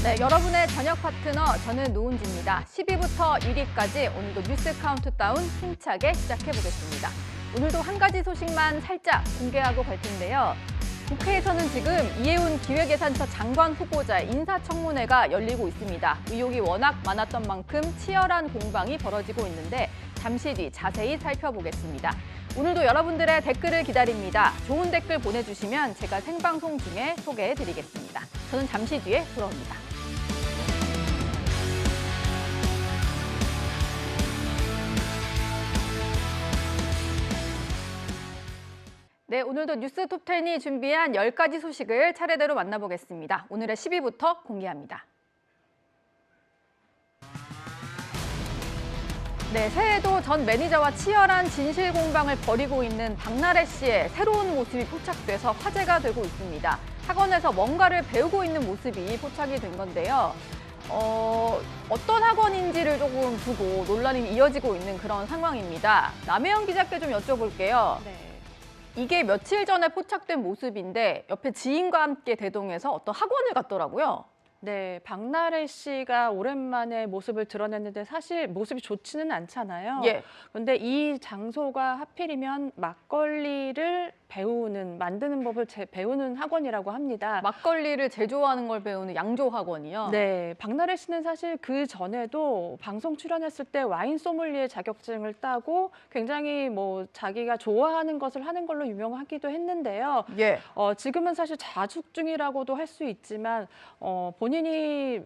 네, 여러분의 저녁 파트너 저는 노은지입니다. 10위부터 1위까지 오늘도 뉴스 카운트다운 힘차게 시작해 보겠습니다. 오늘도 한 가지 소식만 살짝 공개하고 갈 텐데요. 국회에서는 지금 이해운 기획예산처 장관 후보자의 인사청문회가 열리고 있습니다. 의혹이 워낙 많았던 만큼 치열한 공방이 벌어지고 있는데 잠시 뒤 자세히 살펴보겠습니다. 오늘도 여러분들의 댓글을 기다립니다. 좋은 댓글 보내주시면 제가 생방송 중에 소개해드리겠습니다. 저는 잠시 뒤에 돌아옵니다. 네, 오늘도 뉴스 톱10이 준비한 10가지 소식을 차례대로 만나보겠습니다. 오늘의 10위부터 공개합니다. 네, 새해에도 전 매니저와 치열한 진실 공방을 벌이고 있는 박나래 씨의 새로운 모습이 포착돼서 화제가 되고 있습니다. 학원에서 뭔가를 배우고 있는 모습이 포착이 된 건데요. 어떤 학원인지를 조금 두고 논란이 이어지고 있는 그런 상황입니다. 남혜영 기자께 좀 여쭤볼게요. 네. 이게 며칠 전에 포착된 모습인데 옆에 지인과 함께 대동해서 어떤 학원을 갔더라고요. 네, 박나래 씨가 오랜만에 모습을 드러냈는데 사실 모습이 좋지는 않잖아요. 예. 그런데 이 장소가 하필이면 막걸리를 만드는 법을 배우는 학원이라고 합니다. 막걸리를 제조하는 걸 배우는 양조 학원이요. 네, 박나래 씨는 사실 그 전에도 방송 출연했을 때 와인 소믈리에 자격증을 따고 굉장히 자기가 좋아하는 것을 하는 걸로 유명하기도 했는데요. 예. 지금은 사실 자숙 중이라고도 할 수 있지만 본인이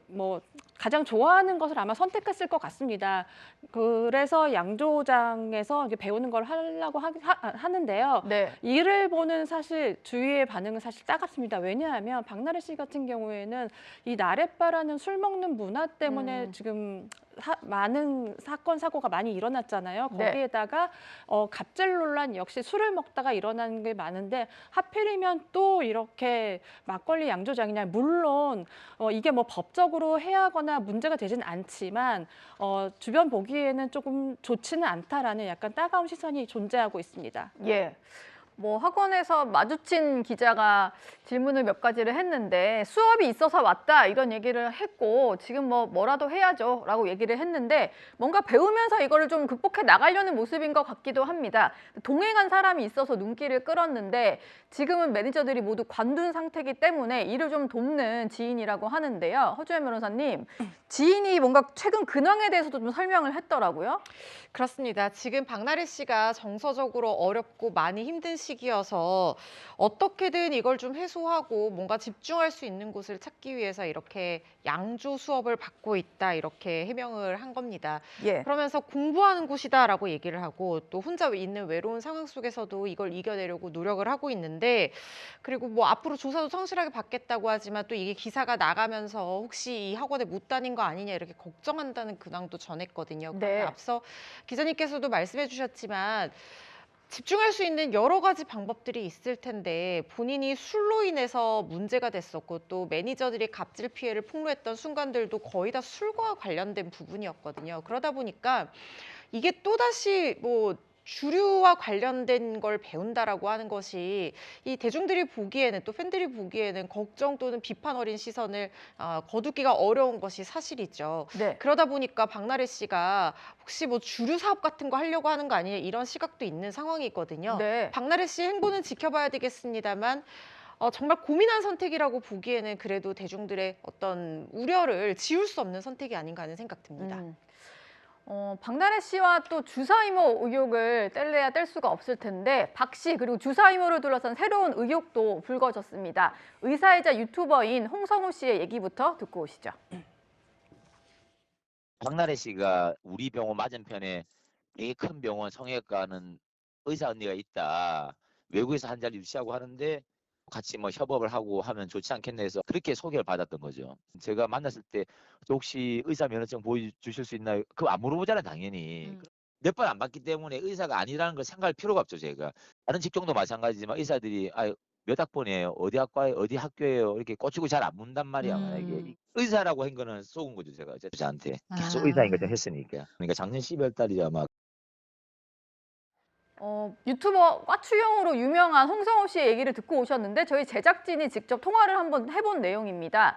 가장 좋아하는 것을 아마 선택했을 것 같습니다. 그래서 양조장에서 이제 배우는 걸 하려고 하는데요. 네. 이를 보는 사실 주위의 반응은 사실 따갑습니다. 왜냐하면 박나래 씨 같은 경우에는 이 나래바라는 술 먹는 문화 때문에 지금 많은 사건 사고가 많이 일어났잖아요. 네. 거기에다가 갑질 논란 역시 술을 먹다가 일어나는 게 많은데 하필이면 또 이렇게 막걸리 양조장이냐. 물론 이게 법적으로 해야하거나 문제가 되진 않지만 주변 보기에는 조금 좋지는 않다라는 약간 따가운 시선이 존재하고 있습니다. 예. 학원에서 마주친 기자가 질문을 몇 가지를 했는데 수업이 있어서 왔다 이런 얘기를 했고 지금 뭐라도 해야죠 라고 얘기를 했는데 뭔가 배우면서 이거를 좀 극복해 나가려는 모습인 것 같기도 합니다. 동행한 사람이 있어서 눈길을 끌었는데 지금은 매니저들이 모두 관둔 상태이기 때문에 이를 좀 돕는 지인이라고 하는데요. 허주연 변호사님, 지인이 뭔가 최근 근황에 대해서도 좀 설명을 했더라고요. 그렇습니다. 지금 박나래 씨가 정서적으로 어렵고 많이 힘든 시기여서 어떻게든 이걸 좀 해소하고 뭔가 집중할 수 있는 곳을 찾기 위해서 이렇게 양조 수업을 받고 있다 이렇게 해명을 한 겁니다. 예. 그러면서 공부하는 곳이다라고 얘기를 하고 또 혼자 있는 외로운 상황 속에서도 이걸 이겨내려고 노력을 하고 있는데 그리고 앞으로 조사도 성실하게 받겠다고 하지만 또 이게 기사가 나가면서 혹시 이 학원에 못 다닌 거 아니냐 이렇게 걱정한다는 근황도 전했거든요. 그런데 네. 앞서 기자님께서도 말씀해 주셨지만 집중할 수 있는 여러 가지 방법들이 있을 텐데 본인이 술로 인해서 문제가 됐었고 또 매니저들이 갑질 피해를 폭로했던 순간들도 거의 다 술과 관련된 부분이었거든요. 그러다 보니까 이게 또다시 주류와 관련된 걸 배운다라고 하는 것이 이 대중들이 보기에는 또 팬들이 보기에는 걱정 또는 비판 어린 시선을 거두기가 어려운 것이 사실이죠. 네. 그러다 보니까 박나래 씨가 혹시 주류 사업 같은 거 하려고 하는 거 아니냐 이런 시각도 있는 상황이거든요. 네. 박나래 씨 행보는 지켜봐야 되겠습니다만 정말 고민한 선택이라고 보기에는 그래도 대중들의 어떤 우려를 지울 수 없는 선택이 아닌가 하는 생각 듭니다. 박나래 씨와 또 주사이모 의혹을 뗄래야 뗄 수가 없을 텐데 박 씨 그리고 주사이모를 둘러싼 새로운 의혹도 불거졌습니다. 의사이자 유튜버인 홍성우 씨의 얘기부터 듣고 오시죠. 박나래 씨가 우리 병원 맞은편에 되게 큰 병원 성형외과는 의사 언니가 있다. 외국에서 한 자리 유치하고 하는데 같이 협업을 하고 하면 좋지 않겠나 해서 그렇게 소개를 받았던 거죠. 제가 만났을 때 혹시 의사 면허증 보여주실 수 있나요? 그거 안 물어보잖아요, 당연히. 몇 번 안 받기 때문에 의사가 아니라는 걸 생각할 필요가 없죠, 제가. 다른 직종도 마찬가지지만 의사들이 몇 학번이에요? 어디 학과에 어디 학교예요? 이렇게 꼬치고 잘 안 묻단 말이야. 만약에 의사라고 한 거는 속은 거죠, 제가 저한테. 계속 의사인 걸 했으니까. 그러니까 작년 12월 달이 아마 유튜버 꽈추형으로 유명한 홍성호 씨의 얘기를 듣고 오셨는데 저희 제작진이 직접 통화를 한번 해본 내용입니다.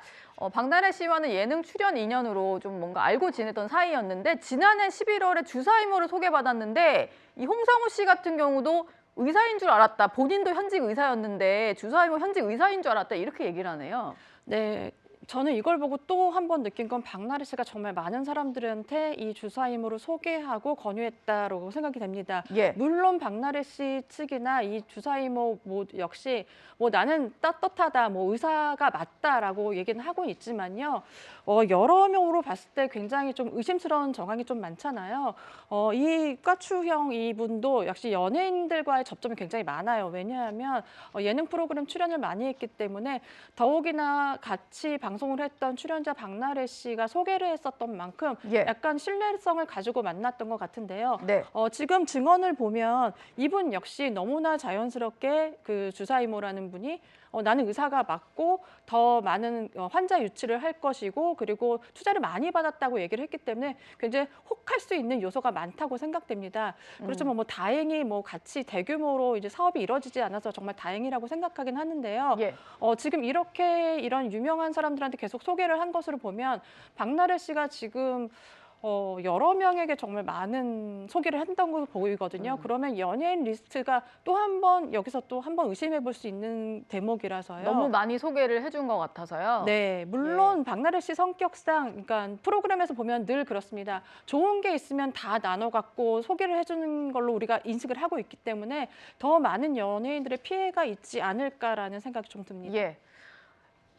박나래 씨와는 예능 출연 인연으로 좀 뭔가 알고 지내던 사이였는데 지난해 11월에 주사이모를 소개받았는데 이 홍성호 씨 같은 경우도 의사인 줄 알았다. 본인도 현직 의사였는데 주사이모 현직 의사인 줄 알았다. 이렇게 얘기를 하네요. 네. 저는 이걸 보고 또 한 번 느낀 건 박나래 씨가 정말 많은 사람들한테 이 주사임으로 소개하고 권유했다라고 생각이 됩니다. 예. 물론 박나래 씨 측이나 이 주사이모 역시 나는 떳떳하다, 의사가 맞다라고 얘기는 하고 있지만요. 여러 명으로 봤을 때 굉장히 좀 의심스러운 정황이 좀 많잖아요. 이 꽈추형 이분도 역시 연예인들과의 접점이 굉장히 많아요. 왜냐하면 예능 프로그램 출연을 많이 했기 때문에 더욱이나 같이 방송을 했던 출연자 박나래 씨가 소개를 했었던 만큼 예. 약간 신뢰성을 가지고 만났던 것 같은데요. 네. 지금 증언을 보면 이분 역시 너무나 자연스럽게 그 주사이모라는 분이 나는 의사가 맞고 더 많은 환자 유치를 할 것이고 그리고 투자를 많이 받았다고 얘기를 했기 때문에 굉장히 혹할 수 있는 요소가 많다고 생각됩니다. 그렇지만 다행히 같이 대규모로 이제 사업이 이루어지지 않아서 정말 다행이라고 생각하긴 하는데요. 예. 지금 이런 유명한 사람들한테 계속 소개를 한 것으로 보면 박나래 씨가 지금 여러 명에게 정말 많은 소개를 했던 것으로 보이거든요. 그러면 연예인 리스트가 여기서 또 한 번 의심해 볼 수 있는 대목이라서요. 너무 많이 소개를 해준 것 같아서요. 네, 물론 박나래 씨 성격상, 그러니까 프로그램에서 보면 늘 그렇습니다. 좋은 게 있으면 다 나눠 갖고 소개를 해주는 걸로 우리가 인식을 하고 있기 때문에 더 많은 연예인들의 피해가 있지 않을까라는 생각이 좀 듭니다. 예.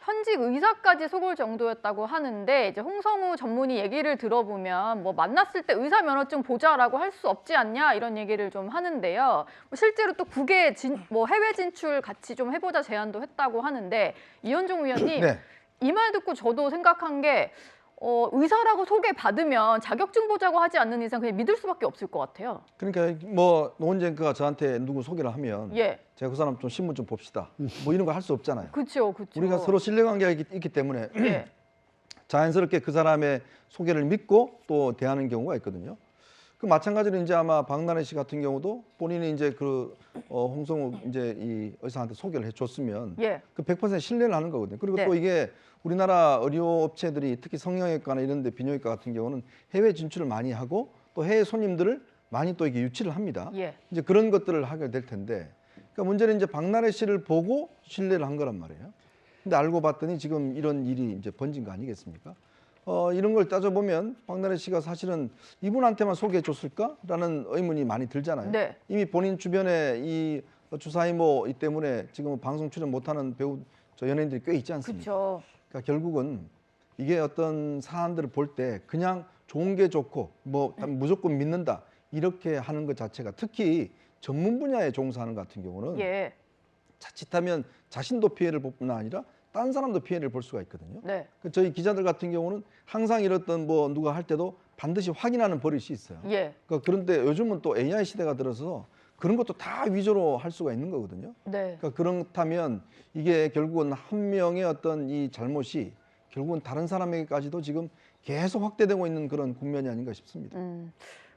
현직 의사까지 속을 정도였다고 하는데 이제 홍성우 전문의 얘기를 들어보면 만났을 때 의사 면허증 보자라고 할 수 없지 않냐 이런 얘기를 좀 하는데요. 실제로 또 국외 해외 진출 같이 좀 해보자 제안도 했다고 하는데 이현종 의원님 네. 이 말 듣고 저도 생각한 게 의사라고 소개받으면 자격증 보자고 하지 않는 이상 그냥 믿을 수밖에 없을 것 같아요. 그러니까 노원쟁크가 저한테 누구 소개를 하면 예. 제가 그 사람 좀 신문 좀 봅시다. 이런 거 할 수 없잖아요. 그렇죠. 우리가 서로 신뢰관계가 있기 때문에 예. 자연스럽게 그 사람의 소개를 믿고 또 대하는 경우가 있거든요. 그 마찬가지로 이제 아마 박나래 씨 같은 경우도 본인이 이제 홍성우 이제 이 의사한테 소개를 해줬으면 예. 그 100% 신뢰를 하는 거거든요. 그리고 네. 또 이게 우리나라 의료업체들이 특히 성형외과나 이런 데 비뇨기과 같은 경우는 해외 진출을 많이 하고 또 해외 손님들을 많이 또 이게 유치를 합니다. 예. 이제 그런 것들을 하게 될 텐데 그러니까 문제는 이제 박나래 씨를 보고 신뢰를 한 거란 말이에요. 근데 알고 봤더니 지금 이런 일이 이제 번진 거 아니겠습니까? 이런 걸 따져보면 박나래 씨가 사실은 이분한테만 소개해 줬을까라는 의문이 많이 들잖아요. 네. 이미 본인 주변에 이 주사이모 이 때문에 지금 방송 출연 못하는 배우 연예인들이 꽤 있지 않습니까? 그렇죠. 그러니까 결국은 이게 어떤 사안들을 볼 때 그냥 좋은 게 좋고 무조건 믿는다 이렇게 하는 것 자체가 특히 전문 분야에 종사하는 것 같은 경우는 예. 자칫하면 자신도 피해를 볼 뿐만 아니라 딴 사람도 피해를 볼 수가 있거든요. 네. 저희 기자들 같은 경우는 항상 이렇던 누가 할 때도 반드시 확인하는 버릇이 있어요. 예. 그런데 요즘은 또 AI 시대가 들어서 그런 것도 다 위조로 할 수가 있는 거거든요. 네. 그렇다면 이게 결국은 한 명의 어떤 이 잘못이 결국은 다른 사람에게까지도 지금 계속 확대되고 있는 그런 국면이 아닌가 싶습니다.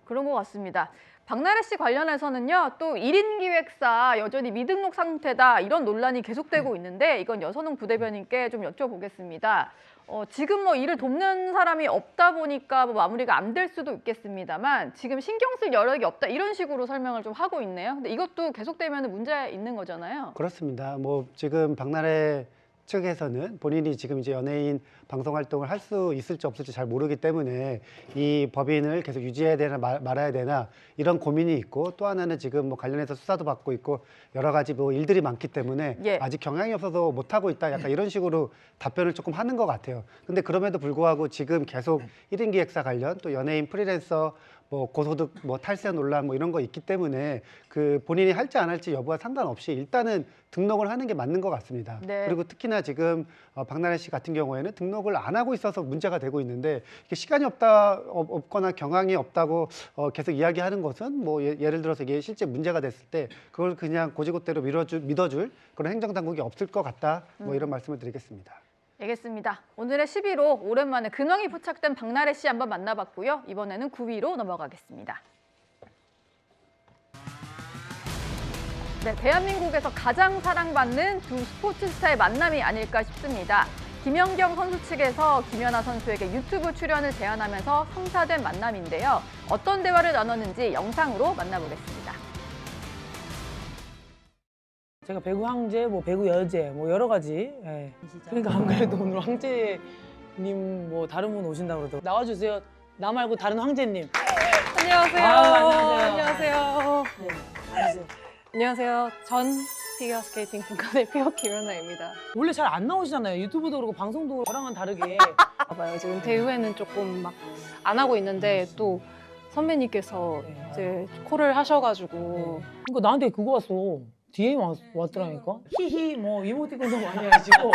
그런 것 같습니다. 박나래 씨 관련해서는요, 또 1인 기획사 여전히 미등록 상태다 이런 논란이 계속되고 있는데 이건 여선홍 부대변인께 좀 여쭤보겠습니다. 지금 일을 돕는 사람이 없다 보니까 마무리가 안 될 수도 있겠습니다만 지금 신경 쓸 여력이 없다 이런 식으로 설명을 좀 하고 있네요. 근데 이것도 계속되면 문제 있는 거잖아요. 그렇습니다. 지금 박나래 측에서는 본인이 지금 이제 연예인 방송 활동을 할 수 있을지 없을지 잘 모르기 때문에 이 법인을 계속 유지해야 되나 말아야 되나 이런 고민이 있고 또 하나는 지금 관련해서 수사도 받고 있고 여러 가지 일들이 많기 때문에 예. 아직 경향이 없어서 못 하고 있다 약간 이런 식으로 답변을 조금 하는 것 같아요. 근데 그럼에도 불구하고 지금 계속 1인 기획사 관련 또 연예인 프리랜서 고소득 탈세 논란 이런 거 있기 때문에 본인이 할지 안 할지 여부와 상관없이 일단은 등록을 하는 게 맞는 것 같습니다. 네. 그리고 특히나 지금 박나래 씨 같은 경우에는 등록을 안 하고 있어서 문제가 되고 있는데 이게 시간이 없거나 경황이 없다고 계속 이야기하는 것은 예를 들어서 이게 실제 문제가 됐을 때 그걸 그냥 고지고대로 믿어줄 그런 행정당국이 없을 것 같다. 이런 말씀을 드리겠습니다. 알겠습니다. 오늘의 11호 오랜만에 근황이 포착된 박나래 씨 한번 만나봤고요. 이번에는 9위로 넘어가겠습니다. 네, 대한민국에서 가장 사랑받는 두 스포츠 스타의 만남이 아닐까 싶습니다. 김연경 선수 측에서 김연아 선수에게 유튜브 출연을 제안하면서 성사된 만남인데요. 어떤 대화를 나눴는지 영상으로 만나보겠습니다. 제가 배구 황제, 뭐 배구 여제, 뭐 여러 가지. 예. 그러니까 안 그래도 오늘 황제님 뭐 다른 분 오신다고 그러더라고요. 나와주세요. 나 말고 다른 황제님. 안녕하세요. 안녕하세요. 안녕하세요. 네, 안녕하세요. 안녕하세요. 전 피겨 스케이팅 국가대표 김연아입니다. 원래 잘 안 나오시잖아요. 유튜브도 그렇고 방송도 저랑은 다르게. 봐봐요. 지금 은퇴 후에는 조금 막 안 하고 있는데 또 선배님께서 네. 이제 콜을 하셔가지고 그러니까 나한테 그거 왔어. DM 왔더라니까. 히히 뭐 이모티콘도 많이 하시고.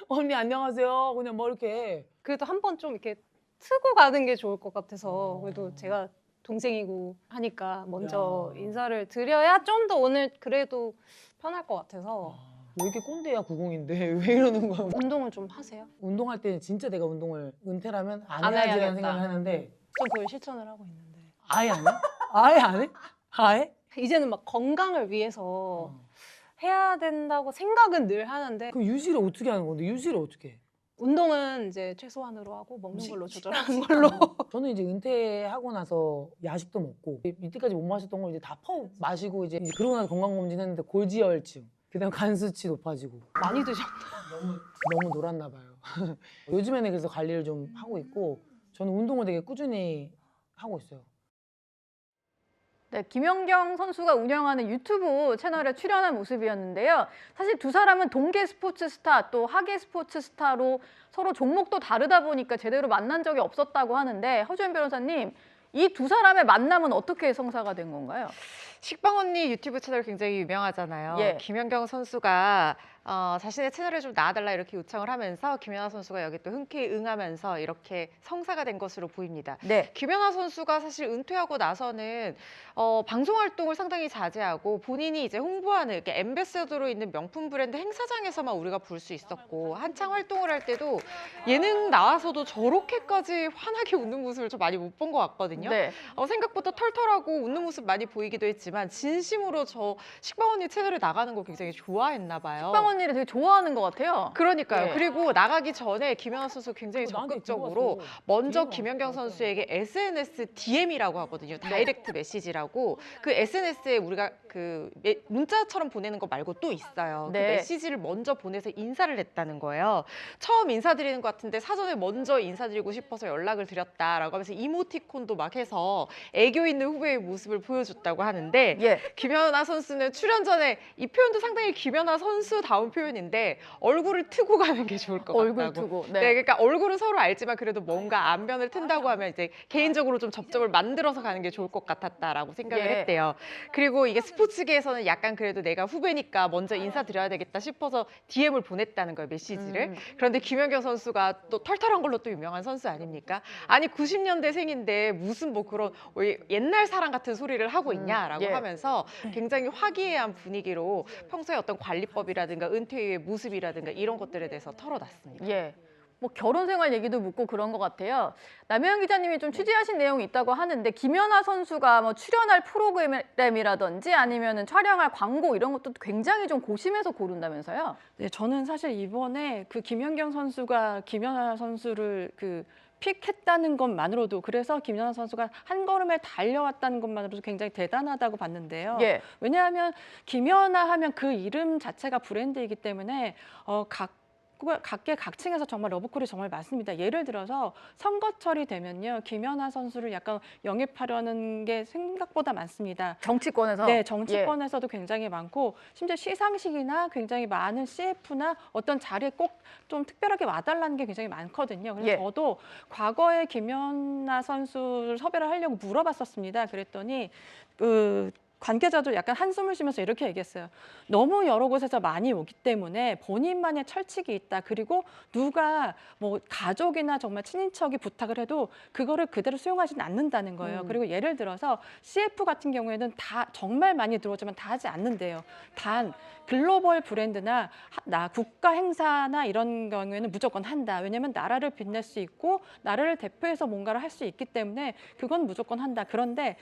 언니 안녕하세요. 그냥 뭐 이렇게. 그래도 한 번 좀 이렇게 트고 가는 게 좋을 것 같아서 그래도 제가 동생이고 하니까 먼저 야. 인사를 드려야 좀 더 오늘 그래도 편할 것 같아서 왜 이렇게 꼰대야 90인데 왜 이러는 거야? 운동을 좀 하세요. 운동할 때는 진짜 내가 운동을 은퇴라면 안 안 해야지라는 해야겠다. 생각을 하는데 전 그걸 실천을 하고 있는데 아예 안 해? 아예 안 해? 아예? 이제는 막 건강을 위해서 해야 된다고 생각은 늘 하는데 그럼 유지를 어떻게 하는 건데? 유지를 어떻게 해? 운동은 이제 최소한으로 하고 먹는 걸로 식단, 조절하는 식단. 걸로. 저는 이제 은퇴하고 나서 야식도 먹고 이때까지 못 마셨던 걸 이제 다 마시고 이제 그러고 나서 건강검진 했는데 골지혈증, 그다음 간 수치 높아지고 많이 드셨나? 너무 놀았나 봐요. 요즘에는 그래서 관리를 좀 하고 있고 저는 운동을 되게 꾸준히 하고 있어요. 네, 김연경 선수가 운영하는 유튜브 채널에 출연한 모습이었는데요. 사실 두 사람은 동계 스포츠 스타 또 하계 스포츠 스타로 서로 종목도 다르다 보니까 제대로 만난 적이 없었다고 하는데 허주연 변호사님, 이 두 사람의 만남은 어떻게 성사가 된 건가요? 식빵 언니 유튜브 채널 굉장히 유명하잖아요. 예. 김연경 선수가 자신의 채널에 좀 나와달라 이렇게 요청을 하면서 김연아 선수가 여기 또 흔쾌히 응하면서 이렇게 성사가 된 것으로 보입니다. 네. 김연아 선수가 사실 은퇴하고 나서는 방송 활동을 상당히 자제하고 본인이 이제 홍보하는 이렇게 엠베서더로 있는 명품 브랜드 행사장에서만 우리가 볼 수 있었고 한창 활동을 할 때도 예능 나와서도 저렇게까지 환하게 웃는 모습을 좀 많이 못 본 것 같거든요. 네. 생각보다 털털하고 웃는 모습 많이 보이기도 했지만 진심으로 저 식빵 언니 채널에 나가는 거 굉장히 좋아했나 봐요. 식빵 언니를 되게 좋아하는 것 같아요. 그러니까요. 예. 그리고 나가기 전에 김연아 선수 굉장히 나한테 적극적으로 들어와서 먼저 DM 김연경 왔어. 선수에게 SNS DM이라고 하거든요. 다이렉트 메시지라고. 그 SNS에 우리가 그 문자처럼 보내는 거 말고 또 있어요. 그 네. 메시지를 먼저 보내서 인사를 했다는 거예요. 처음 인사드리는 것 같은데 사전에 먼저 인사드리고 싶어서 연락을 드렸다라고 하면서 이모티콘도 막 해서 애교 있는 후배의 모습을 보여줬다고 하는데 예. 김연아 선수는 출연 전에 이 표현도 상당히 김연아 선수다운 표현인데 얼굴을 트고 가는 게 좋을 것 얼굴 같다고. 두고. 네. 그러니까 얼굴은 서로 알지만 그래도 뭔가 안면을 튼다고 하면 이제 개인적으로 좀 접점을 만들어서 가는 게 좋을 것 같았다라고 생각을 예. 했대요. 그리고 이게 스포츠계에서는 약간 그래도 내가 후배니까 먼저 인사드려야 되겠다 싶어서 DM을 보냈다는 거예요, 메시지를. 그런데 김연경 선수가 또 털털한 걸로 또 유명한 선수 아닙니까? 아니 90년대생인데 무슨 뭐 그런 옛날 사람 같은 소리를 하고 있냐라고 예. 하면서 굉장히 화기애애한 분위기로 평소에 어떤 관리법이라든가 은퇴 이후의 모습이라든가 이런 것들에 대해서 털어놨습니다. 예. 뭐 결혼 생활 얘기도 묻고 그런 것 같아요. 남혜영 기자님이 좀 취재하신 내용이 있다고 하는데 김연아 선수가 뭐 출연할 프로그램이라든지 아니면은 촬영할 광고 이런 것도 굉장히 좀 고심해서 고른다면서요? 네, 저는 사실 이번에 그 김연경 선수가 김연아 선수를 픽했다는 것만으로도 그래서 김연아 선수가 한 걸음에 달려왔다는 것만으로도 굉장히 대단하다고 봤는데요. 예. 왜냐하면 김연아 하면 그 이름 자체가 브랜드이기 때문에 각계각층에서 정말 러브콜이 정말 많습니다. 예를 들어서 선거철이 되면요. 김연아 선수를 약간 영입하려는 게 생각보다 많습니다. 정치권에서? 네, 정치권에서도 굉장히 많고 심지어 시상식이나 굉장히 많은 CF나 어떤 자리에 꼭 좀 특별하게 와달라는 게 굉장히 많거든요. 그래서 예. 저도 과거에 김연아 선수를 섭외를 하려고 물어봤었습니다. 그랬더니 관계자도 약간 한숨을 쉬면서 이렇게 얘기했어요. 너무 여러 곳에서 많이 오기 때문에 본인만의 철칙이 있다. 그리고 누가 뭐 가족이나 정말 친인척이 부탁을 해도 그거를 그대로 수용하지는 않는다는 거예요. 그리고 예를 들어서 CF 같은 경우에는 다 정말 많이 들어오지만 다 하지 않는데요. 단 글로벌 브랜드나 국가 행사나 이런 경우에는 무조건 한다. 왜냐하면 나라를 빛낼 수 있고 나라를 대표해서 뭔가를 할 수 있기 때문에 그건 무조건 한다. 그런데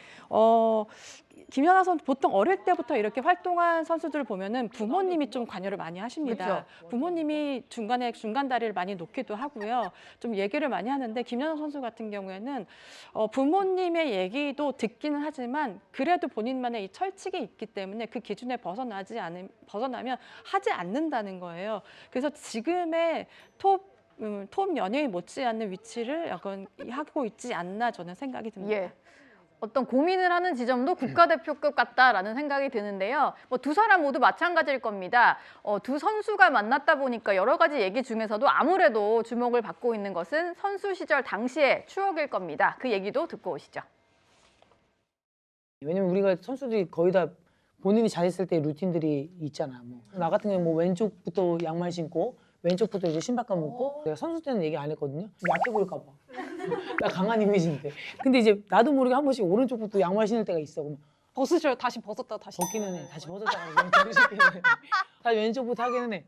김연아 선수 보통 어릴 때부터 이렇게 활동한 선수들을 보면은 부모님이 좀 관여를 많이 하십니다. 부모님이 중간에 중간 다리를 많이 놓기도 하고요. 좀 얘기를 많이 하는데 김연아 선수 같은 경우에는 부모님의 얘기도 듣기는 하지만 그래도 본인만의 이 철칙이 있기 때문에 그 기준에 벗어나면 하지 않는다는 거예요. 그래서 지금의 톱 연예인 못지않는 위치를 약간 하고 있지 않나 저는 생각이 듭니다. 예. 어떤 고민을 하는 지점도 국가대표급 같다라는 생각이 드는데요. 뭐 두 사람 모두 마찬가지일 겁니다. 두 선수가 만났다 보니까 여러 가지 얘기 중에서도 아무래도 주목을 받고 있는 것은 선수 시절 당시의 추억일 겁니다. 그 얘기도 듣고 오시죠. 왜냐면 우리가 선수들이 거의 다 본인이 잘했을 때 루틴들이 있잖아. 뭐 나 같은 경우는 뭐 왼쪽부터 양말 신고 왼쪽부터 이제 신발끈 묶고 내가 선수 때는 얘기 안 했거든요. 약해 보일까 봐. 나 강한 이미지인데. 근데 이제 나도 모르게 한 번씩 오른쪽부터 양말 신을 때가 있어. 그러면 벗으셔 다시 벗었다 다시. 벗기는 해. 다시 벗었다가 왼쪽으로 신기는 해. 다시 왼쪽부터 하기는 해.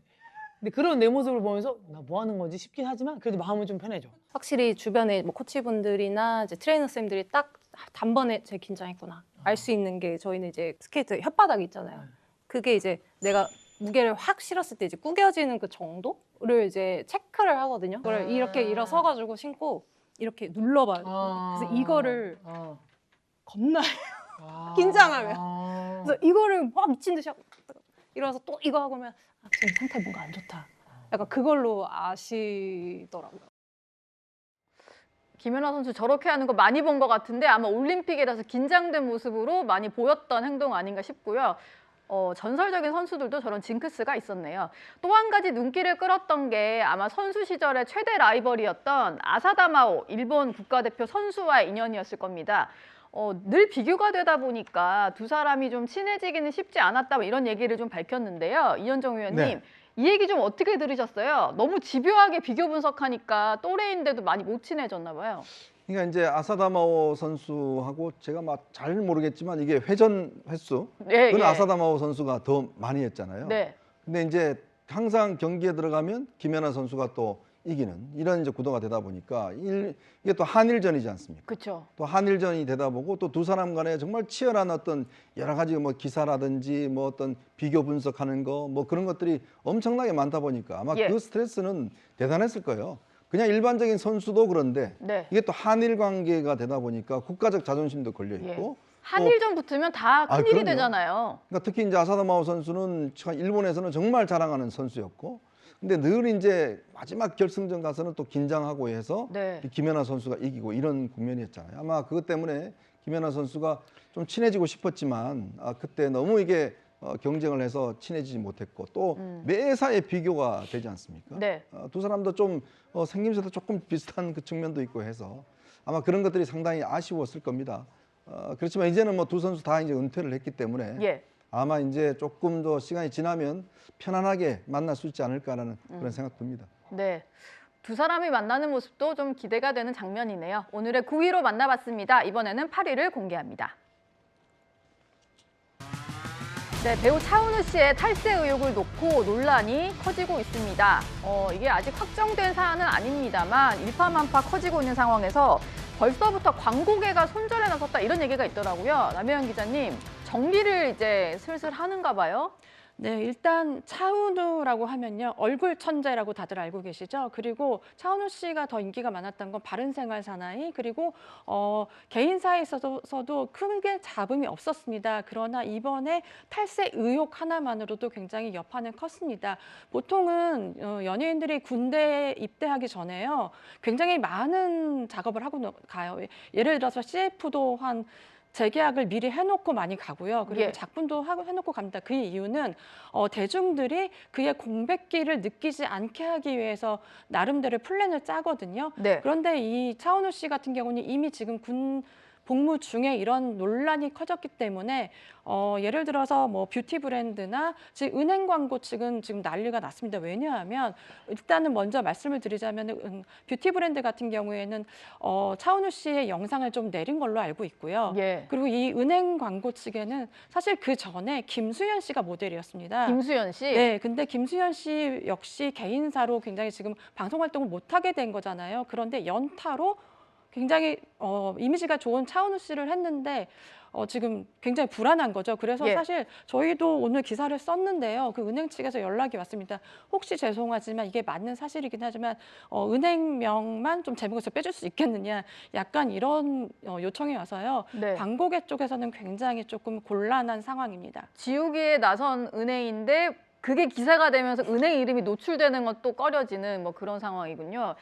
근데 그런 내 모습을 보면서 나 뭐 하는 건지 싶긴 하지만 그래도 마음은 좀 편해져. 확실히 주변에 뭐 코치분들이나 이제 트레이너 쌤들이 딱 단번에 제 긴장했구나 알 수 있는 게 저희는 이제 스케이트 혓바닥 있잖아요. 그게 이제 내가 무게를 확 실었을 때 이제 구겨지는 그 정도를 이제 체크를 하거든요. 그걸 이렇게 일어서가지고 신고 이렇게 눌러봐요. 그래서 이거를 겁나 긴장하면. 그래서 이거를 막 미친 듯이 하고 일어나서 또 이거 하고 오면 지금 상태 뭔가 안 좋다. 약간 그걸로 아시더라고요. 김연아 선수 저렇게 하는 거 많이 본 것 같은데 아마 올림픽이라서 긴장된 모습으로 많이 보였던 행동 아닌가 싶고요. 전설적인 선수들도 저런 징크스가 있었네요. 또 한 가지 눈길을 끌었던 게 아마 선수 시절의 최대 라이벌이었던 아사다마오 일본 국가대표 선수와의 인연이었을 겁니다. 늘 비교가 되다 보니까 두 사람이 좀 친해지기는 쉽지 않았다 뭐 이런 얘기를 좀 밝혔는데요. 이현정 위원님. 네. 이 얘기 좀 어떻게 들으셨어요? 너무 집요하게 비교 분석하니까 또래인데도 많이 못 친해졌나 봐요. 그러니까 이제 아사다마오 선수하고 제가 막 잘 모르겠지만 이게 회전 횟수 네, 그건 예. 아사다마오 선수가 더 많이 했잖아요. 네. 근데 이제 항상 경기에 들어가면 김연아 선수가 또 이기는 이런 이제 구도가 되다 보니까 이게 또 한일전이지 않습니까? 그렇죠. 또 한일전이 되다 보고 또 두 사람 간에 정말 치열한 어떤 여러 가지 뭐 기사라든지 뭐 어떤 비교 분석하는 거 뭐 그런 것들이 엄청나게 많다 보니까 아마 예. 그 스트레스는 대단했을 거예요. 그냥 일반적인 선수도 그런데 네. 이게 또 한일 관계가 되다 보니까 국가적 자존심도 걸려 있고 한일전 붙으면 다 큰일이 그럼요. 되잖아요. 그러니까 특히 이제 아사다마오 선수는 일본에서는 정말 자랑하는 선수였고, 근데 늘 이제 마지막 결승전 가서는 또 긴장하고 해서 네. 이 김연아 선수가 이기고 이런 국면이었잖아요. 아마 그것 때문에 김연아 선수가 좀 친해지고 싶었지만 그때 너무 이게 경쟁을 해서 친해지지 못했고 또 매사에 비교가 되지 않습니까? 네. 두 사람도 좀 생김새도 조금 비슷한 그 측면도 있고 해서 아마 그런 것들이 상당히 아쉬웠을 겁니다. 그렇지만 이제는 뭐 두 선수 다 이제 은퇴를 했기 때문에 예. 아마 이제 조금 더 시간이 지나면 편안하게 만날 수 있지 않을까라는 그런 생각 듭니다. 네. 두 사람이 만나는 모습도 좀 기대가 되는 장면이네요. 오늘의 9위로 만나봤습니다. 이번에는 8위를 공개합니다. 네, 배우 차은우 씨의 탈세 의혹을 놓고 논란이 커지고 있습니다. 이게 아직 확정된 사안은 아닙니다만 일파만파 커지고 있는 상황에서 벌써부터 광고계가 손절에 나섰다 이런 얘기가 있더라고요. 남혜연 기자님, 정리를 이제 슬슬 하는가 봐요. 네, 일단 차은우라고 하면요. 얼굴 천재라고 다들 알고 계시죠? 그리고 차은우 씨가 더 인기가 많았던 건 바른생활 사나이 그리고 개인사에 있어서도 크게 잡음이 없었습니다. 그러나 이번에 탈세 의혹 하나만으로도 굉장히 여파는 컸습니다. 보통은 연예인들이 군대에 입대하기 전에요. 굉장히 많은 작업을 하고 가요. 예를 들어서 CF도 한 재계약을 미리 해놓고 많이 가고요. 그리고 예. 작품도 하고 해놓고 갑니다. 그 이유는 대중들이 그의 공백기를 느끼지 않게 하기 위해서 나름대로 플랜을 짜거든요. 네. 그런데 이 차은우 씨 같은 경우는 이미 지금 군 복무 중에 이런 논란이 커졌기 때문에 예를 들어서 뭐 뷰티 브랜드나 지금 은행 광고 측은 지금 난리가 났습니다. 왜냐하면 일단은 먼저 말씀을 드리자면 뷰티 브랜드 같은 경우에는 차은우 씨의 영상을 좀 내린 걸로 알고 있고요. 예. 그리고 이 은행 광고 측에는 사실 그 전에 김수현 씨가 모델이었습니다. 김수현 씨. 네, 근데 김수현 씨 역시 개인사로 굉장히 지금 방송 활동을 못 하게 된 거잖아요. 그런데 연타로 굉장히 이미지가 좋은 차은우 씨를 했는데 지금 굉장히 불안한 거죠. 그래서 예. 사실 저희도 오늘 기사를 썼는데요. 그 은행 측에서 연락이 왔습니다. 혹시 죄송하지만 이게 맞는 사실이긴 하지만 은행명만 좀 제목에서 빼줄 수 있겠느냐. 약간 이런 요청이 와서요. 네. 광고계 쪽에서는 굉장히 조금 곤란한 상황입니다. 지우기에 나선 은행인데 그게 기사가 되면서 은행 이름이 노출되는 것도 꺼려지는 뭐 그런 상황이군요.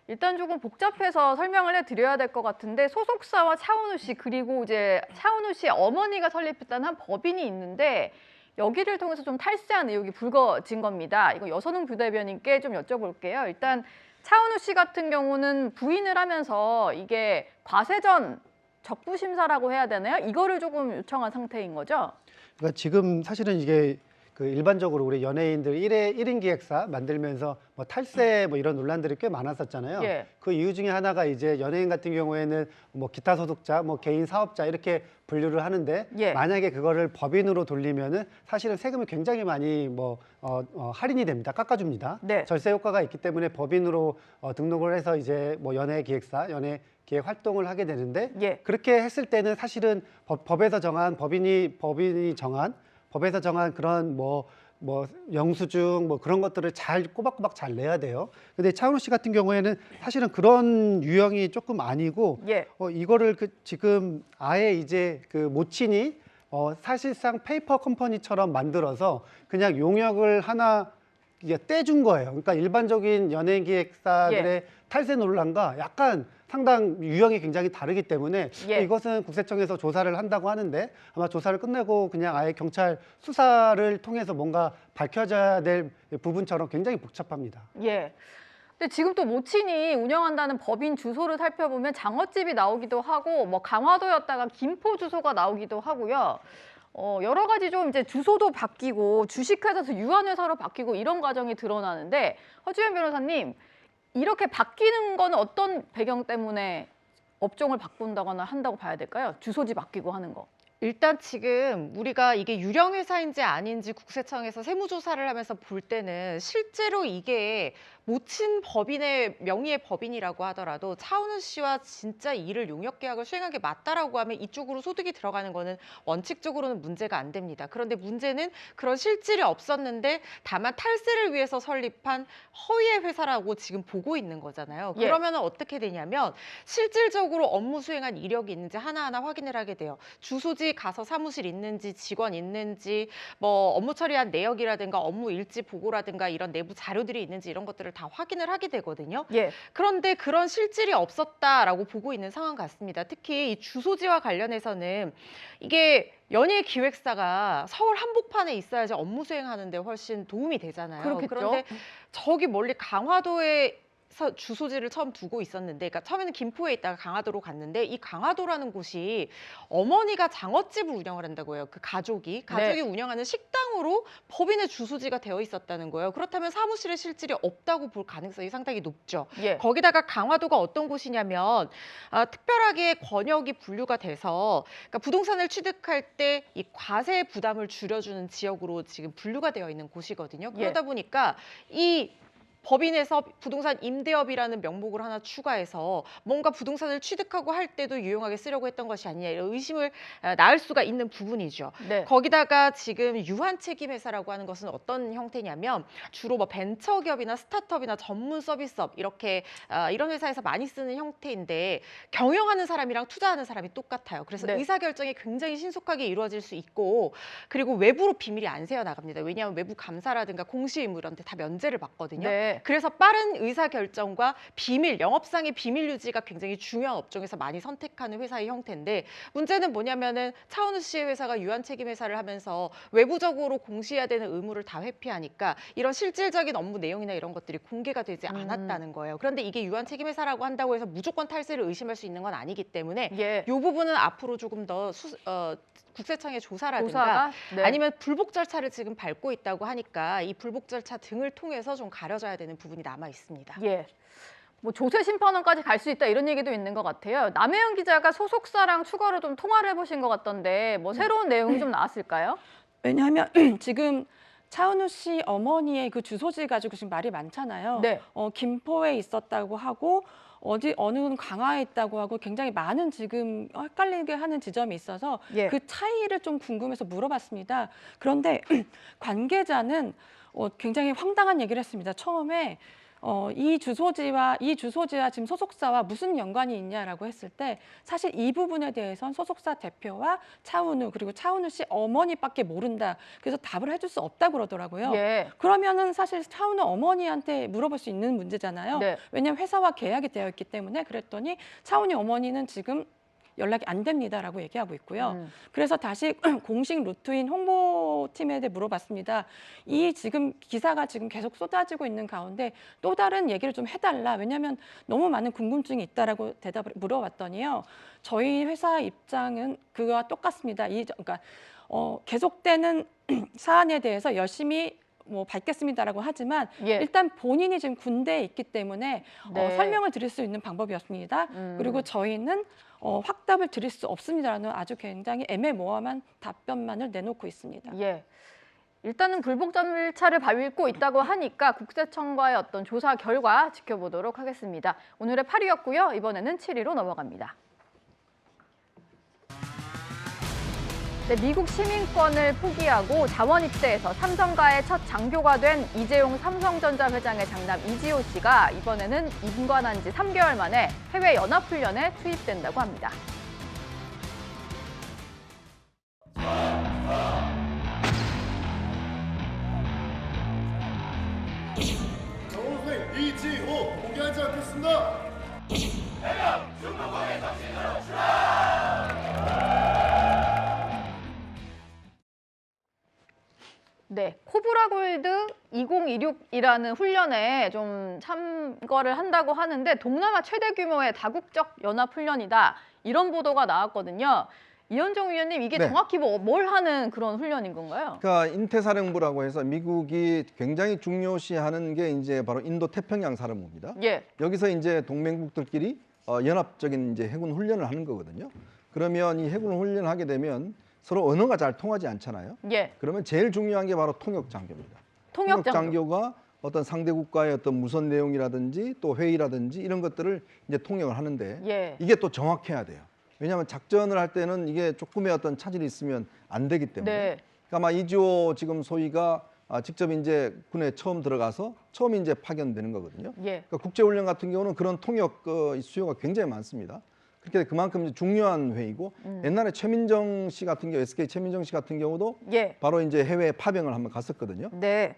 일단 조금 복잡해서 설명을 해드려야 될 것 같은데 소속사와 차은우 씨 그리고 이제 차은우 씨의 어머니가 설립했다는 한 법인이 있는데 여기를 통해서 좀 탈세한 의혹이 불거진 겁니다. 이거 여선웅 부대변인께 좀 여쭤볼게요. 일단 차은우 씨 같은 경우는 부인을 하면서 이게 과세전 적부심사라고 해야 되나요? 이거를 조금 요청한 상태인 거죠? 그러니까 지금 사실은 이게 그 일반적으로 우리 연예인들 1인 기획사 만들면서 뭐 탈세 뭐 이런 논란들이 꽤 많았었잖아요. 예. 그 이유 중에 하나가 이제 연예인 같은 경우에는 뭐 기타 소속자, 뭐 개인 사업자 이렇게 분류를 하는데 예. 만약에 그거를 법인으로 돌리면은 사실은 세금이 굉장히 많이 뭐 할인이 됩니다. 깎아줍니다. 네. 절세 효과가 있기 때문에 법인으로 등록을 해서 이제 뭐 연예 기획사, 연예 기획 활동을 하게 되는데 예. 그렇게 했을 때는 사실은 법에서 정한 법에서 정한 그런 뭐 영수증 뭐 그런 것들을 잘 꼬박꼬박 잘 내야 돼요. 근데 차은우 씨 같은 경우에는 사실은 그런 유형이 조금 아니고 예. 이거를 지금 아예 이제 그 모친이 사실상 페이퍼 컴퍼니처럼 만들어서 그냥 용역을 하나 이제 떼준 거예요. 그러니까 일반적인 연예인 기획사들의 탈세 논란과 약간 상당 유형이 굉장히 다르기 때문에 예. 이것은 국세청에서 조사를 한다고 하는데 아마 조사를 끝내고 그냥 아예 경찰 수사를 통해서 뭔가 밝혀져야 될 부분처럼 굉장히 복잡합니다. 예. 근데 지금 또 모친이 운영한다는 법인 주소를 살펴보면 장어집이 나오기도 하고 뭐 강화도였다가 김포 주소가 나오기도 하고요. 여러 가지 좀 이제 주소도 바뀌고 주식회사에서 유한회사로 바뀌고 이런 과정이 드러나는데 허주연 변호사님 이렇게 바뀌는 건 어떤 배경 때문에 업종을 바꾼다거나 한다고 봐야 될까요? 주소지 바뀌고 하는 거. 일단 지금 우리가 이게 유령 회사인지 아닌지 국세청에서 세무조사를 하면서 볼 때는 실제로 이게 모친 법인의 명의의 법인이라고 하더라도 차은우 씨와 진짜 이 일을 용역 계약을 수행한 게 맞다라고 하면 이쪽으로 소득이 들어가는 거는 원칙적으로는 문제가 안 됩니다. 그런데 문제는 그런 실질이 없었는데 다만 탈세를 위해서 설립한 허위의 회사라고 지금 보고 있는 거잖아요. 예. 그러면 어떻게 되냐면 실질적으로 업무 수행한 이력이 있는지 하나하나 확인을 하게 돼요. 주소지 가서 사무실 있는지 직원 있는지 뭐 업무 처리한 내역이라든가 업무 일지 보고라든가 이런 내부 자료들이 있는지 이런 것들을 다 확인을 하게 되거든요. 예. 그런데 그런 실질이 없었다라고 보고 있는 상황 같습니다. 특히 이 주소지와 관련해서 이게 연예 기획사가 서울 한복판에 있어야지 업무 수행하는 데 훨씬 도움이 되잖아요. 그렇겠죠. 그런데 저기 멀리 강화도에 주소지를 처음 두고 있었는데, 그러니까 처음에는 김포에 있다가 강화도로 갔는데 이 강화도라는 곳이 어머니가 장어집을 운영을 한다고 해요. 그 가족이 운영하는 식당으로 법인의 주소지가 되어 있었다는 거예요. 그렇다면 사무실에 실질이 없다고 볼 가능성이 상당히 높죠. 예. 거기다가 강화도가 어떤 곳이냐면 특별하게 권역이 분류가 돼서 그러니까 부동산을 취득할 때 이 과세 부담을 줄여주는 지역으로 지금 분류가 되어 있는 곳이거든요. 그러다 보니까 이 법인에서 부동산 임대업이라는 명목을 하나 추가해서 뭔가 부동산을 취득하고 할 때도 유용하게 쓰려고 했던 것이 아니냐 이런 의심을 낳을 수가 있는 부분이죠. 네. 거기다가 지금 유한책임회사라고 하는 것은 어떤 형태냐면 주로 뭐 벤처기업이나 스타트업이나 전문 서비스업 이렇게 이런 회사에서 많이 쓰는 형태인데 경영하는 사람이랑 투자하는 사람이 똑같아요. 그래서 네. 의사결정이 굉장히 신속하게 이루어질 수 있고 그리고 외부로 비밀이 안 새어나갑니다. 왜냐하면 외부 감사라든가 공시의무 이런 데 다 면제를 받거든요. 네. 그래서 빠른 의사결정과 비밀, 영업상의 비밀 유지가 굉장히 중요한 업종에서 많이 선택하는 회사의 형태인데 문제는 뭐냐면은 차은우 씨의 회사가 유한책임회사를 하면서 외부적으로 공시해야 되는 의무를 다 회피하니까 이런 실질적인 업무 내용이나 이런 것들이 공개가 되지 않았다는 거예요. 그런데 이게 유한책임회사라고 한다고 해서 무조건 탈세를 의심할 수 있는 건 아니기 때문에 예. 이 부분은 앞으로 조금 더 국세청의 조사라든가 조사가 네. 아니면 불복 절차를 지금 밟고 있다고 하니까 이 불복 절차 등을 통해서 좀 가려져야 되는 부분이 남아 있습니다. 예. 뭐 조세 심판원까지 갈 수 있다 이런 얘기도 있는 것 같아요. 남혜영 기자가 소속사랑 추가로 좀 통화를 해보신 것 같던데 뭐 새로운 내용이 좀 나왔을까요? 왜냐하면 지금 차은우 씨 어머니의 그 주소지 가지고 지금 말이 많잖아요. 네. 김포에 있었다고 하고 어느 강화에 있다고 하고 굉장히 많은 지금 헷갈리게 하는 지점이 있어서 예. 그 차이를 좀 궁금해서 물어봤습니다. 그런데 관계자는 굉장히 황당한 얘기를 했습니다. 처음에 이 주소지와 지금 소속사와 무슨 연관이 있냐라고 했을 때 사실 이 부분에 대해서는 소속사 대표와 차은우 그리고 차은우 씨 어머니밖에 모른다. 그래서 답을 해줄 수 없다고 그러더라고요. 예. 그러면은 사실 차은우 어머니한테 물어볼 수 있는 문제잖아요. 네. 왜냐하면 회사와 계약이 되어 있기 때문에 그랬더니 차은우 어머니는 지금 연락이 안 됩니다라고 얘기하고 있고요. 그래서 다시 공식 루트인 홍보팀에 대해 물어봤습니다. 이 지금 기사가 지금 계속 쏟아지고 있는 가운데 또 다른 얘기를 좀 해달라. 왜냐하면 너무 많은 궁금증이 있다라고 대답을 물어봤더니요. 저희 회사 입장은 그거와 똑같습니다. 그러니까 계속되는 사안에 대해서 열심히 밝겠습니다라고 하지만 예. 일단 본인이 지금 군대에 있기 때문에 네. 설명을 드릴 수 있는 방법이었습니다. 그리고 저희는 확답을 드릴 수 없습니다라는 아주 굉장히 애매모호한 답변만을 내놓고 있습니다. 예. 일단은 불복 절차를 밟고 있다고 하니까 국세청과의 어떤 조사 결과 지켜보도록 하겠습니다. 오늘의 8위였고요. 이번에는 7위로 넘어갑니다. 네, 미국 시민권을 포기하고 자원 입대해서 삼성과의 첫 장교가 된 이재용 삼성전자 회장의 장남 이지호 씨가 이번에는 임관한 지 3개월 만에 해외 연합훈련에 투입된다고 합니다. 정우생 이지호 공개하지 않겠습니다. 네, 코브라 골드 2026이라는 훈련에 좀 참가를 한다고 하는데 동남아 최대 규모의 다국적 연합 훈련이다. 이런 보도가 나왔거든요. 이현정 위원님, 이게 네. 정확히 뭘 하는 그런 훈련인 건가요? 그러니까 인태사령부라고 해서 미국이 굉장히 중요시하는 게 이제 바로 인도 태평양 사령부입니다. 예. 여기서 이제 동맹국들끼리 연합적인 이제 해군 훈련을 하는 거거든요. 그러면 이 해군 훈련을 하게 되면 서로 언어가 잘 통하지 않잖아요. 예. 그러면 제일 중요한 게 바로 통역 장교입니다. 통역 장교. 장교가 어떤 상대 국가의 어떤 무선 내용이라든지 또 회의라든지 이런 것들을 이제 통역을 하는데 예. 이게 또 정확해야 돼요. 왜냐하면 작전을 할 때는 이게 조금의 어떤 차질이 있으면 안 되기 때문에. 네. 그러니까 아마 이주호 지금 소위가 직접 이제 군에 처음 들어가서 처음 이제 파견되는 거거든요. 예. 그러니까 국제훈련 같은 경우는 그런 통역 수요가 굉장히 많습니다. 그렇게 그만큼 이제 중요한 회의고 옛날에 최민정 씨 같은 경우 SK 최민정 씨 같은 경우도 예. 바로 이제 해외 파병을 한번 갔었거든요. 네.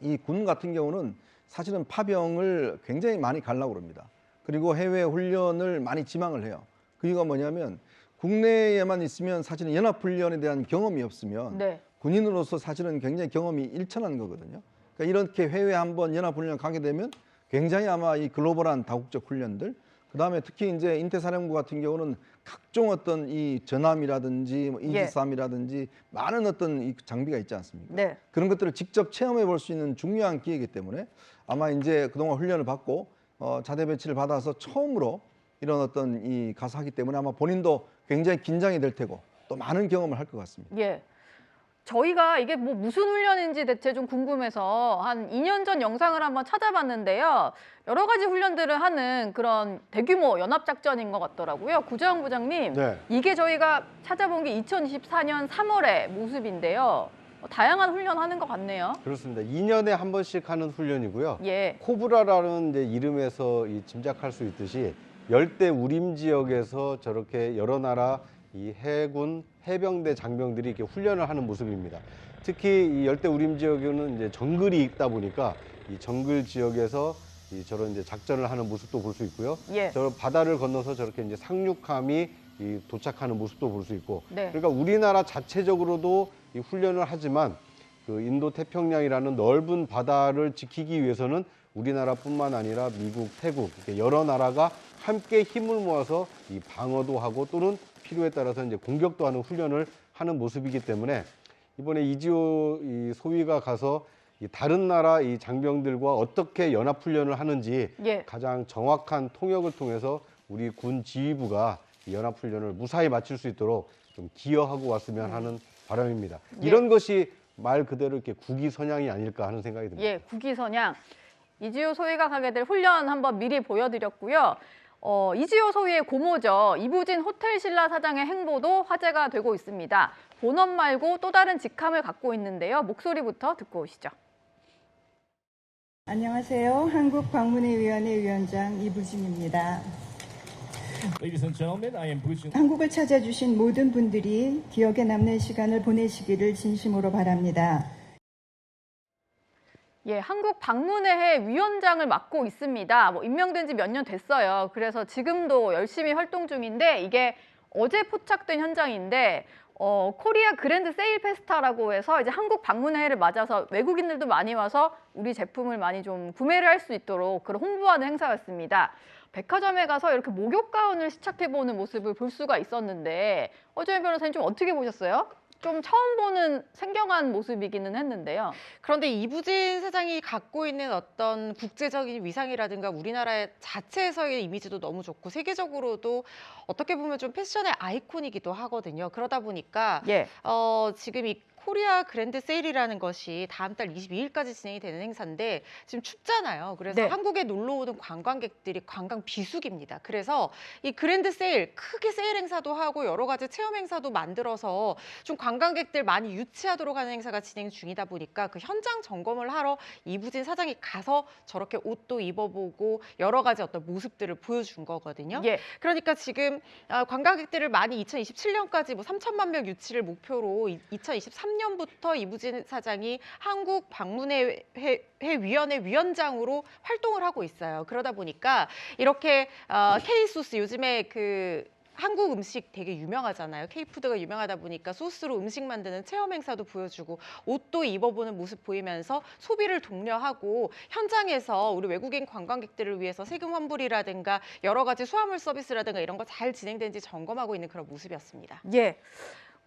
이 군 같은 경우는 사실은 파병을 굉장히 많이 가려고 합니다. 그리고 해외 훈련을 많이 지망을 해요. 그 이유가 뭐냐면 국내에만 있으면 사실은 연합훈련에 대한 경험이 없으면 네. 군인으로서 사실은 굉장히 경험이 일천한 거거든요. 그러니까 이렇게 해외 한번 연합훈련 가게 되면 굉장히 아마 이 글로벌한 다국적 훈련들, 그다음에 특히 이제 인태사령부 같은 경우는 각종 어떤 이 전함이라든지 이지스함이라든지 많은 어떤 이 장비가 있지 않습니까? 네. 그런 것들을 직접 체험해 볼 수 있는 중요한 기회이기 때문에 아마 이제 그동안 훈련을 받고 자대 배치를 받아서 처음으로 이런 어떤 이 가서 하기 때문에 아마 본인도 굉장히 긴장이 될 테고 또 많은 경험을 할 것 같습니다. 예. 저희가 이게 무슨 훈련인지 대체 좀 궁금해서 한 2년 전 영상을 한번 찾아봤는데요. 여러 가지 훈련들을 하는 그런 대규모 연합작전인 것 같더라고요. 구자영 부장님, 네. 이게 저희가 찾아본 게 2024년 3월의 모습인데요. 다양한 훈련하는 것 같네요. 그렇습니다. 2년에 한 번씩 하는 훈련이고요. 예. 코브라라는 이제 이름에서 짐작할 수 있듯이 열대 우림 지역에서 저렇게 여러 나라 이 해군 해병대 장병들이 이렇게 훈련을 하는 모습입니다. 특히 이 열대 우림 지역에는 이제 정글이 있다 보니까 이 정글 지역에서 저런 이제 작전을 하는 모습도 볼 수 있고요. 예. 저 바다를 건너서 저렇게 이제 상륙함이 도착하는 모습도 볼 수 있고. 네. 그러니까 우리나라 자체적으로도 이 훈련을 하지만 그 인도 태평양이라는 넓은 바다를 지키기 위해서는 우리나라뿐만 아니라 미국, 태국 이렇게 여러 나라가 함께 힘을 모아서 이 방어도 하고 또는 필요에 따라서 이제 공격도 하는 훈련을 하는 모습이기 때문에 이번에 이지호 소위가 가서 다른 나라 이 장병들과 어떻게 연합 훈련을 하는지 예. 가장 정확한 통역을 통해서 우리 군 지휘부가 이 연합 훈련을 무사히 마칠 수 있도록 좀 기여하고 왔으면 하는 바람입니다. 예. 이런 것이 말 그대로 이렇게 국위선양이 아닐까 하는 생각이 듭니다. 예, 국위선양. 이지호 소위가 가게 될 훈련 한번 미리 보여드렸고요. 이지호 소위의 고모죠. 이부진 호텔신라 사장의 행보도 화제가 되고 있습니다. 본업 말고 또 다른 직함을 갖고 있는데요. 목소리부터 듣고 오시죠. 안녕하세요. 한국방문회위원회 위원장 이부진입니다. Ladies and gentlemen, I am Bujin. 한국을 찾아주신 모든 분들이 기억에 남는 시간을 보내시기를 진심으로 바랍니다. 예, 한국 방문회회 위원장을 맡고 있습니다. 임명된 지 몇 년 됐어요. 그래서 지금도 열심히 활동 중인데 이게 어제 포착된 현장인데 코리아 그랜드 세일 페스타라고 해서 이제 한국 방문회를 맞아서 외국인들도 많이 와서 우리 제품을 많이 좀 구매를 할 수 있도록 그런 홍보하는 행사였습니다. 백화점에 가서 이렇게 목욕 가운을 시착해보는 모습을 볼 수가 있었는데 어제 변호사님 좀 어떻게 보셨어요? 좀 처음 보는 생경한 모습이기는 했는데요. 그런데 이부진 사장이 갖고 있는 어떤 국제적인 위상이라든가 우리나라 자체에서의 이미지도 너무 좋고 세계적으로도 어떻게 보면 좀 패션의 아이콘이기도 하거든요. 그러다 보니까 예. 지금 이 코리아 그랜드 세일이라는 것이 다음 달 22일까지 진행이 되는 행사인데 지금 춥잖아요. 그래서 네. 한국에 놀러 오는 관광객들이 관광 비수기입니다. 그래서 이 그랜드 세일, 크게 세일 행사도 하고 여러 가지 체험 행사도 만들어서 좀 관광객들 많이 유치하도록 하는 행사가 진행 중이다 보니까 그 현장 점검을 하러 이부진 사장이 가서 저렇게 옷도 입어보고 여러 가지 어떤 모습들을 보여준 거거든요. 예. 그러니까 지금 관광객들을 많이 2027년까지 뭐 3천만 명 유치를 목표로 2023년부터 이부진 사장이 한국 방문회 위원회 위원장으로 활동을 하고 있어요. 그러다 보니까 이렇게 K소스 요즘에 그 한국 음식 되게 유명하잖아요. K푸드가 유명하다 보니까 소스로 음식 만드는 체험 행사도 보여주고 옷도 입어보는 모습 보이면서 소비를 독려하고 현장에서 우리 외국인 관광객들을 위해서 세금 환불이라든가 여러 가지 수화물 서비스라든가 이런 거 잘 진행된지 점검하고 있는 그런 모습이었습니다. 예.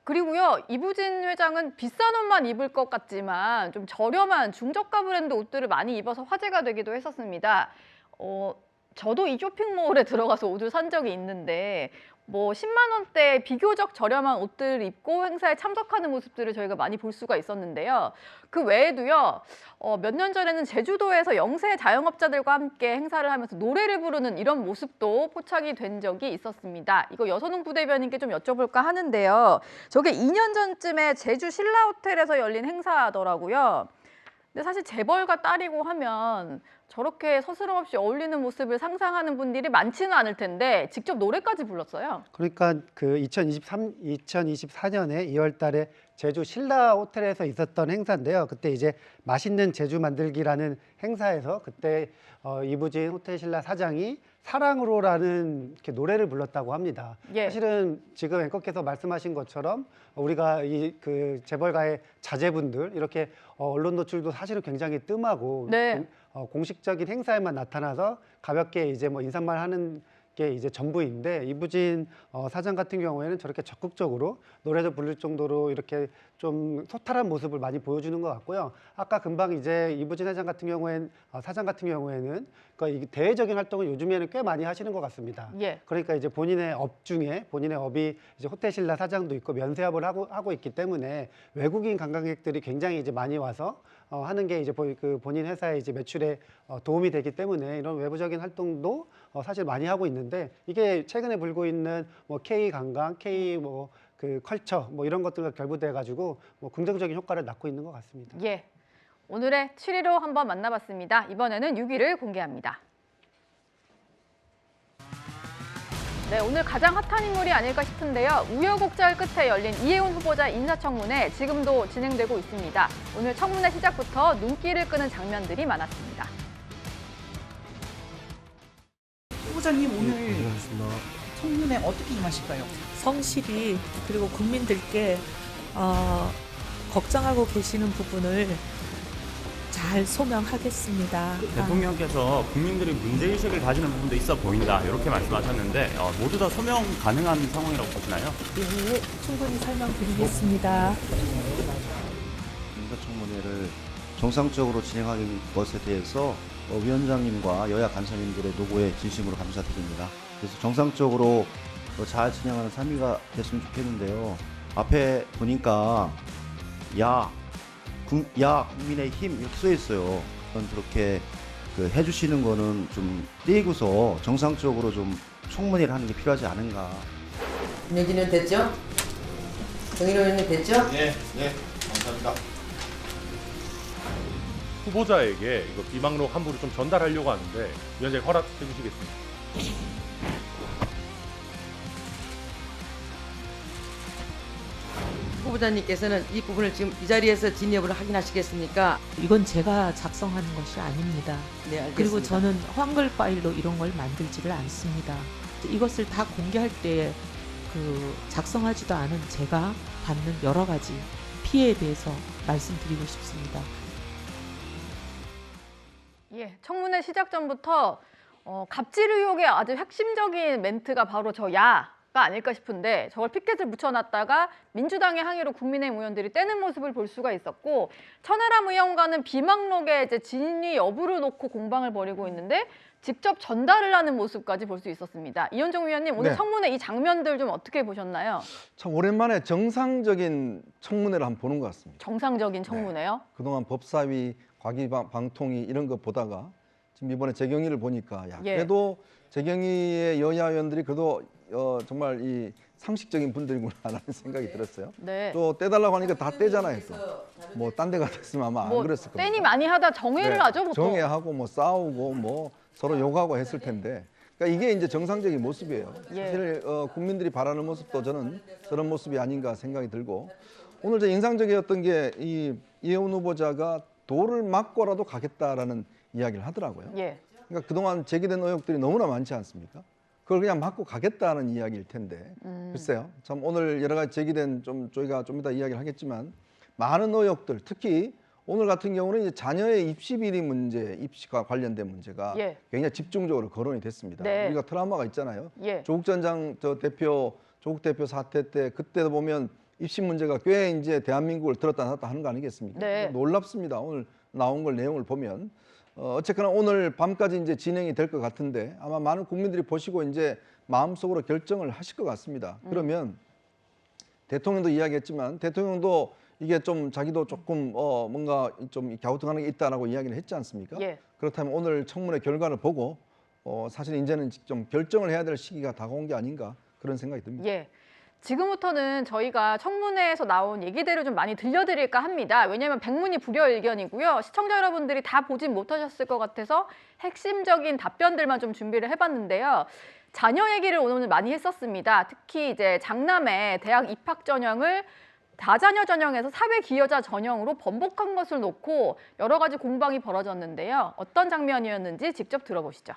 그리고요, 이부진 회장은 비싼 옷만 입을 것 같지만 좀 저렴한 중저가 브랜드 옷들을 많이 입어서 화제가 되기도 했었습니다. 저도 이 쇼핑몰에 들어가서 옷을 산 적이 있는데 뭐 10만 원대 비교적 저렴한 옷들을 입고 행사에 참석하는 모습들을 저희가 많이 볼 수가 있었는데요. 그 외에도요, 몇 년 전에는 제주도에서 영세 자영업자들과 함께 행사를 하면서 노래를 부르는 이런 모습도 포착이 된 적이 있었습니다. 이거 여선웅 부대변인께 좀 여쭤볼까 하는데요. 저게 2년 전쯤에 제주 신라 호텔에서 열린 행사더라고요. 근데 사실 재벌가 딸이고 하면 저렇게 서스럼없이 어울리는 모습을 상상하는 분들이 많지는 않을 텐데 직접 노래까지 불렀어요. 그러니까 그 2024년에 2월 달에 제주 신라 호텔에서 있었던 행사인데요. 그때 이제 맛있는 제주 만들기라는 행사에서 그때 이부진 호텔 신라 사장이 사랑으로라는 이렇게 노래를 불렀다고 합니다. 예. 사실은 지금 앵커께서 말씀하신 것처럼 우리가 이 그 재벌가의 자제분들 이렇게 언론 노출도 사실은 굉장히 뜸하고 네. 공식적인 행사에만 나타나서 가볍게 이제 뭐 인사말 하는 게 이제 전부인데 이부진 사장 같은 경우에는 저렇게 적극적으로 노래도 부를 정도로 이렇게 좀 소탈한 모습을 많이 보여주는 것 같고요. 아까 금방 이제 이부진 사장 같은 경우에는 그러니까 이 대외적인 활동을 요즘에는 꽤 많이 하시는 것 같습니다. 예. 그러니까 이제 본인의 업 중에 본인의 업이 이제 호텔 신라 사장도 있고 면세업을 하고 있기 때문에 외국인 관광객들이 굉장히 이제 많이 와서 하는 게 이제 그 본인 회사의 이제 매출에 도움이 되기 때문에 이런 외부적인 활동도 사실 많이 하고 있는데 이게 최근에 불고 있는 뭐 K 관광, K 뭐 그 컬처 뭐 이런 것들과 결부돼 가지고 뭐 긍정적인 효과를 낳고 있는 것 같습니다. 예. 오늘의 7위로 한번 만나봤습니다. 이번에는 6위를 공개합니다. 네, 오늘 가장 핫한 인물이 아닐까 싶은데요. 우여곡절 끝에 열린 이혜훈 후보자 인사청문회 지금도 진행되고 있습니다. 오늘 청문회 시작부터 눈길을 끄는 장면들이 많았습니다. 후보자님 오늘 청문회 어떻게 임하실까요? 성실히 그리고 국민들께 걱정하고 계시는 부분을 잘 소명하겠습니다. 대통령께서 국민들이 문제의식을 가지는 부분도 있어 보인다 이렇게 말씀하셨는데 모두 다 소명 가능한 상황이라고 보시나요? 네, 충분히 설명드리겠습니다. 인사청문회를 정상적으로 진행하는 것에 대해서 위원장님과 여야 간사님들의 노고에 진심으로 감사드립니다. 그래서 정상적으로 잘 진행하는 3위가 됐으면 좋겠는데요. 앞에 보니까 야 국민의힘 이렇게 써 있어요. 전 그렇게 그 해주시는 거는 좀 떼고서 정상적으로 좀 청문회를 하는 게 필요하지 않은가. 김영진 의원 됐죠? 정인호 의원님 됐죠? 네, 감사합니다. 후보자에게 이거 비망록 한부를 좀 전달하려고 하는데 위원장님 허락해 주시겠습니까? 후보자님께서는 이 부분을 지금 이 자리에서 진입을 확인하시겠습니까? 이건 제가 작성하는 것이 아닙니다. 네, 알겠습니다. 그리고 저는 한글 파일로 이런 걸 만들지를 않습니다. 이것을 다 공개할 때 그 작성하지도 않은 제가 받는 여러 가지 피해에 대해서 말씀드리고 싶습니다. 예, 청문회 시작 전부터 갑질 의혹의 아주 핵심적인 멘트가 바로 저 야가 아닐까 싶은데 저걸 피켓을 붙여놨다가 민주당의 항의로 국민의힘 의원들이 떼는 모습을 볼 수가 있었고 천하람 의원과는 비망록에 이제 진위 여부를 놓고 공방을 벌이고 있는데 직접 전달을 하는 모습까지 볼 수 있었습니다. 이현정 위원님 오늘 네. 청문회 이 장면들 좀 어떻게 보셨나요? 참 오랜만에 정상적인 청문회를 한번 보는 것 같습니다. 정상적인 청문회요? 네. 그동안 법사위, 과기방통위 이런 거 보다가 지금 이번에 재경위를 보니까 야, 예. 그래도 재경위의 여야 의원들이 그래도 정말 이 상식적인 분들이구나라는 생각이 들었어요. 네. 또 떼달라고 하니까 다 떼잖아요. 뭐 딴 데 같았으면 아마 안 그랬을 겁니다. 떼니 많이 하다 정회를 네, 하죠, 보통. 정회하고 뭐 싸우고 뭐 서로 욕하고 했을 텐데 그러니까 이게 이제 정상적인 모습이에요. 예. 사실 국민들이 바라는 모습도 저는 그런 모습이 아닌가 생각이 들고 오늘 저 인상적이었던 게 이 이혜원 후보자가 도를 맞고라도 가겠다라는 이야기를 하더라고요. 예. 그러니까 그동안 제기된 의혹들이 너무나 많지 않습니까? 그걸 그냥 맞고 가겠다는 이야기일 텐데 글쎄요. 참 오늘 여러 가지 제기된 저희가 좀 이따 이야기를 하겠지만 많은 의혹들 특히 오늘 같은 경우는 이제 자녀의 입시 비리 문제, 입시와 관련된 문제가 예. 굉장히 집중적으로 거론이 됐습니다. 네. 우리가 트라우마가 있잖아요. 예. 조국 전 조국 대표 사태 때 그때도 보면 입시 문제가 꽤 이제 대한민국을 들었다 놨다 하는 거 아니겠습니까? 네. 놀랍습니다. 오늘 나온 걸 내용을 보면 어쨌거나 오늘 밤까지 이제 진행이 될 것 같은데 아마 많은 국민들이 보시고 이제 마음속으로 결정을 하실 것 같습니다. 그러면 대통령도 이야기했지만 대통령도 이게 좀 자기도 조금 뭔가 좀 갸우뚱하는 게 있다라고 이야기를 했지 않습니까? 예. 그렇다면 오늘 청문회 결과를 보고 사실 이제는 좀 결정을 해야 될 시기가 다가온 게 아닌가 그런 생각이 듭니다. 예. 지금부터는 저희가 청문회에서 나온 얘기대로 좀 많이 들려드릴까 합니다. 왜냐하면 백문이 불여일견이고요. 시청자 여러분들이 다 보진 못하셨을 것 같아서 핵심적인 답변들만 좀 준비를 해봤는데요. 자녀 얘기를 오늘 많이 했었습니다. 특히 이제 장남의 대학 입학 전형을 다자녀 전형에서 사회 기여자 전형으로 번복한 것을 놓고 여러 가지 공방이 벌어졌는데요. 어떤 장면이었는지 직접 들어보시죠.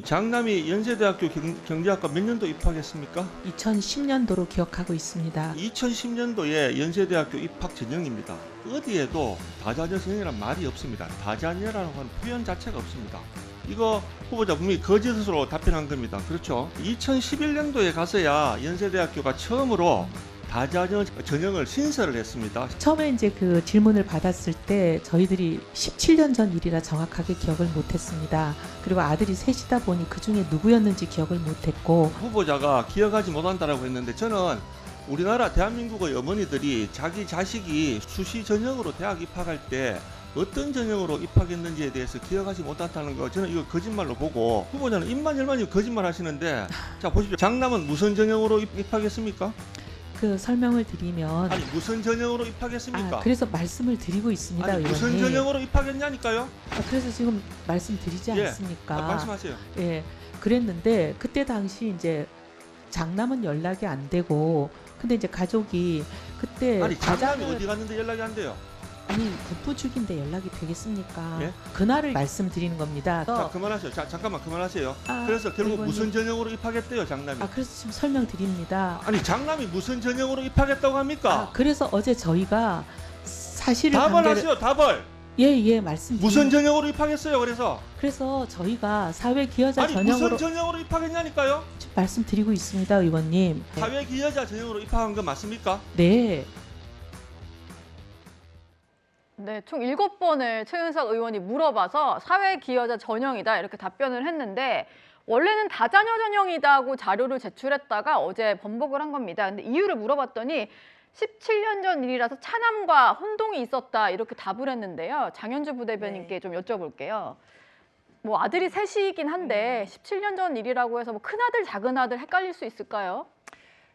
장남이 연세대학교 경제학과 몇 년도 입학했습니까? 2010년도로 기억하고 있습니다. 2010년도에 연세대학교 입학 전형입니다. 어디에도 다자녀 전형이라는 말이 없습니다. 다자녀라는 표현 자체가 없습니다. 이거 후보자 분명히 거짓으로 답변한 겁니다. 그렇죠? 2011년도에 가서야 연세대학교가 처음으로 다자녀 전형을 신설을 했습니다. 처음에 이제 그 질문을 받았을 때 저희들이 17년 전 일이라 정확하게 기억을 못했습니다. 그리고 아들이 셋이다 보니 그 중에 누구였는지 기억을 못했고 후보자가 기억하지 못한다라고 했는데 저는 우리나라 대한민국의 어머니들이 자기 자식이 수시 전형으로 대학 입학할 때 어떤 전형으로 입학했는지에 대해서 기억하지 못한다는 거 저는 이거 거짓말로 보고 후보자는 입만 열만 거짓말 하시는데 자 보십시오. 장남은 무슨 전형으로 입학했습니까? 그 설명을 드리면 아니 무슨 전형으로 입학했습니까? 그래서 말씀을 드리고 있습니다. 아니, 무슨 의원님. 전형으로 입학했냐니까요? 그래서 지금 말씀드리지 예. 않습니까? 말씀하세요. 예, 그랬는데 그때 당시 이제 장남은 연락이 안 되고 근데 이제 가족이 그때 아니 장남이 어디 갔는데 연락이 안 돼요? 아니 북부죽인데 연락이 되겠습니까? 예? 그날을 말씀드리는 겁니다. 자 그만하세요. 자 잠깐만 그만하세요. 아, 그래서 결국 의원님. 무슨 전형으로 입학했대요 장남이? 그래서 지금 설명드립니다. 아니 장남이 무슨 전형으로 입학했다고 합니까? 그래서 어제 저희가 사실을 답을 하세요. 답을. 예 말씀드립니다. 무슨 전형으로 입학했어요? 그래서 저희가 사회 기여자 아니 전형으로 무슨 전형으로 입학했냐니까요? 말씀드리고 있습니다, 의원님. 사회 기여자 전형으로 입학한 거 맞습니까? 네. 네, 총 7번을 최은석 의원이 물어봐서 사회 기여자 전형이다 이렇게 답변을 했는데 원래는 다자녀 전형이다고 자료를 제출했다가 어제 번복을 한 겁니다. 근데 이유를 물어봤더니 17년 전 일이라서 차남과 혼동이 있었다 이렇게 답을 했는데요. 장현주 부대변인께 좀 여쭤볼게요. 뭐 아들이 셋이긴 한데 17년 전 일이라고 해서 뭐 큰아들, 작은아들 헷갈릴 수 있을까요?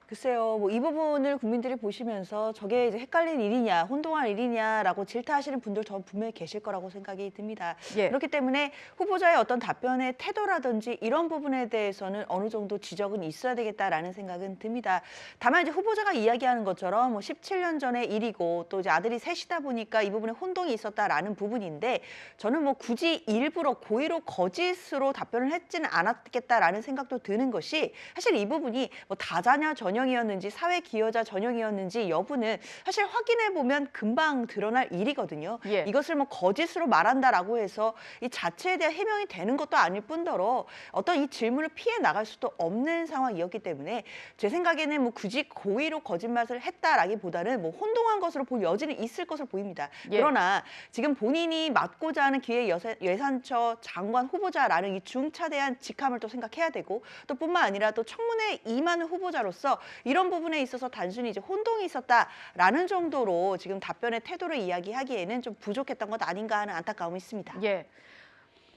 글쎄요, 뭐 이 부분을 국민들이 보시면서 저게 이제 헷갈릴 일이냐, 혼동할 일이냐라고 질타하시는 분들 저 분명히 계실 거라고 생각이 듭니다. 예. 그렇기 때문에 후보자의 어떤 답변의 태도라든지 이런 부분에 대해서는 어느 정도 지적은 있어야 되겠다라는 생각은 듭니다. 다만 이제 후보자가 이야기하는 것처럼 뭐 17년 전의 일이고 또 이제 아들이 셋이다 보니까 이 부분에 혼동이 있었다라는 부분인데 저는 뭐 굳이 일부러 고의로 거짓으로 답변을 했지는 않았겠다라는 생각도 드는 것이 사실 이 부분이 뭐 다자녀 전형이었는지 사회 기여자 전형이었는지 여부는 사실 확인해 보면 금방 드러날 일이거든요. 예. 이것을 뭐 거짓으로 말한다라고 해서 이 자체에 대한 해명이 되는 것도 아닐 뿐더러 어떤 이 질문을 피해 나갈 수도 없는 상황이었기 때문에 제 생각에는 뭐 굳이 고의로 거짓말을 했다라기보다는 뭐 혼동한 것으로 볼 여지는 있을 것으로 보입니다. 예. 그러나 지금 본인이 맡고자 하는 기획예산처 장관 후보자라는 이 중차대한 직함을 또 생각해야 되고 또 뿐만 아니라 또 청문회에 임하는 후보자로서 이런 부분에 있어서 단순히 이제 혼동이 있었다라는 정도로 지금 답변의 태도를 이야기하기에는 좀 부족했던 것 아닌가 하는 안타까움이 있습니다. 예.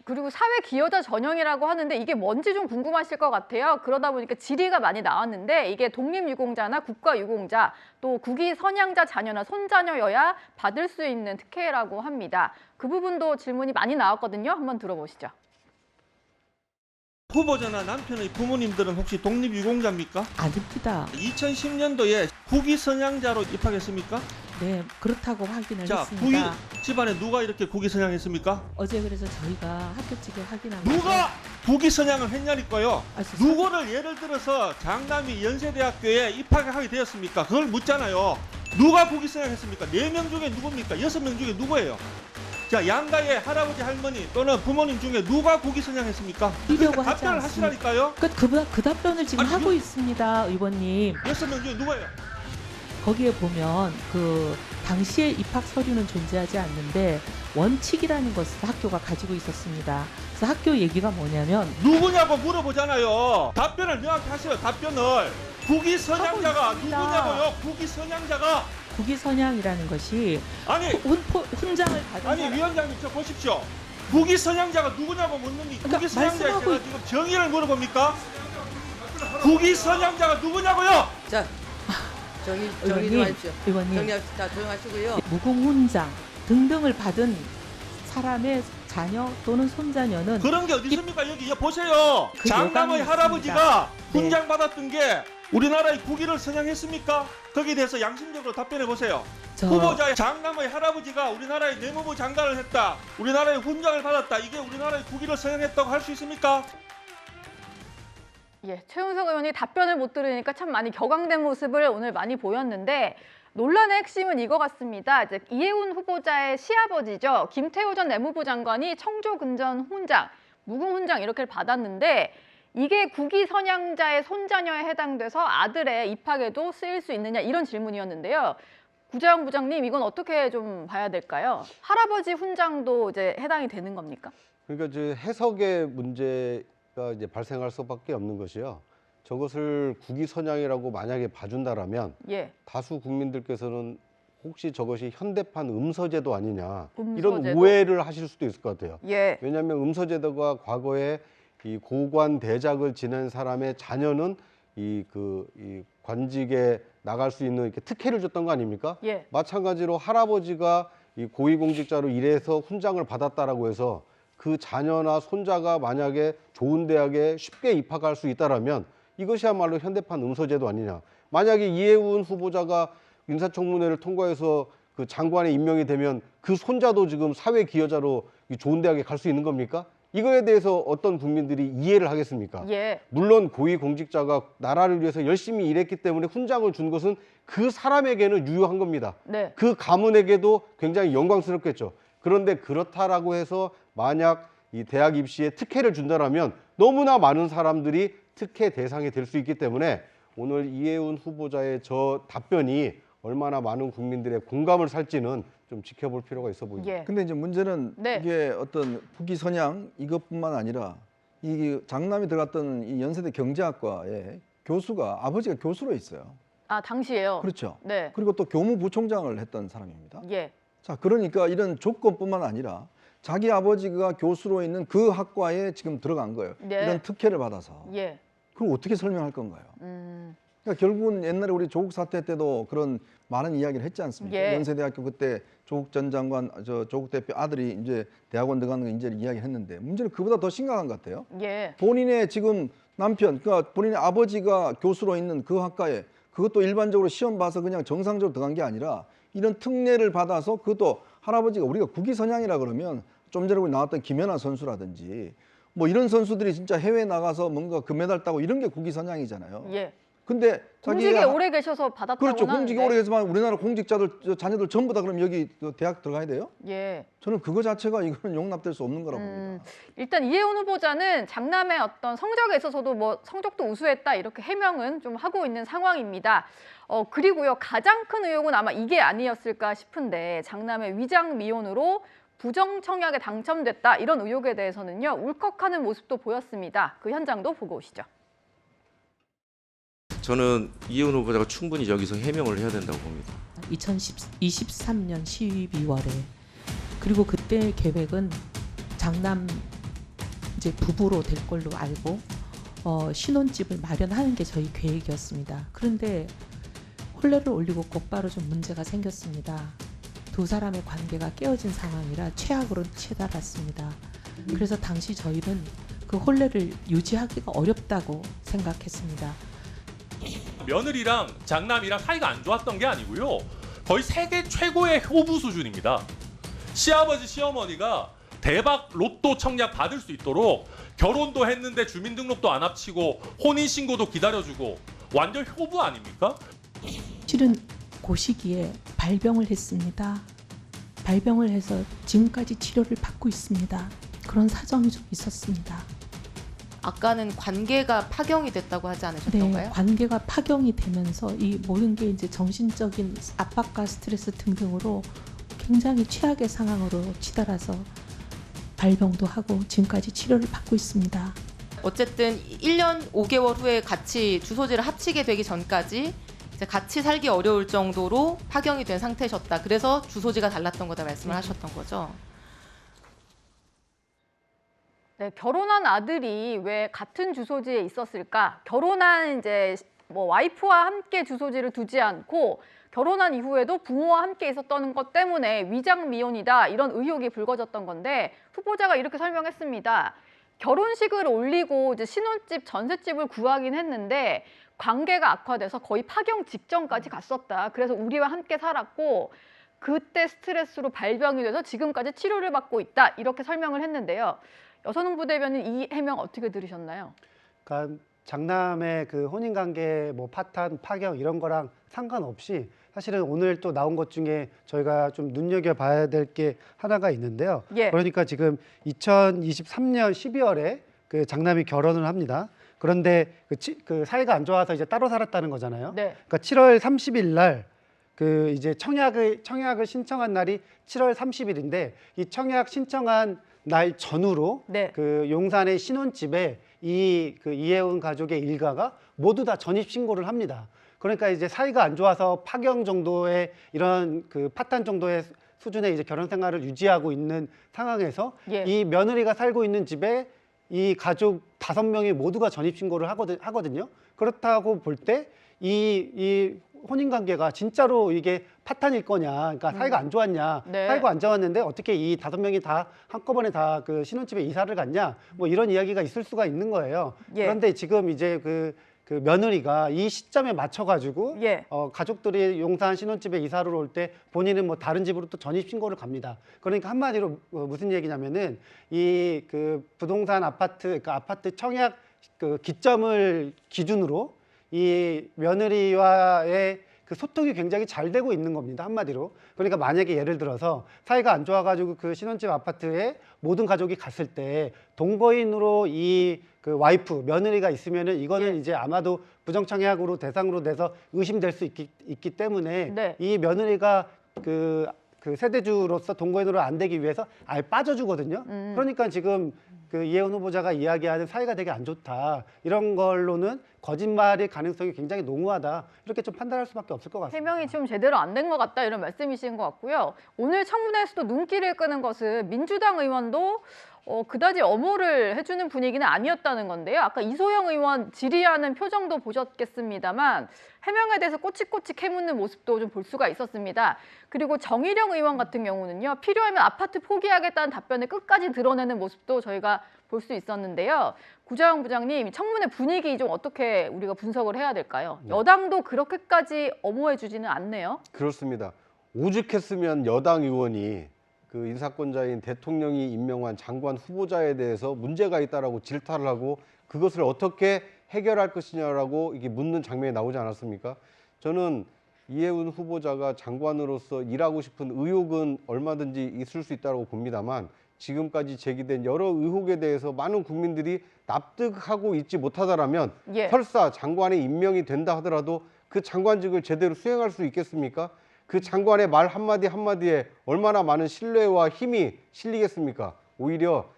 그리고 사회 기여자 전형이라고 하는데 이게 뭔지 좀 궁금하실 것 같아요. 그러다 보니까 질의가 많이 나왔는데 이게 독립유공자나 국가유공자 또 국위 선양자 자녀나 손자녀여야 받을 수 있는 특혜라고 합니다. 그 부분도 질문이 많이 나왔거든요. 한번 들어보시죠. 후보자나 남편의 부모님들은 혹시 독립유공자입니까? 아닙니다. 2010년도에 국위 선양자로 입학했습니까? 네, 그렇다고 확인을 자, 했습니다. 집안에 누가 이렇게 국위 선양했습니까? 어제 그래서 저희가 학교 측에 확인하면서 누가 국위 선양을 했냐니까요. 아, 누구를 예를 들어서 장남이 연세대학교에 입학하게 되었습니까? 그걸 묻잖아요. 누가 국위 선양했습니까? 4명 중에 누굽니까? 6명 중에 누구예요? 자, 양가의 할아버지 할머니 또는 부모님 중에 누가 국위 선양했습니까? 이려고 하지 답변을 않습니다. 하시라니까요. 그 답변을 지금 하고 있습니다, 의원님. 6명 중에 누구예요? 거기에 보면 그 당시에 입학 서류는 존재하지 않는데 원칙이라는 것을 학교가 가지고 있었습니다. 그래서 학교 얘기가 뭐냐면 누구냐고 물어보잖아요. 답변을 명확히 하세요. 답변을. 국위 선양자가 누구냐고요. 국위 선양자가. 국위 선양이라는 것이 아니 훈장을 받은 아니 사람. 위원장님 저 보십시오. 국위 선양자가 누구냐고 묻는니 그러니까 국위 선양자에 제가 말씀하고 지금 정의를 물어봅니까? 국위 선양자가 누구냐고요. 자, 정의 좀 의원님, 하십시오. 의원님. 정리합시다. 조용하시고요. 무궁훈장 등등을 받은 사람의 자녀 또는 손자녀는 그런 게 어디 있습니까? 여기 보세요. 그 장남의 요강이 할아버지가 네. 훈장 받았던 게 우리나라의 국위를 선양했습니까? 거기에 대해서 양심적으로 답변해 보세요. 후보자의 장남의 할아버지가 우리나라의 내무부 장관을 했다. 우리나라의 훈장을 받았다. 이게 우리나라의 국위를 선양했다고 할 수 있습니까? 예, 최은석 의원이 답변을 못 들으니까 참 많이 격앙된 모습을 오늘 많이 보였는데 논란의 핵심은 이거 같습니다. 이제 이해운 후보자의 시아버지죠. 김태호 전 내무부 장관이 청조근전 훈장, 무궁훈장 이렇게 받았는데 이게 국위 선양자의 손자녀에 해당돼서 아들의 입학에도 쓰일 수 있느냐 이런 질문이었는데요. 구자영 부장님 이건 어떻게 좀 봐야 될까요? 할아버지 훈장도 이제 해당이 되는 겁니까? 그러니까 이제 해석의 문제가 이제 발생할 수밖에 없는 것이요. 저것을 국위 선양이라고 만약에 봐준다라면 예. 다수 국민들께서는 혹시 저것이 현대판 음서제도 아니냐 이런 음서제도? 오해를 하실 수도 있을 것 같아요. 예. 왜냐하면 음서제도가 과거에 이 고관 대작을 지낸 사람의 자녀는 이 관직에 나갈 수 있는 이렇게 특혜를 줬던 거 아닙니까? 예. 마찬가지로 할아버지가 이 고위공직자로 일해서 훈장을 받았다라고 해서 그 자녀나 손자가 만약에 좋은 대학에 쉽게 입학할 수 있다라면 이것이야말로 현대판 음서제도 아니냐. 만약에 이해운 후보자가 인사청문회를 통과해서 그 장관에 임명이 되면 그 손자도 지금 사회 기여자로 좋은 대학에 갈 수 있는 겁니까? 이거에 대해서 어떤 국민들이 이해를 하겠습니까? 예. 물론 고위공직자가 나라를 위해서 열심히 일했기 때문에 훈장을 준 것은 그 사람에게는 유효한 겁니다. 네. 그 가문에게도 굉장히 영광스럽겠죠. 그런데 그렇다라고 해서 만약 이 대학 입시에 특혜를 준다라면 너무나 많은 사람들이 특혜 대상이 될 수 있기 때문에 오늘 이해운 후보자의 저 답변이 얼마나 많은 국민들의 공감을 살지는 좀 지켜볼 필요가 있어 보입니다. 예. 근데 이제 문제는 네. 이게 어떤 국위 선양 이것뿐만 아니라 이 장남이 들어갔던 이 연세대 경제학과의 교수가 아버지가 교수로 있어요. 아, 당시에요? 그렇죠. 네. 그리고 또 교무부총장을 했던 사람입니다. 예. 자, 그러니까 이런 조건뿐만 아니라 자기 아버지가 교수로 있는 그 학과에 지금 들어간 거예요. 네. 이런 특혜를 받아서. 예. 그걸 어떻게 설명할 건가요? 그러니까 결국은 옛날에 우리 조국 사태 때도 그런 많은 이야기를 했지 않습니까? 예. 연세대학교 그때 조국 전 장관, 조국 대표 아들이 이제 대학원 들어가는 거 이제 이야기했는데 문제는 그보다 더 심각한 것 같아요. 예. 본인의 지금 남편, 그러니까 본인의 아버지가 교수로 있는 그 학과에 그것도 일반적으로 시험 봐서 그냥 정상적으로 들어간 게 아니라 이런 특례를 받아서 그것도 할아버지가 우리가 국위선양이라 그러면 좀 전에 우리 나왔던 김연아 선수라든지 뭐 이런 선수들이 진짜 해외 나가서 뭔가 금메달 따고 이런 게 국위선양이잖아요. 예. 근데 공직에 자기가 오래 계셔서 받았다고 그렇죠. 하는데. 공직에 오래 계서만 우리나라 공직자들 자녀들 전부 다 그럼 여기 대학 들어가야 돼요? 예. 저는 그거 자체가 이거는 용납될 수 없는 거라고 봅니다. 일단 이혜원 후보자는 장남의 어떤 성적에 있어서도 뭐 성적도 우수했다 이렇게 해명은 좀 하고 있는 상황입니다. 그리고요 가장 큰 의혹은 아마 이게 아니었을까 싶은데 장남의 위장 미혼으로 부정 청약에 당첨됐다 이런 의혹에 대해서는요 울컥하는 모습도 보였습니다. 그 현장도 보고 오시죠. 저는 이혜원 후보자가 충분히 여기서 해명을 해야 된다고 봅니다. 2023년 12월에 그리고 그때 계획은 장남 이제 부부로 될 걸로 알고 신혼집을 마련하는 게 저희 계획이었습니다. 그런데 혼례를 올리고 곧바로 좀 문제가 생겼습니다. 두 사람의 관계가 깨어진 상황이라 최악으로 치달았습니다. 그래서 당시 저희는 그 혼례를 유지하기가 어렵다고 생각했습니다. 며느리랑 장남이랑 사이가 안 좋았던 게 아니고요. 거의 세계 최고의 호부 수준입니다. 시아버지, 시어머니가 대박 로또 청약 받을 수 있도록 결혼도 했는데 주민등록도 안 합치고 혼인신고도 기다려주고 완전 효부 아닙니까? 실은 그 시기에 발병을 했습니다. 발병을 해서 지금까지 치료를 받고 있습니다. 그런 사정이 좀 있었습니다. 아까는 관계가 파경이 됐다고 하지 않으셨던가요? 네, 관계가 파경이 되면서 이 모든 게 이제 정신적인 압박과 스트레스 등등으로 굉장히 최악의 상황으로 치달아서 발병도 하고 지금까지 치료를 받고 있습니다. 어쨌든 1년 5개월 후에 같이 주소지를 합치게 되기 전까지 이제 같이 살기 어려울 정도로 파경이 된 상태셨다. 그래서 주소지가 달랐던 거다 말씀을 하셨던 거죠. 네, 결혼한 아들이 왜 같은 주소지에 있었을까? 결혼한 이제 뭐 와이프와 함께 주소지를 두지 않고 결혼한 이후에도 부모와 함께 있었던 것 때문에 위장 미혼이다 이런 의혹이 불거졌던 건데 후보자가 이렇게 설명했습니다. 결혼식을 올리고 이제 신혼집, 전셋집을 구하긴 했는데 관계가 악화돼서 거의 파경 직전까지 갔었다. 그래서 우리와 함께 살았고 그때 스트레스로 발병이 돼서 지금까지 치료를 받고 있다. 이렇게 설명을 했는데요. 여선웅 부대변인 이 해명 어떻게 들으셨나요? 그러니까 장남의 그 혼인관계 뭐 파탄, 파경 이런 거랑 상관없이 사실은 오늘 또 나온 것 중에 저희가 좀 눈여겨봐야 될 게 하나가 있는데요. 예. 그러니까 지금 2023년 12월에 그 장남이 결혼을 합니다. 그런데 그 사이가 안 좋아서 이제 따로 살았다는 거잖아요. 네. 그러니까 7월 30일 날 그 이제 청약을 신청한 날이 7월 30일인데 이 청약 신청한 날 전후로 네. 그 용산의 신혼집에 그 이혜원 가족의 일가가 모두 다 전입 신고를 합니다. 그러니까 이제 사이가 안 좋아서 파경 정도의 이런 그 파탄 정도의 수준의 이제 결혼 생활을 유지하고 있는 상황에서 예. 이 며느리가 살고 있는 집에 이 가족 5명이 모두가 전입 신고를 하거든요. 그렇다고 볼 때 이 혼인 관계가 진짜로 이게 파탄일 거냐, 그러니까 사이가 안 좋았냐, 네. 사이가 안 좋았는데 어떻게 이 5명이 다 한꺼번에 다 그 신혼집에 이사를 갔냐, 뭐 이런 이야기가 있을 수가 있는 거예요. 예. 그런데 지금 이제 그 며느리가 이 시점에 맞춰가지고 예. 가족들이 용산 신혼집에 이사를 올 때 본인은 뭐 다른 집으로 또 전입 신고를 갑니다. 그러니까 한마디로 무슨 얘기냐면은 이 그 부동산 아파트, 그러니까 아파트 청약 그 기점을 기준으로 이 며느리와의 그 소통이 굉장히 잘 되고 있는 겁니다. 한마디로. 그러니까 만약에 예를 들어서 사이가 안 좋아가지고 그 신혼집 아파트에 모든 가족이 갔을 때 동거인으로 이 그 와이프, 며느리가 있으면은 이거는 이제 아마도 부정청약으로 대상으로 돼서 의심될 수 있기 때문에 네. 이 며느리가 그 세대주로서 동거인으로 안 되기 위해서 아예 빠져주거든요. 그러니까 지금 그 이혜훈 후보자가 이야기하는 사이가 되게 안 좋다 이런 걸로는 거짓말의 가능성이 굉장히 농후하다 이렇게 좀 판단할 수밖에 없을 것 같습니다. 해명이 좀 제대로 안 된 것 같다 이런 말씀이신 것 같고요. 오늘 청문회에서도 눈길을 끄는 것은 민주당 의원도 그다지 엄호를 해주는 분위기는 아니었다는 건데요. 아까 이소영 의원 질의하는 표정도 보셨겠습니다만 해명에 대해서 꼬치꼬치 캐묻는 모습도 좀 볼 수가 있었습니다. 그리고 정의령 의원 같은 경우는요. 필요하면 아파트 포기하겠다는 답변을 끝까지 드러내는 모습도 저희가 볼 수 있었는데요. 구자영 부장님, 청문회 분위기 좀 어떻게 우리가 분석을 해야 될까요? 네. 여당도 그렇게까지 엄호해주지는 않네요. 그렇습니다. 오죽했으면 여당 의원이 그 인사권자인 대통령이 임명한 장관 후보자에 대해서 문제가 있다라고 질타를 하고 그것을 어떻게 해결할 것이냐라고 이게 묻는 장면이 나오지 않았습니까? 저는 이혜훈 후보자가 장관으로서 일하고 싶은 의욕은 얼마든지 있을 수 있다고 봅니다만 지금까지 제기된 여러 의혹에 대해서 많은 국민들이 납득하고 있지 못하다라면 예. 설사 장관에 임명이 된다 하더라도 그 장관직을 제대로 수행할 수 있겠습니까? 그 장관의 말 한마디 한마디에 얼마나 많은 신뢰와 힘이 실리겠습니까? 오히려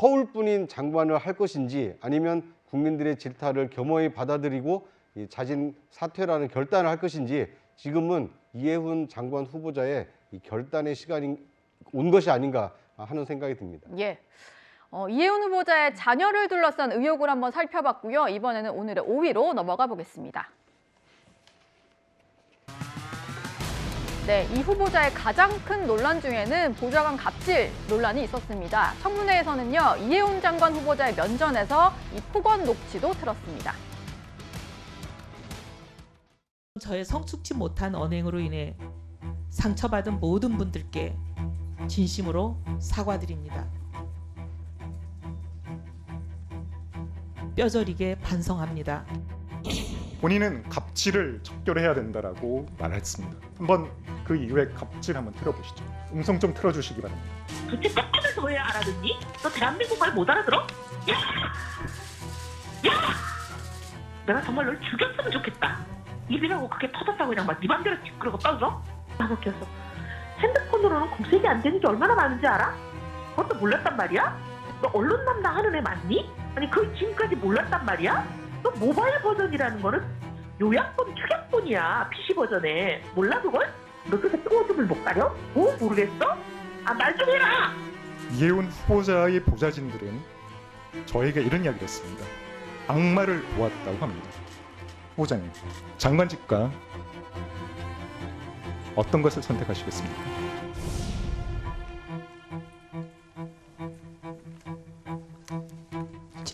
허울뿐인 장관을 할 것인지 아니면 국민들의 질타를 겸허히 받아들이고 이 자진 사퇴라는 결단을 할 것인지 지금은 이혜훈 장관 후보자의 이 결단의 시간이 온 것이 아닌가 하는 생각이 듭니다. 예. 이혜훈 후보자의 자녀를 둘러싼 의혹을 한번 살펴봤고요. 이번에는 오늘의 5위로 넘어가 보겠습니다. 네, 이 후보자의 가장 큰 논란 중에는 보좌관 갑질 논란이 있었습니다. 청문회에서는요, 이혜훈 장관 후보자의 면전에서 이 폭언 녹취도 틀었습니다. 저의 성숙지 못한 언행으로 인해 상처받은 모든 분들께 진심으로 사과드립니다. 뼈저리게 반성합니다. 본인은 갑질을 척결해야 된다라고 말했습니다. 한번 그 이후에 갑질 한번 틀어보시죠. 음성 좀 틀어주시기 바랍니다. 도대체 몇 번을 더 해야 알아듣니? 너 대한민국 말 못 알아들어? 야! 야! 내가 정말 널 죽였으면 좋겠다. 입이라고 그게 터졌다고 그냥 막 네 맘대로 그러고 떠들어? 나도 꼈어. 핸드폰으로는 검색이 안 되는 게 얼마나 많은지 알아? 그것도 몰랐단 말이야? 너 언론 담당하는 애 맞니? 아니 그걸 지금까지 몰랐단 말이야? 너 모바일 버전이라는 거는 요약본, 축약본이야. PC 버전에. 몰라 그걸? 너 그새 똥오줌을 못 가려? 모르겠어? 아, 말 좀 해라! 이혜훈 후보자의 보좌진들은 저에게 이런 이야기를 했습니다. 악마를 보았다고 합니다. 후보자님, 장관직과 어떤 것을 선택하시겠습니까?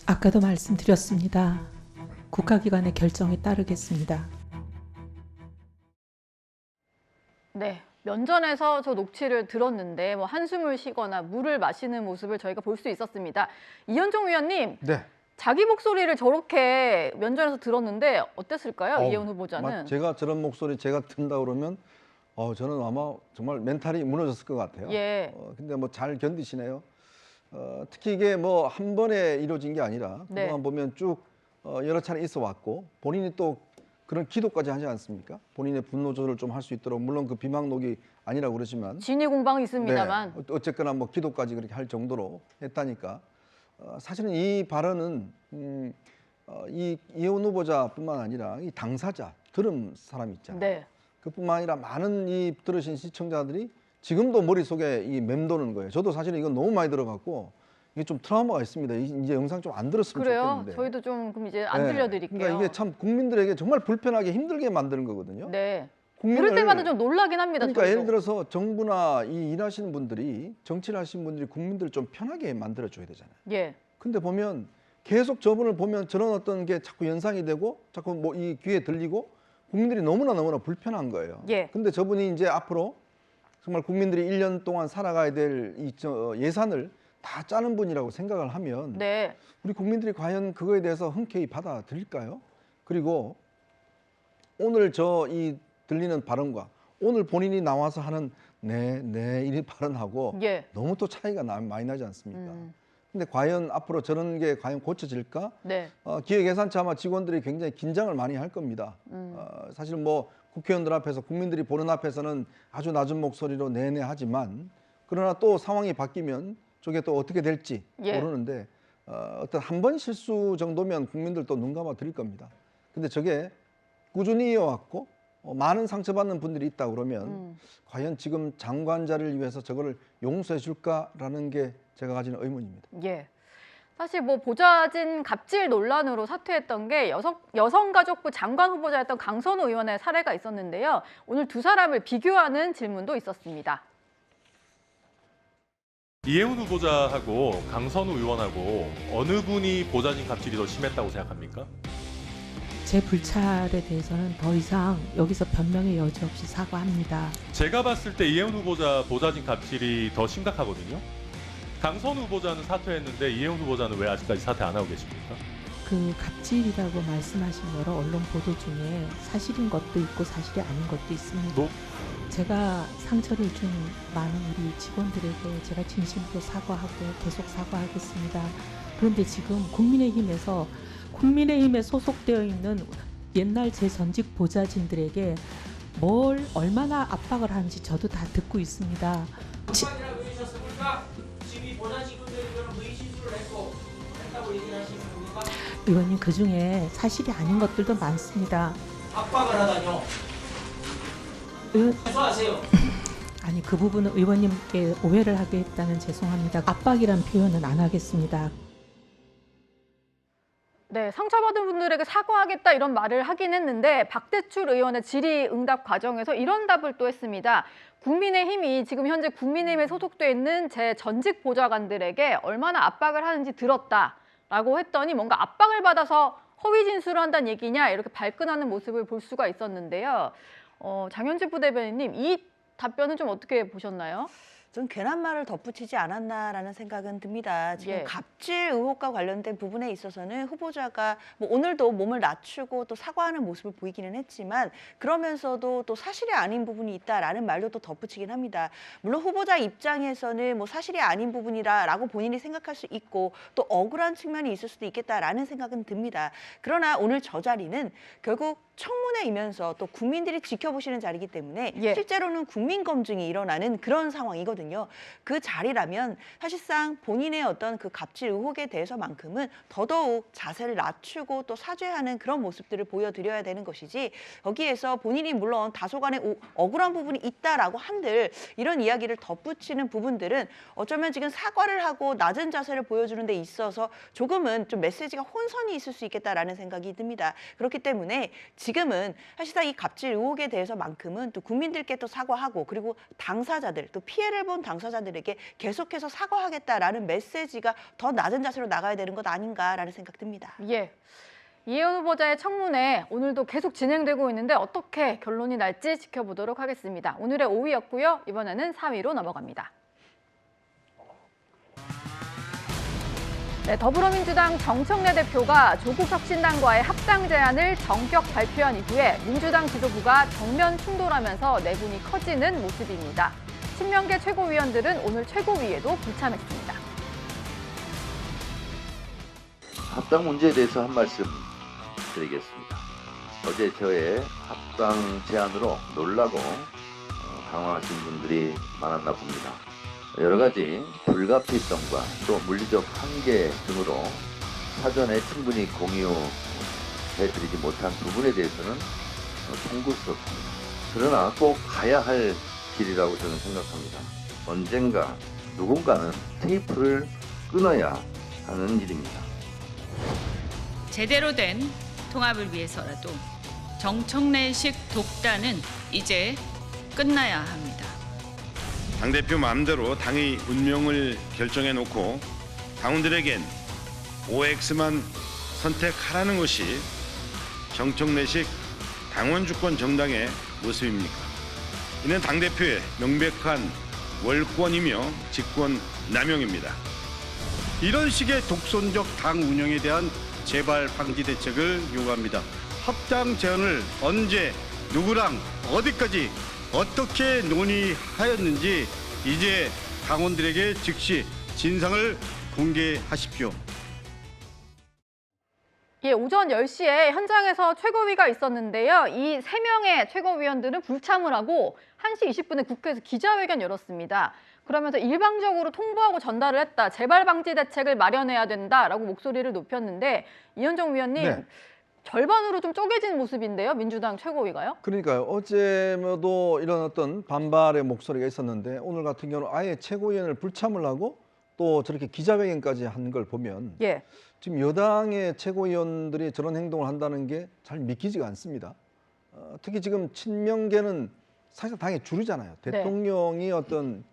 아까도 말씀드렸습니다. 국가기관의 결정에 따르겠습니다. 네, 면전에서 저 녹취를 들었는데 뭐 한숨을 쉬거나 물을 마시는 모습을 저희가 볼 수 있었습니다. 이현종 위원님, 네. 자기 목소리를 저렇게 면전에서 들었는데 어땠을까요? 이혜훈 후보자는. 제가 저런 목소리 제가 든다 그러면 저는 아마 정말 멘탈이 무너졌을 것 같아요. 예. 근데 뭐 잘 견디시네요. 특히 이게 뭐 한 번에 이루어진 게 아니라 네. 그동안 보면 쭉 여러 차례 있어 왔고 본인이 또 그런 기도까지 하지 않습니까? 본인의 분노 조절을 좀 할 수 있도록 물론 그 비망록이 아니라고 그러지만 진위 공방이 있습니다만. 네, 어쨌거나 뭐 기도까지 그렇게 할 정도로 했다니까 사실은 이 발언은 이 이혜훈 후보자뿐만 아니라 이 당사자 들은 사람 있잖아요. 네. 그뿐만 아니라 많은 이 들으신 시청자들이 지금도 머릿속에 이 맴도는 거예요. 저도 사실은 이건 너무 많이 들어갔고 이게 좀 트라우마가 있습니다. 이제 영상 좀 안 들었으면 그래요? 좋겠는데. 저희도 좀 그럼 이제 안 네. 들려드릴게요. 그러니까 이게 참 국민들에게 정말 불편하게 힘들게 만드는 거거든요. 네. 국민을, 들을 때마다 좀 놀라긴 합니다. 그러니까 저희도. 예를 들어서 정부나 이 일하시는 분들이 정치를 하시는 분들이 국민들을 좀 편하게 만들어줘야 되잖아요. 예. 근데 보면 계속 저분을 보면 저런 어떤 게 자꾸 연상이 되고 자꾸 뭐 이 귀에 들리고 국민들이 너무나 불편한 거예요. 예. 근데 저분이 이제 앞으로 정말 국민들이 1년 동안 살아가야 될 이 예산을 다 짜는 분이라고 생각을 하면 네. 우리 국민들이 과연 그거에 대해서 흔쾌히 받아들일까요? 그리고 오늘 이 들리는 발언과 오늘 본인이 나와서 하는 네 이 발언하고 예. 너무 또 차이가 많이 나지 않습니까? 근데 과연 앞으로 저런 게 과연 고쳐질까? 네. 기획예산처 아마 직원들이 굉장히 긴장을 많이 할 겁니다. 사실 뭐 국회의원들 앞에서 국민들이 보는 앞에서는 아주 낮은 목소리로 네네 하지만 그러나 또 상황이 바뀌면 저게 또 어떻게 될지 예. 모르는데 어떤 한 번 실수 정도면 국민들도 눈 감아 드릴 겁니다. 근데 저게 꾸준히 이어왔고 많은 상처받는 분들이 있다 그러면 과연 지금 장관자를 위해서 저거를 용서해 줄까라는 게 제가 가지는 의문입니다. 예. 사실 뭐 보좌진 갑질 논란으로 사퇴했던 게 여성가족부 장관 후보자였던 강선우 의원의 사례가 있었는데요. 오늘 두 사람을 비교하는 질문도 있었습니다. 이해훈 후보자하고 강선우 의원하고 어느 분이 보좌진 갑질이 더 심했다고 생각합니까? 제 불찰에 대해서는 더 이상 여기서 변명의 여지 없이 사과합니다. 제가 봤을 때 이해훈 후보자 보좌진 갑질이 더 심각하거든요. 강선우 후보자는 사퇴했는데 이해훈 후보자는 왜 아직까지 사퇴 안 하고 계십니까? 그 갑질이라고 말씀하신 여러 언론 보도 중에 사실인 것도 있고 사실이 아닌 것도 있습니다. 제가 상처를 준 많은 우리 직원들에게 제가 진심으로 사과하고 계속 사과하겠습니다. 그런데 지금 국민의힘에 소속되어 있는 옛날 제 전직 보좌진들에게 뭘 얼마나 압박을 하는지 저도 다 듣고 있습니다. 장관이라고 해주셨습니까? 지금 이 보좌진분들이 그런 의심수를 했다고 얘기를 하시는 겁니까? 의원님, 그중에 사실이 아닌 것들도 많습니다. 압박을 하다뇨. 취소하세요. 아니, 그 부분은 의원님께 오해를 하게 했다면 죄송합니다. 압박이란 표현은 안 하겠습니다. 네, 상처받은 분들에게 사과하겠다 이런 말을 하긴 했는데 박대출 의원의 질의응답 과정에서 이런 답을 또 했습니다. 국민의힘이 지금 현재 국민의힘에 소속돼 있는 제 전직 보좌관들에게 얼마나 압박을 하는지 들었다라고 했더니 뭔가 압박을 받아서 허위 진술을 한다는 얘기냐 이렇게 발끈하는 모습을 볼 수가 있었는데요. 장현지 부대변인님, 이 답변은 좀 어떻게 보셨나요? 좀 괜한 말을 덧붙이지 않았나라는 생각은 듭니다. 지금 갑질 의혹과 관련된 부분에 있어서는 후보자가 뭐 오늘도 몸을 낮추고 또 사과하는 모습을 보이기는 했지만 그러면서도 또 사실이 아닌 부분이 있다라는 말도 또 덧붙이긴 합니다. 물론 후보자 입장에서는 뭐 사실이 아닌 부분이라고 본인이 생각할 수 있고 또 억울한 측면이 있을 수도 있겠다라는 생각은 듭니다. 그러나 오늘 저 자리는 결국 청문회이면서 또 국민들이 지켜보시는 자리이기 때문에 실제로는 국민 검증이 일어나는 그런 상황이거든요. 그 자리라면 사실상 본인의 어떤 그 갑질 의혹에 대해서만큼은 더더욱 자세를 낮추고 또 사죄하는 그런 모습들을 보여드려야 되는 것이지 거기에서 본인이 물론 다소간의 억울한 부분이 있다라고 한들 이런 이야기를 덧붙이는 부분들은 어쩌면 지금 사과를 하고 낮은 자세를 보여주는 데 있어서 조금은 좀 메시지가 혼선이 있을 수 있겠다라는 생각이 듭니다. 그렇기 때문에 지금은 사실상 이 갑질 의혹에 대해서만큼은 또 국민들께 또 사과하고 그리고 당사자들 또 피해를 본 당사자들에게 계속해서 사과하겠다라는 메시지가 더 낮은 자세로 나가야 되는 것 아닌가라는 생각 듭니다. 예. 이해훈 후보자의 청문회 오늘도 계속 진행되고 있는데 어떻게 결론이 날지 지켜보도록 하겠습니다. 오늘의 5위였고요. 이번에는 4위로 넘어갑니다. 네, 더불어민주당 정청래 대표가 조국혁신당과의 합당 제안을 전격 발표한 이후에 민주당 지도부가 정면 충돌하면서 내분이 커지는 모습입니다. 친명계 최고위원들은 오늘 최고위에도 불참했습니다. 합당 문제에 대해서 한 말씀 드리겠습니다. 어제 저의 합당 제안으로 놀라고 당황하신 분들이 많았나 봅니다. 여러 가지 불가피성과 또 물리적 한계 등으로 사전에 충분히 공유해드리지 못한 부분에 대해서는 송구스럽습니다. 그러나 꼭 가야 할 길이라고 저는 생각합니다. 언젠가 누군가는 테이프를 끊어야 하는 일입니다. 제대로 된 통합을 위해서라도 정청래식 독단은 이제 끝나야 합니다. 당대표 마음대로 당의 운명을 결정해놓고 당원들에겐 OX만 선택하라는 것이 정청래식 당원주권 정당의 모습입니까? 이는 당대표의 명백한 월권이며 직권 남용입니다. 이런 식의 독선적 당 운영에 대한 재발 방지 대책을 요구합니다. 합당 제안을 언제 누구랑 어디까지 어떻게 논의하였는지 이제 당원들에게 즉시 진상을 공개하십시오. 예, 오전 10시에 현장에서 최고위가 있었는데요. 이 3명의 최고위원들은 불참을 하고 1시 20분에 국회에서 기자회견 열었습니다. 그러면서 일방적으로 통보하고 전달을 했다. 재발 방지 대책을 마련해야 된다라고 목소리를 높였는데 이현정 위원님 네. 절반으로 좀 쪼개진 모습인데요. 민주당 최고위가요? 그러니까요. 어제도 이런 어떤 반발의 목소리가 있었는데 오늘 같은 경우는 아예 최고위원을 불참을 하고 또 저렇게 기자회견까지 한 걸 보면 예. 지금 여당의 최고위원들이 저런 행동을 한다는 게 잘 믿기지가 않습니다. 특히 지금 친명계는 사실 당의 주류잖아요. 네. 대통령이 어떤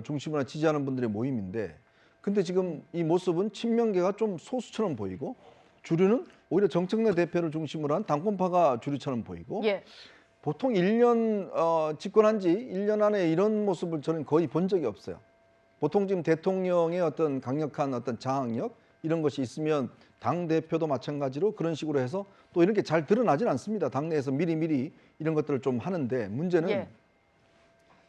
중심으로 지지하는 분들의 모임인데 근데 지금 이 모습은 친명계가 좀 소수처럼 보이고 주류는 오히려 정청래 대표를 중심으로 한 당권파가 주류처럼 보이고 예. 보통 1년 집권한 지 1년 안에 이런 모습을 저는 거의 본 적이 없어요. 보통 지금 대통령의 어떤 강력한 어떤 장악력 이런 것이 있으면 당 대표도 마찬가지로 그런 식으로 해서 또 이렇게 잘 드러나진 않습니다. 당내에서 미리미리 이런 것들을 좀 하는데 문제는 예.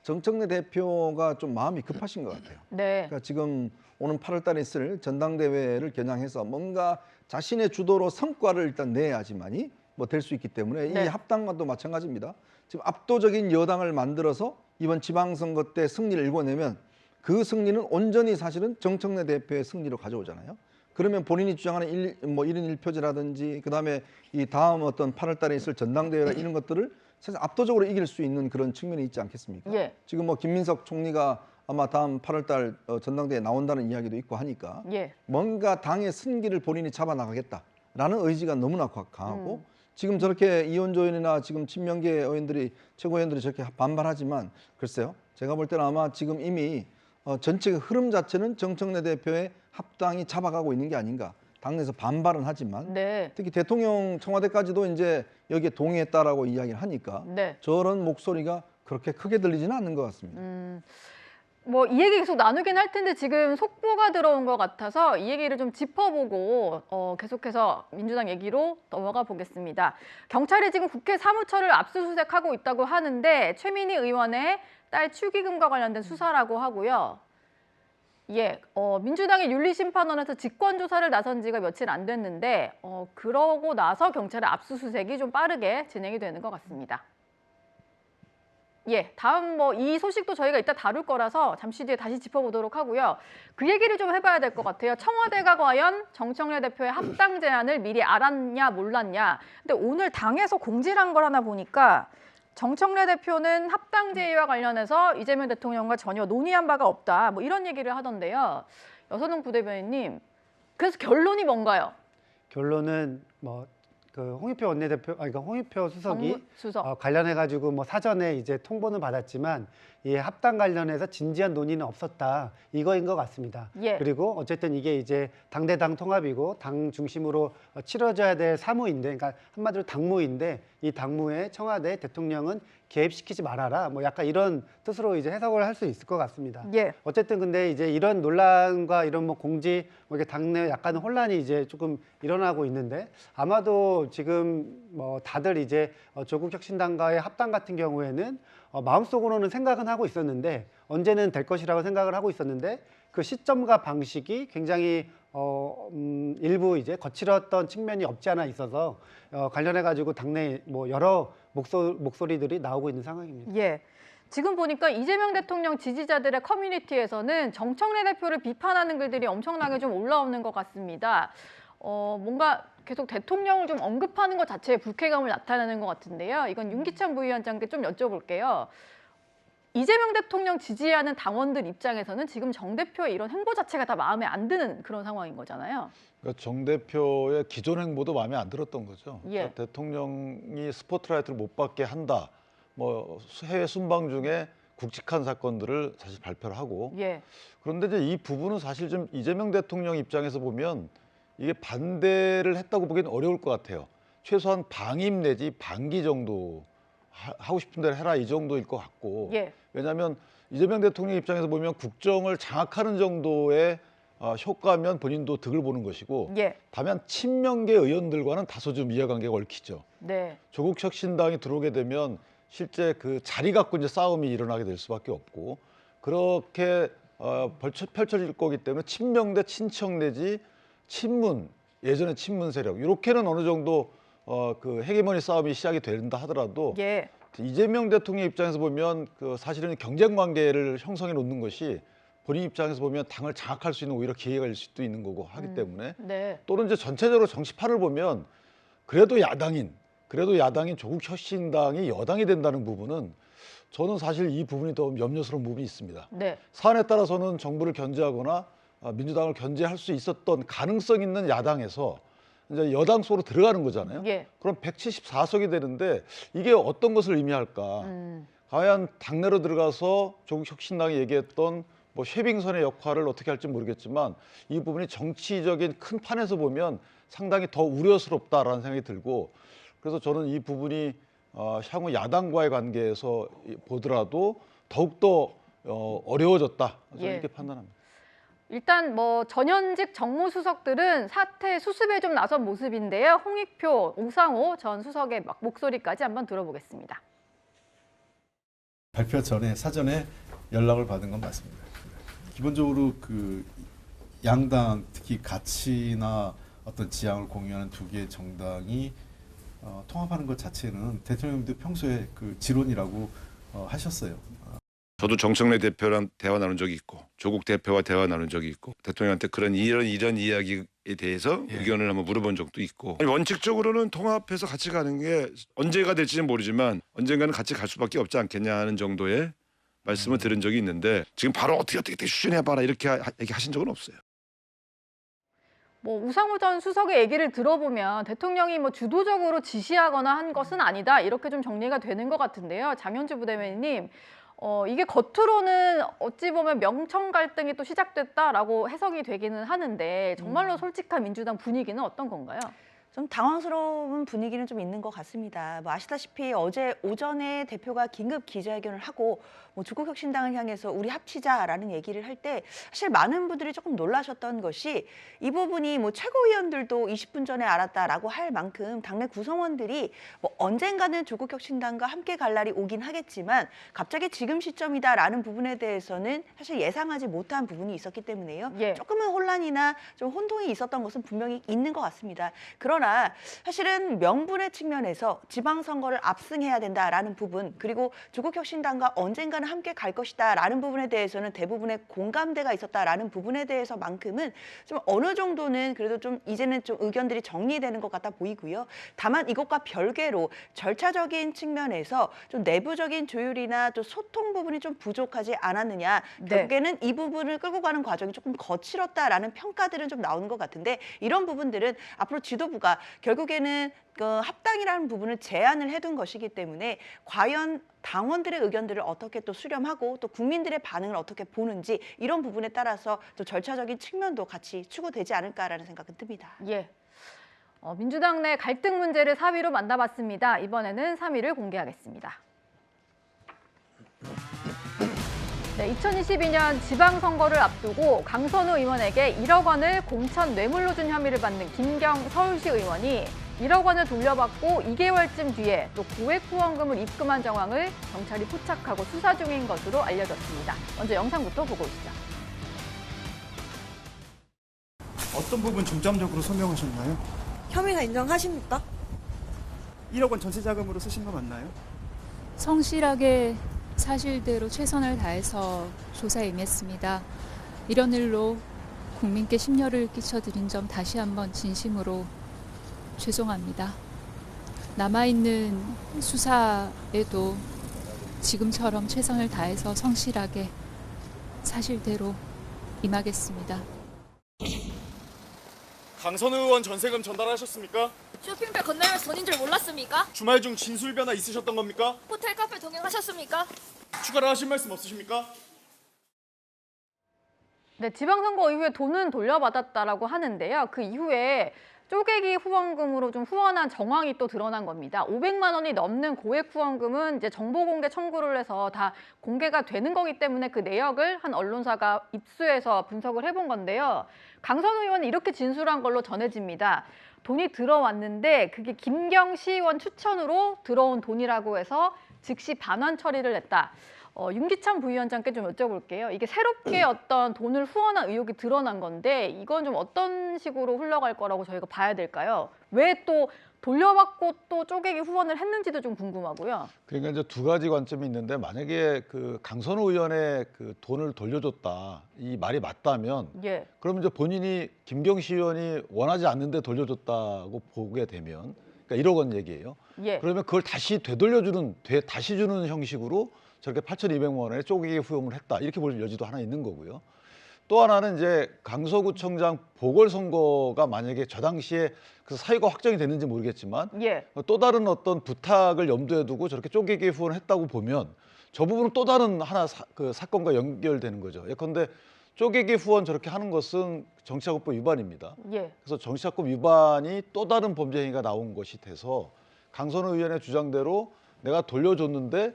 정청래 대표가 좀 마음이 급하신 것 같아요. 네. 그러니까 지금 오는 8월 달에 있을 전당대회를 겨냥해서 뭔가 자신의 주도로 성과를 일단 내야지만이 뭐 될 수 있기 때문에 네. 이 합당과도 마찬가지입니다. 지금 압도적인 여당을 만들어서 이번 지방선거 때 승리를 일궈내면 그 승리는 온전히 사실은 정청래 대표의 승리로 가져오잖아요. 그러면 본인이 주장하는 1인 1표제라든지 그다음에 이 다음 어떤 8월 달에 있을 전당대회나 이런 것들을 사실 압도적으로 이길 수 있는 그런 측면이 있지 않겠습니까? 예. 지금 뭐 김민석 총리가 아마 다음 8월 달 전당대회에 나온다는 이야기도 있고 하니까 예. 뭔가 당의 승기를 본인이 잡아나가겠다라는 의지가 너무나 강하고 지금 저렇게 이현조 의원이나 지금 친명계 의원들이 최고위원들이 저렇게 반발하지만 글쎄요. 제가 볼 때는 아마 지금 이미 전체 흐름 자체는 정청래 대표의 합당이 잡아가고 있는 게 아닌가. 당내에서 반발은 하지만 네. 특히 대통령 청와대까지도 이제 여기에 동의했다라고 이야기를 하니까 네. 저런 목소리가 그렇게 크게 들리지는 않는 것 같습니다. 뭐 이 얘기 계속 나누긴 할 텐데 지금 속보가 들어온 것 같아서 이 얘기를 좀 짚어보고 계속해서 민주당 얘기로 넘어가 보겠습니다. 경찰이 지금 국회 사무처를 압수수색하고 있다고 하는데 최민희 의원의 딸 축의금과 관련된 수사라고 하고요. 예, 민주당의 윤리심판원에서 직권조사를 나선 지가 며칠 안 됐는데 그러고 나서 경찰의 압수수색이 좀 빠르게 진행이 되는 것 같습니다. 예, 다음 뭐 이 소식도 저희가 이따 다룰 거라서 잠시 뒤에 다시 짚어보도록 하고요. 그 얘기를 좀 해봐야 될 것 같아요. 청와대가 과연 정청래 대표의 합당 제안을 미리 알았냐 몰랐냐. 근데 오늘 당에서 공지를 한 걸 하나 보니까 정청래 대표는 합당 제의와 관련해서 이재명 대통령과 전혀 논의한 바가 없다. 뭐 이런 얘기를 하던데요. 여선웅 부대변인님, 그래서 결론이 뭔가요? 결론은 뭐 그 홍익표 원내대표, 그러니까 홍익표 수석이 수석. 관련해가지고 뭐 사전에 이제 통보는 받았지만 이 합당 관련해서 진지한 논의는 없었다 이거인 것 같습니다. 예. 그리고 어쨌든 이게 이제 당대당 통합이고 당 중심으로 치러져야 될 사무인데, 그러니까 한마디로 당무인데 이 당무에 청와대 대통령은 개입시키지 말아라. 뭐 약간 이런 뜻으로 이제 해석을 할 수 있을 것 같습니다. 예. 어쨌든 근데 이제 이런 논란과 이런 뭐 공지, 뭐 이렇게 당내 약간 혼란이 이제 조금 일어나고 있는데 아마도 지금 뭐 다들 이제 조국 혁신당과의 합당 같은 경우에는 마음속으로는 생각은 하고 있었는데 언제는 될 것이라고 생각을 하고 있었는데 그 시점과 방식이 굉장히 일부 이제 거칠었던 측면이 없지 않아 있어서 관련해 가지고 당내 뭐 여러 목소리들이 나오고 있는 상황입니다. 예. 지금 보니까 이재명 대통령 지지자들의 커뮤니티에서는 정청래 대표를 비판하는 글들이 엄청나게 좀 올라오는 것 같습니다. 뭔가 계속 대통령을 좀 언급하는 것 자체에 불쾌감을 나타내는 것 같은데요. 이건 윤기찬 부위원장께 좀 여쭤볼게요. 이재명 대통령 지지하는 당원들 입장에서는 지금 정 대표의 이런 행보 자체가 다 마음에 안 드는 그런 상황인 거잖아요. 그러니까 정 대표의 기존 행보도 마음에 안 들었던 거죠. 예. 그러니까 대통령이 스포트라이트를 못 받게 한다. 뭐 해외 순방 중에 굵직한 사건들을 사실 발표를 하고. 예. 그런데 이제 이 부분은 사실 좀 이재명 대통령 입장에서 보면 이게 반대를 했다고 보기는 어려울 것 같아요. 최소한 방임 내지 반기 정도 하고 싶은 대로 해라 이 정도일 것 같고. 예. 왜냐하면 이재명 대통령 입장에서 보면 국정을 장악하는 정도의 효과면 본인도 득을 보는 것이고 예. 다만 친명계 의원들과는 다소 좀 이해관계가 얽히죠. 네. 조국 혁신당이 들어오게 되면 실제 그 자리 갖고 이제 싸움이 일어나게 될 수밖에 없고 그렇게 펼쳐질 거기 때문에 친명 대 친청 내지 친문, 예전의 친문 세력 이렇게는 어느 정도 그 헤게모니 싸움이 시작이 된다 하더라도 예. 이재명 대통령 입장에서 보면 그 사실은 경쟁 관계를 형성해 놓는 것이 본인 입장에서 보면 당을 장악할 수 있는 오히려 기회가 일 수도 있는 거고 하기 때문에 네. 또는 이제 전체적으로 정치판을 보면 그래도 야당인 조국 혁신당이 여당이 된다는 부분은 저는 사실 이 부분이 더 염려스러운 부분이 있습니다. 네. 사안에 따라서는 정부를 견제하거나 민주당을 견제할 수 있었던 가능성 있는 야당에서 이제 여당 속으로 들어가는 거잖아요. 예. 그럼 174석이 되는데 이게 어떤 것을 의미할까? 과연 당내로 들어가서 조국 혁신당이 얘기했던 뭐 쉐빙선의 역할을 어떻게 할지 모르겠지만 이 부분이 정치적인 큰 판에서 보면 상당히 더 우려스럽다라는 생각이 들고 그래서 저는 이 부분이 향후 야당과의 관계에서 보더라도 더욱더 어려워졌다 저는 예. 이렇게 판단합니다. 일단 뭐 전현직 정무수석들은 사퇴 수습에 좀 나선 모습인데요. 홍익표, 우상호 전 수석의 목소리까지 한번 들어보겠습니다. 발표 전에 사전에 연락을 받은 건 맞습니다. 기본적으로 그 양당 특히 가치나 어떤 지향을 공유하는 두 개의 정당이 통합하는 것 자체는 대통령님도 평소에 그 지론이라고 하셨어요. 저도 정청래 대표랑 대화 나눈 적이 있고 조국 대표와 대화 나눈 적이 있고 대통령한테 이런 이야기에 대해서 의견을 한번 물어본 적도 있고 원칙적으로는 통합해서 같이 가는 게 언제가 될지는 모르지만 언젠가는 같이 갈 수밖에 없지 않겠냐 하는 정도의 말씀을 들은 적이 있는데 지금 바로 어떻게 추진해봐라 이렇게 얘기하신 적은 없어요. 뭐 우상호 전 수석의 얘기를 들어보면 대통령이 뭐 주도적으로 지시하거나 한 것은 아니다 이렇게 좀 정리가 되는 것 같은데요. 장현주 부대변인님, 이게 겉으로는 어찌 보면 명청 갈등이 또 시작됐다라고 해석이 되기는 하는데 정말로 솔직한 민주당 분위기는 어떤 건가요? 좀 당황스러운 분위기는 좀 있는 것 같습니다. 뭐 아시다시피 어제 오전에 대표가 긴급 기자회견을 하고 뭐 조국혁신당을 향해서 우리 합치자라는 얘기를 할 때 사실 많은 분들이 조금 놀라셨던 것이 이 부분이 뭐 최고위원들도 20분 전에 알았다라고 할 만큼 당내 구성원들이 뭐 언젠가는 조국혁신당과 함께 갈 날이 오긴 하겠지만 갑자기 지금 시점이다라는 부분에 대해서는 사실 예상하지 못한 부분이 있었기 때문에요. 조금은 혼란이나 좀 혼동이 있었던 것은 분명히 있는 것 같습니다. 그러나 사실은 명분의 측면에서 지방선거를 압승해야 된다라는 부분 그리고 조국혁신당과 언젠가는 함께 갈 것이다라는 부분에 대해서는 대부분의 공감대가 있었다라는 부분에 대해서만큼은 좀 어느 정도는 그래도 좀 이제는 좀 의견들이 정리되는 것 같아 보이고요. 다만 이것과 별개로 절차적인 측면에서 좀 내부적인 조율이나 또 소통 부분이 좀 부족하지 않았느냐. 결국에는 이 부분을 끌고 가는 과정이 조금 거칠었다라는 평가들은 좀 나오는 것 같은데 이런 부분들은 앞으로 지도부가 결국에는 그 합당이라는 부분을 제안을 해둔 것이기 때문에 과연 당원들의 의견들을 어떻게 또 수렴하고 또 국민들의 반응을 어떻게 보는지 이런 부분에 따라서 또 절차적인 측면도 같이 추구되지 않을까라는 생각은 듭니다. 예. 민주당 내 갈등 문제를 4위로 만나봤습니다. 이번에는 3위를 공개하겠습니다. 네, 2022년 지방선거를 앞두고 강선우 의원에게 1억 원을 공천 뇌물로 준 혐의를 받는 김경 서울시 의원이 1억 원을 돌려받고 2개월쯤 뒤에 또 고액 후원금을 입금한 정황을 경찰이 포착하고 수사 중인 것으로 알려졌습니다. 먼저 영상부터 보고 오시죠. 어떤 부분 중점적으로 소명하셨나요? 혐의가 인정하십니까? 1억 원 전세 자금으로 쓰신 거 맞나요? 성실하게 사실대로 최선을 다해서 조사에 임했습니다. 이런 일로 국민께 심려를 끼쳐드린 점 다시 한번 진심으로 죄송합니다. 남아있는 수사에도 지금처럼 최선을 다해서 성실하게 사실대로 임하겠습니다. 강선우 의원 전세금 전달하셨습니까? 쇼핑백 건너면서 돈인 줄 몰랐습니까? 주말 중 진술 변화 있으셨던 겁니까? 호텔 카페 동행하셨습니까? 추가로 하실 말씀 없으십니까? 네, 지방선거 이후에 돈은 돌려받았다라고 하는데요. 그 이후에 쪼개기 후원금으로 좀 후원한 정황이 또 드러난 겁니다. 500만 원이 넘는 고액 후원금은 이제 정보 공개 청구를 해서 다 공개가 되는 거기 때문에 그 내역을 한 언론사가 입수해서 분석을 해본 건데요. 강선우 의원은 이렇게 진술한 걸로 전해집니다. 돈이 들어왔는데 그게 김경 시의원 추천으로 들어온 돈이라고 해서 즉시 반환 처리를 했다. 윤기찬 부위원장께 좀 여쭤볼게요. 이게 새롭게 어떤 돈을 후원한 의혹이 드러난 건데 이건 좀 어떤 식으로 흘러갈 거라고 저희가 봐야 될까요? 왜 또 돌려받고 또 쪼개기 후원을 했는지도 좀 궁금하고요. 그러니까 이제 두 가지 관점이 있는데 만약에 그 강선우 의원의 그 돈을 돌려줬다 이 말이 맞다면 예. 그러면 이제 본인이 김경시 의원이 원하지 않는데 돌려줬다고 보게 되면 그러니까 1억 원 얘기예요. 예. 그러면 그걸 다시 다시 주는 형식으로 저렇게 8,200만 원에 쪼개기 후원을 했다 이렇게 볼 여지도 하나 있는 거고요. 또 하나는 이제 강서구청장 보궐선거가 만약에 저 당시에 그 사유가 확정이 됐는지 모르겠지만 예. 또 다른 어떤 부탁을 염두에 두고 저렇게 쪼개기 후원을 했다고 보면 저 부분은 또 다른 하나 그 사건과 연결되는 거죠. 예컨대 쪼개기 후원 저렇게 하는 것은 정치자금법 위반입니다. 예. 그래서 정치자금법 위반이 또 다른 범죄 행위가 나온 것이 돼서 강선우 의원의 주장대로 내가 돌려줬는데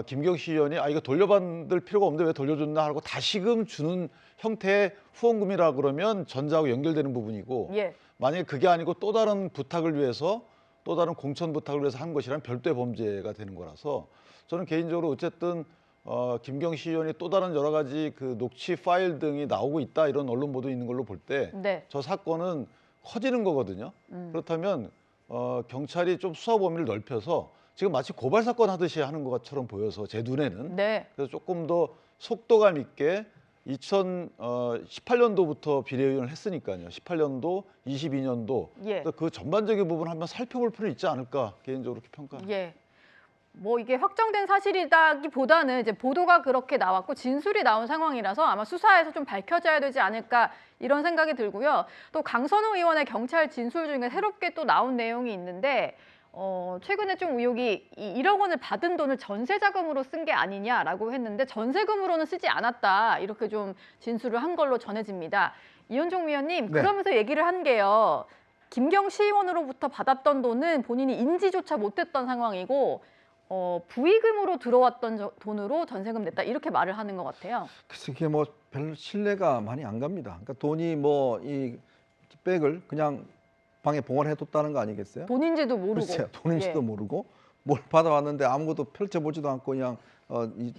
김경시 의원이 이거 돌려받을 필요가 없는데 왜 돌려줬나 하고 다시금 주는 형태의 후원금이라 그러면 전자하고 연결되는 부분이고 예. 만약에 그게 아니고 또 다른 부탁을 위해서 또 다른 공천 부탁을 위해서 한 것이란 별도의 범죄가 되는 거라서 저는 개인적으로 어쨌든 김경시 의원이 또 다른 여러 가지 그 녹취 파일 등이 나오고 있다 이런 언론 보도 있는 걸로 볼 때 저 네. 사건은 커지는 거거든요. 그렇다면 경찰이 좀 수사 범위를 넓혀서 지금 마치 고발 사건 하듯이 하는 것처럼 보여서 제 눈에는 네. 그래서 조금 더 속도감 있게 2018년도부터 비례의원을 했으니까요. 18년도, 22년도 예. 그 전반적인 부분을 한번 살펴볼 필요는 있지 않을까 개인적으로 그렇게 평가합니다. 예. 뭐 이게 확정된 사실이다기보다는 이제 보도가 그렇게 나왔고 진술이 나온 상황이라서 아마 수사에서 좀 밝혀져야 되지 않을까 이런 생각이 들고요. 또 강선우 의원의 경찰 진술 중에 새롭게 또 나온 내용이 있는데 최근에 좀 의혹이 1억 원을 받은 돈을 전세 자금으로 쓴 게 아니냐라고 했는데 전세금으로는 쓰지 않았다 이렇게 좀 진술을 한 걸로 전해집니다. 이현종 위원님 네. 그러면서 얘기를 한 게요. 김경시 의원으로부터 받았던 돈은 본인이 인지조차 못했던 상황이고 부의금으로 들어왔던 돈으로 전세금 냈다 이렇게 말을 하는 것 같아요. 그래서 그게 뭐 별 신뢰가 많이 안 갑니다. 그러니까 돈이 뭐 이 백을 그냥 방에 봉헌해뒀다는 거 아니겠어요? 돈인지도 모르고. 글쎄요, 돈인지도 예. 모르고 뭘 받아왔는데 아무것도 펼쳐보지도 않고 그냥 이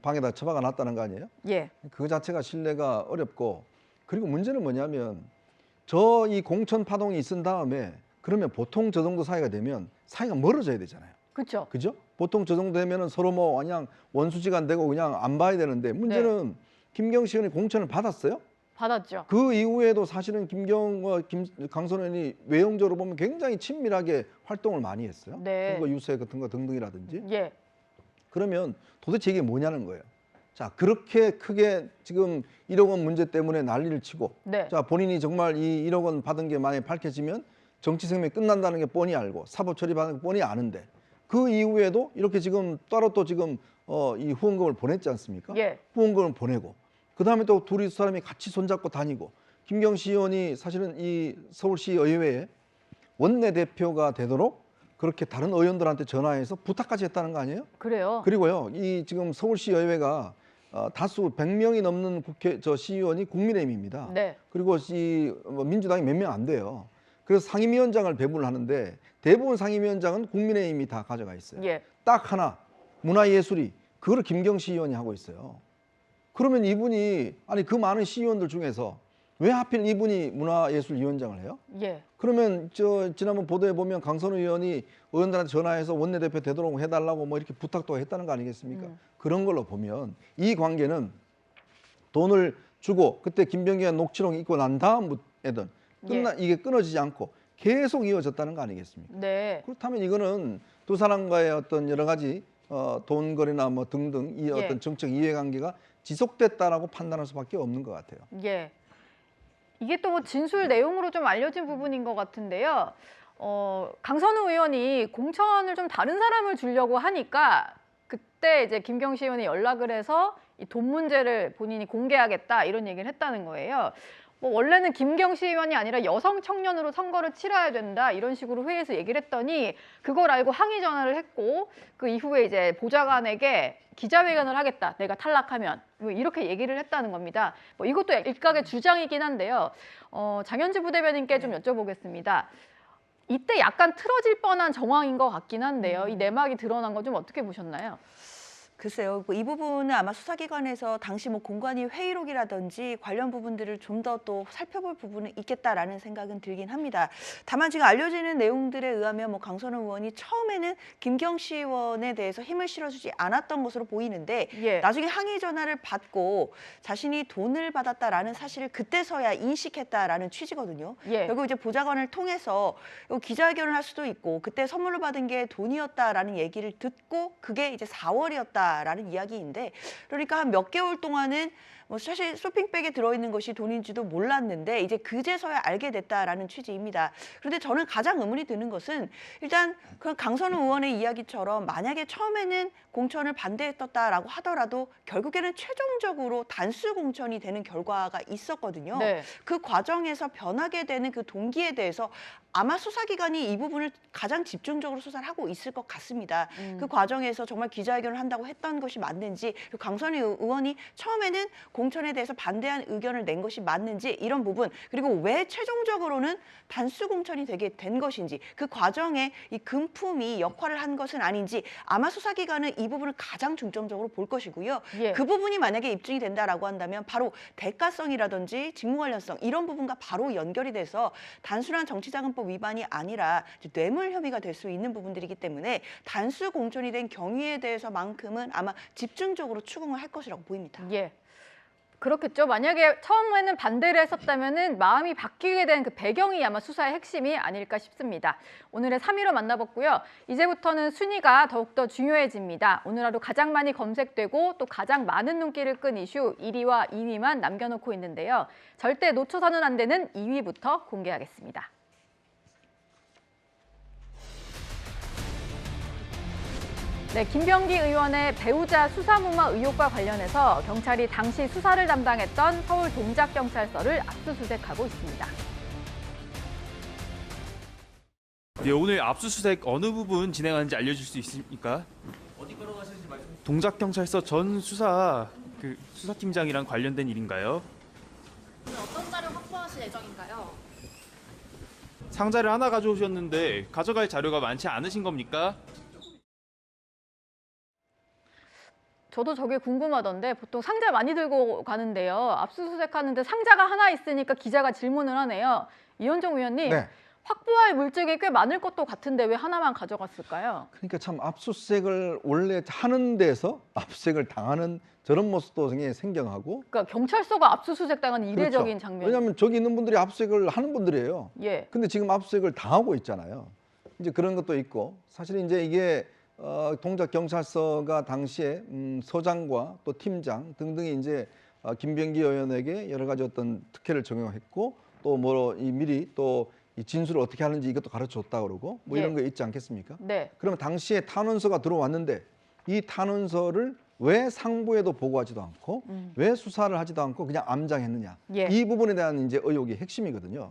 방에다 처박아 놨다는 거 아니에요? 예. 그 자체가 신뢰가 어렵고 그리고 문제는 뭐냐면 저 이 공천 파동이 있은 다음에 그러면 보통 저 정도 사이가 되면 사이가 멀어져야 되잖아요. 그렇죠. 그죠? 보통 저 정도 되면은 서로 뭐 그냥 원수지간 되고 그냥 안 봐야 되는데 문제는 김경시 의원이 공천을 받았어요. 받았죠. 그 이후에도 사실은 강선우 의원이 외형적으로 보면 굉장히 친밀하게 활동을 많이 했어요. 네. 선거 유세 같은 거 등등이라든지. 예. 그러면 도대체 이게 뭐냐는 거예요. 자, 그렇게 크게 지금 1억 원 문제 때문에 난리를 치고 네. 자, 본인이 정말 이 1억 원 받은 게 만약에 밝혀지면 정치 생명이 끝난다는 게 뻔히 알고 사법 처리받는 게 뻔히 아는데 그 이후에도 이렇게 지금 따로 또 지금 이 후원금을 보냈지 않습니까? 예. 후원금을 보내고 그다음에 또 둘이 사람이 같이 손잡고 다니고 김경시 의원이 사실은 이 서울시 의회에 원내대표가 되도록 그렇게 다른 의원들한테 전화해서 부탁까지 했다는 거 아니에요? 그래요. 그리고요, 이 지금 서울시 의회가 다수 100명이 넘는 시의원이 국민의힘입니다. 네. 그리고 민주당이 몇 명 안 돼요. 그래서 상임위원장을 배분을 하는데 대부분 상임위원장은 국민의힘이 다 가져가 있어요. 예. 딱 하나 문화예술이 그걸 김경시 의원이 하고 있어요. 그러면 이분이 그 많은 시의원들 중에서 왜 하필 이분이 문화예술위원장을 해요? 예. 그러면 지난번 보도에 보면 강선우 의원이 의원들한테 전화해서 원내대표 되도록 해달라고 뭐 이렇게 부탁도 했다는 거 아니겠습니까? 그런 걸로 보면 이 관계는 돈을 주고 그때 김병기가 녹취록 읽고 난 다음에든 이게 끊어지지 않고 계속 이어졌다는 거 아니겠습니까? 네. 그렇다면 이거는 두 사람과의 어떤 여러 가지 돈거래나 뭐 등등 이 어떤 정책 이해관계가 지속됐다라고 판단할 수밖에 없는 것 같아요. 예. 이게 또 뭐 진술 내용으로 좀 알려진 부분인 것 같은데요. 강선우 의원이 공천을 좀 다른 사람을 주려고 하니까 그때 이제 김경시 의원이 연락을 해서 이 돈 문제를 본인이 공개하겠다 이런 얘기를 했다는 거예요. 뭐 원래는 김경시 의원이 아니라 여성 청년으로 선거를 치러야 된다 이런 식으로 회의에서 얘기를 했더니 그걸 알고 항의 전화를 했고 그 이후에 이제 보좌관에게 기자회견을 하겠다. 내가 탈락하면 이렇게 얘기를 했다는 겁니다. 뭐 이것도 일각의 주장이긴 한데요. 장현주 부대변인께 좀 여쭤보겠습니다. 이때 약간 틀어질 뻔한 정황인 것 같긴 한데요. 이 내막이 드러난 거 좀 어떻게 보셨나요? 글쎄요. 이 부분은 아마 수사기관에서 당시 공관위 회의록이라든지 관련 부분들을 좀 더 또 살펴볼 부분은 있겠다라는 생각은 들긴 합니다. 다만 지금 알려지는 내용들에 의하면 강선우 의원이 처음에는 김경시 의원에 대해서 힘을 실어주지 않았던 것으로 보이는데 나중에 항의 전화를 받고 자신이 돈을 받았다라는 사실을 그때서야 인식했다라는 취지거든요. 결국 이제 보좌관을 통해서 기자회견을 할 수도 있고 그때 선물로 받은 게 돈이었다라는 얘기를 듣고 그게 이제 4월이었다라는 이야기인데 그러니까 한 몇 개월 동안은 사실 쇼핑백에 들어있는 것이 돈인지도 몰랐는데 이제 그제서야 알게 됐다라는 취지입니다. 그런데 저는 가장 의문이 드는 것은 일단 그 강선우 의원의 이야기처럼 만약에 처음에는 공천을 반대했었다라고 하더라도 결국에는 최종적으로 단수 공천이 되는 결과가 있었거든요. 그 과정에서 변하게 되는 그 동기에 대해서 아마 수사기관이 이 부분을 가장 집중적으로 수사를 하고 있을 것 같습니다. 그 과정에서 정말 기자회견을 한다고 했던 것이 맞는지 강선우 의원이 처음에는 공천에 대해서 반대한 의견을 낸 것이 맞는지 이런 부분 그리고 왜 최종적으로는 단수 공천이 되게 된 것인지 그 과정에 이 금품이 역할을 한 것은 아닌지 아마 수사기관은 이 부분을 가장 중점적으로 볼 것이고요. 그 부분이 만약에 입증이 된다라고 한다면 바로 대가성이라든지 직무 관련성 이런 부분과 바로 연결이 돼서 단순한 정치자금법 위반이 아니라 뇌물 혐의가 될 수 있는 부분들이기 때문에 단수 공천이 된 경위에 대해서만큼은 아마 집중적으로 추궁을 할 것이라고 보입니다. 그렇겠죠. 만약에 처음에는 반대를 했었다면은 마음이 바뀌게 된 그 배경이 아마 수사의 핵심이 아닐까 싶습니다. 오늘의 3위로 만나봤고요. 이제부터는 순위가 더욱더 중요해집니다. 오늘 하루 가장 많이 검색되고 또 가장 많은 눈길을 끈 이슈 1위와 2위만 남겨놓고 있는데요. 절대 놓쳐서는 안 되는 2위부터 공개하겠습니다. 네, 김병기 의원의 배우자 수사무마 의혹과 관련해서 경찰이 당시 수사를 담당했던 서울 동작경찰서를 압수수색하고 있습니다. 네, 오늘 압수수색 어느 부분 진행하는지 알려줄 수 있습니까? 어디 걸어 가시는지 말씀. 동작경찰서 전 수사팀장이랑 관련된 일인가요? 오늘 어떤 자료 확보하실 예정인가요? 상자를 하나 가져오셨는데 가져갈 자료가 많지 않으신 겁니까? 저도 저게 궁금하던데 보통 상자 많이 들고 가는데요. 압수수색하는데 상자가 하나 있으니까 기자가 질문을 하네요. 이현정 의원님, 확보할 물증이 꽤 많을 것도 같은데 왜 하나만 가져갔을까요? 그러니까 참 압수수색을 원래 하는 데서 압수수색을 당하는 저런 모습도 생경하고. 그러니까 경찰서가 압수수색 당하는 이례적인 장면. 왜냐하면 저기 있는 분들이 압수수색을 하는 분들이에요. 근데 지금 압수수색을 당하고 있잖아요. 이제 그런 것도 있고 사실 이제 이게 동작경찰서가 당시에 서장과 또 팀장 등등이 이제 김병기 의원에게 여러 가지 어떤 특혜를 적용했고 또 미리 또 이 진술을 어떻게 하는지 이것도 가르쳐줬다 그러고 이런 거 있지 않겠습니까? 그러면 당시에 탄원서가 들어왔는데 이 탄원서를 왜 상부에도 보고하지도 않고 왜 수사를 하지도 않고 그냥 암장했느냐 이 부분에 대한 이제 의혹이 핵심이거든요.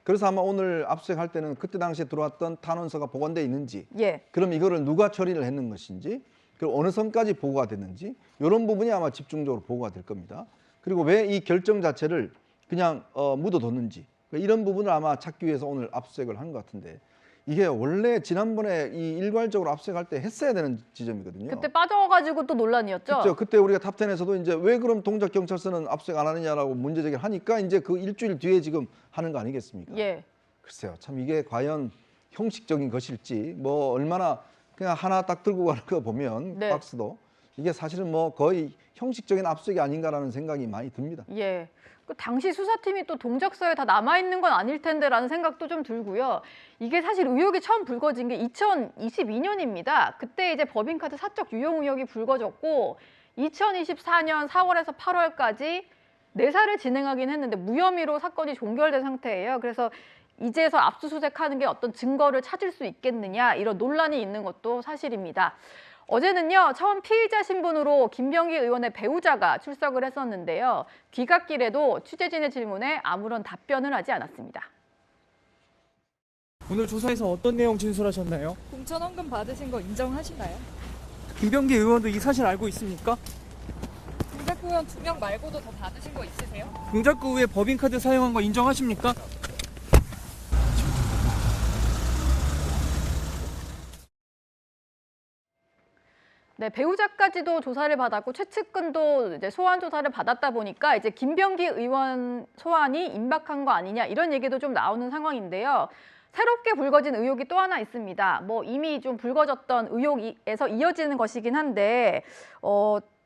그래서 아마 오늘 압수수색할 때는 그때 당시에 들어왔던 탄원서가 보관돼 있는지 그럼 이거를 누가 처리를 했는 것인지 그리고 어느 선까지 보고가 됐는지 이런 부분이 아마 집중적으로 보고가 될 겁니다. 그리고 왜 이 결정 자체를 그냥 묻어뒀는지 이런 부분을 아마 찾기 위해서 오늘 압수수색을 한 것 같은데 이게 원래 지난번에 이 일괄적으로 압수수색할 때 했어야 되는 지점이거든요. 그때 빠져가지고 또 논란이었죠. 그렇죠. 그때 우리가 탑10에서도 이제 왜 그럼 동작경찰서는 압수수색 안 하느냐라고 문제 제기를 하니까 이제 그 일주일 뒤에 지금 하는 거 아니겠습니까? 글쎄요. 참 이게 과연 형식적인 것일지 얼마나 그냥 하나 딱 들고 가는 거 보면 박스도 이게 사실은 거의 형식적인 압수수색이 아닌가라는 생각이 많이 듭니다. 그 당시 수사팀이 또 동작서에 다 남아있는 건 아닐 텐데라는 생각도 좀 들고요. 이게 사실 의혹이 처음 불거진 게 2022년입니다. 그때 이제 법인카드 사적 유용 의혹이 불거졌고 2024년 4월에서 8월까지 4사를 진행하긴 했는데 무혐의로 사건이 종결된 상태예요. 그래서 이제서 압수수색하는 게 어떤 증거를 찾을 수 있겠느냐 이런 논란이 있는 것도 사실입니다. 어제는요, 처음 피의자 신분으로 김병기 의원의 배우자가 출석을 했었는데요. 귀갓길에도 취재진의 질문에 아무런 답변을 하지 않았습니다. 오늘 조사에서 어떤 내용 진술하셨나요? 공천 헌금 받으신 거 인정하시나요? 김병기 의원도 이 사실 알고 있습니까? 동작구 의원 2명 말고도 더 받으신 거 있으세요? 동작구 의회 법인카드 사용한 거 인정하십니까? 네, 배우자까지도 조사를 받았고 최측근도 이제 소환 조사를 받았다 보니까 이제 김병기 의원 소환이 임박한 거 아니냐 이런 얘기도 좀 나오는 상황인데요. 새롭게 불거진 의혹이 또 하나 있습니다. 뭐 이미 좀 불거졌던 의혹에서 이어지는 것이긴 한데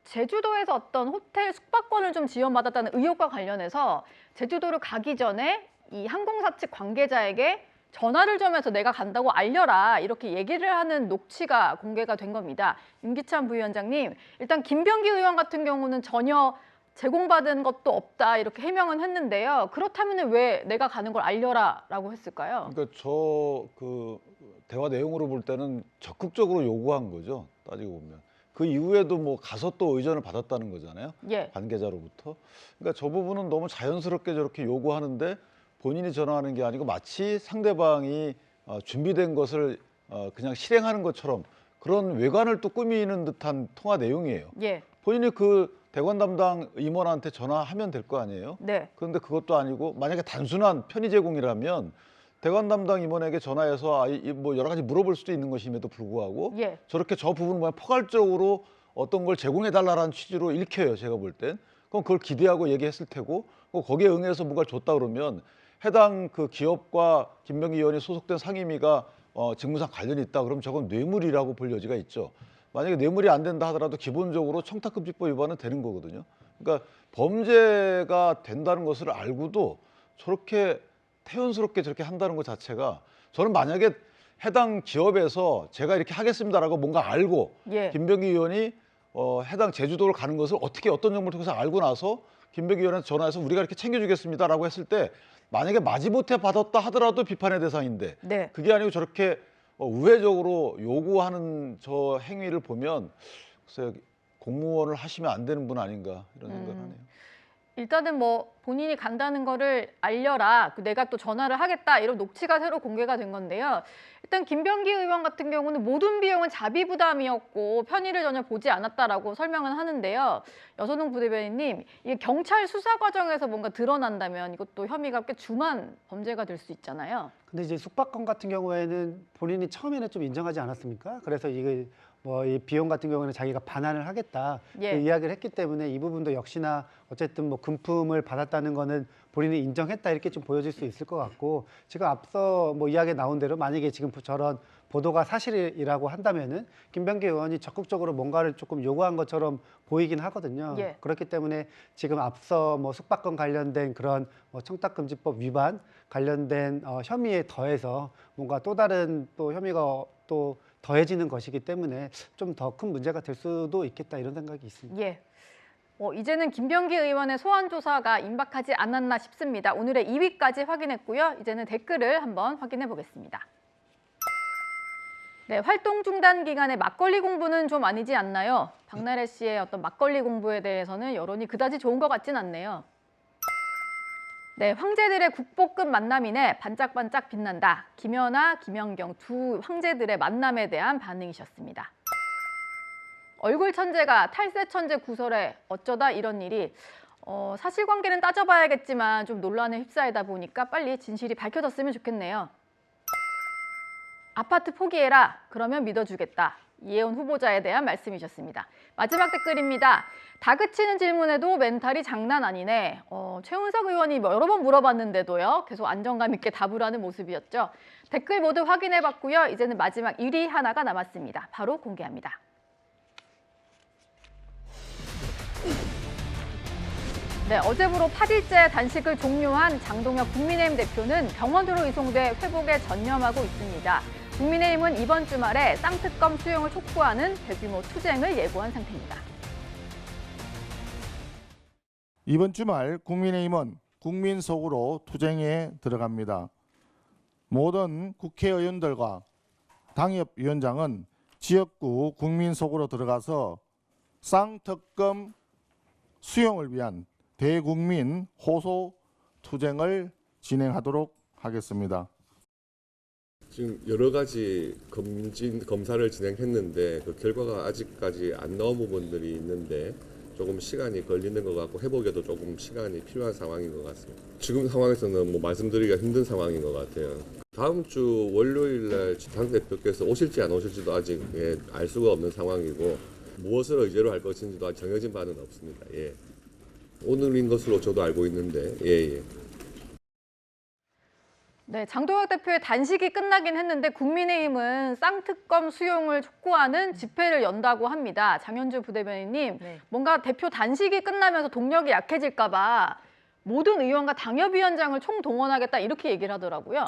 제주도에서 어떤 호텔 숙박권을 좀 지원받았다는 의혹과 관련해서 제주도를 가기 전에 이 항공사 측 관계자에게 전화를 좀 해서 내가 간다고 알려라 이렇게 얘기를 하는 녹취가 공개가 된 겁니다. 윤기찬 부위원장님, 일단 김병기 의원 같은 경우는 전혀 제공받은 것도 없다 이렇게 해명은 했는데요. 그렇다면 왜 내가 가는 걸 알려라라고 했을까요? 그러니까 그 대화 내용으로 볼 때는 적극적으로 요구한 거죠. 따지고 보면. 그 이후에도 뭐 가서 또 의전을 받았다는 거잖아요. 예. 관계자로부터. 그러니까 저 부분은 너무 자연스럽게 저렇게 요구하는데 본인이 전화하는 게 아니고 마치 상대방이 준비된 것을 그냥 실행하는 것처럼 그런 외관을 또 꾸미는 듯한 통화 내용이에요. 예. 본인이 그 대관 담당 임원한테 전화하면 될 거 아니에요. 네. 그런데 그것도 아니고 만약에 단순한 편의 제공이라면 대관 담당 임원에게 전화해서 뭐 여러 가지 물어볼 수도 있는 것임에도 불구하고 예. 저렇게 저 부분을 보면 포괄적으로 어떤 걸 제공해달라는 취지로 읽혀요. 제가 볼 땐. 그럼 그걸 기대하고 얘기했을 테고 거기에 응해서 뭔가를 줬다 그러면 해당 그 기업과 김병기 의원이 소속된 상임위가 직무상 관련이 있다 그러면 저건 뇌물이라고 볼 여지가 있죠. 만약에 뇌물이 안 된다 하더라도 기본적으로 청탁금지법 위반은 되는 거거든요. 그러니까 범죄가 된다는 것을 알고도 저렇게 태연스럽게 저렇게 한다는 것 자체가 저는 만약에 해당 기업에서 제가 이렇게 하겠습니다라고 뭔가 알고 예. 김병기 의원이 해당 제주도를 가는 것을 어떻게 어떤 정보를 통해서 알고 나서 김병기 의원한테 전화해서 우리가 이렇게 챙겨주겠습니다라고 했을 때 만약에 마지못해 받았다 하더라도 비판의 대상인데 네. 그게 아니고 저렇게 우회적으로 요구하는 저 행위를 보면 글쎄요, 공무원을 하시면 안 되는 분 아닌가 이런 생각을 하네요. 일단은 뭐 본인이 간다는 거를 알려라. 내가 또 전화를 하겠다. 이런 녹취가 새로 공개가 된 건데요. 일단 김병기 의원 같은 경우는 모든 비용은 자비 부담이었고 편의를 전혀 보지 않았다라고 설명은 하는데요. 여선웅 부대변인님, 이게 경찰 수사 과정에서 뭔가 드러난다면 이것도 혐의가 꽤 중한 범죄가 될 수 있잖아요. 근데 이제 숙박권 같은 경우에는 본인이 처음에는 좀 인정하지 않았습니까? 그래서 이게 뭐 이 비용 같은 경우에는 자기가 반환을 하겠다 예. 그 이야기를 했기 때문에 이 부분도 역시나 어쨌든 뭐 금품을 받았다는 거는 본인이 인정했다 이렇게 좀 보여질 수 있을 것 같고 지금 앞서 뭐 이야기 나온 대로 만약에 지금 저런 보도가 사실이라고 한다면은 김병기 의원이 적극적으로 뭔가를 조금 요구한 것처럼 보이긴 하거든요. 예. 그렇기 때문에 지금 앞서 뭐 숙박권 관련된 그런 뭐 청탁금지법 위반 관련된 혐의에 더해서 뭔가 또 다른 또 혐의가 또 더해지는 것이기 때문에 좀 더 큰 문제가 될 수도 있겠다 이런 생각이 있습니다. 예. 이제는 김병기 의원의 소환 조사가 임박하지 않았나 싶습니다. 오늘의 2위까지 확인했고요. 이제는 댓글을 한번 확인해 보겠습니다. 네, 활동 중단 기간에 막걸리 공부는 좀 아니지 않나요? 박나래 씨의 어떤 막걸리 공부에 대해서는 여론이 그다지 좋은 것 같진 않네요. 네, 황제들의 국보급 만남이네 반짝반짝 빛난다. 김연아, 김연경 두 황제들의 만남에 대한 반응이셨습니다. 얼굴 천재가 탈세 천재 구설에 어쩌다 이런 일이 사실관계는 따져봐야겠지만 좀 논란에 휩싸이다 보니까 빨리 진실이 밝혀졌으면 좋겠네요. 아파트 포기해라. 그러면 믿어주겠다. 이혜원 후보자에 대한 말씀이셨습니다. 마지막 댓글입니다. 다그치는 질문에도 멘탈이 장난 아니네. 최은석 의원이 여러 번 물어봤는데도요. 계속 안정감 있게 답을 하는 모습이었죠. 댓글 모두 확인해봤고요. 이제는 마지막 1위 하나가 남았습니다. 바로 공개합니다. 네, 어제부로 8일째 단식을 종료한 장동혁 국민의힘 대표는 병원으로 이송돼 회복에 전념하고 있습니다. 국민의힘은 이번 주말에 쌍특검 수용을 촉구하는 대규모 투쟁을 예고한 상태입니다. 이번 주말 국민의힘은 국민 속으로 투쟁에 들어갑니다. 모든 국회의원들과 당협위원장은 지역구 국민 속으로 들어가서 쌍특검 수용을 위한 대국민 호소 투쟁을 진행하도록 하겠습니다. 지금 여러 가지 검사를 진행했는데 그 결과가 아직까지 안 나온 부분들이 있는데 조금 시간이 걸리는 것 같고 회복에도 조금 시간이 필요한 상황인 것 같습니다. 지금 상황에서는 뭐 말씀드리기가 힘든 상황인 것 같아요. 다음 주 월요일 날 당대표께서 오실지 안 오실지도 아직 알 수가 없는 상황이고 무엇을 의제로 할 것인지도 아직 정해진 바는 없습니다. 예. 오늘인 것으로 저도 알고 있는데 예. 네, 장동혁 대표의 단식이 끝나긴 했는데 국민의힘은 쌍특검 수용을 촉구하는 집회를 연다고 합니다. 장현주 부대변인님, 뭔가 대표 단식이 끝나면서 동력이 약해질까 봐 모든 의원과 당협위원장을 총동원하겠다 이렇게 얘기를 하더라고요.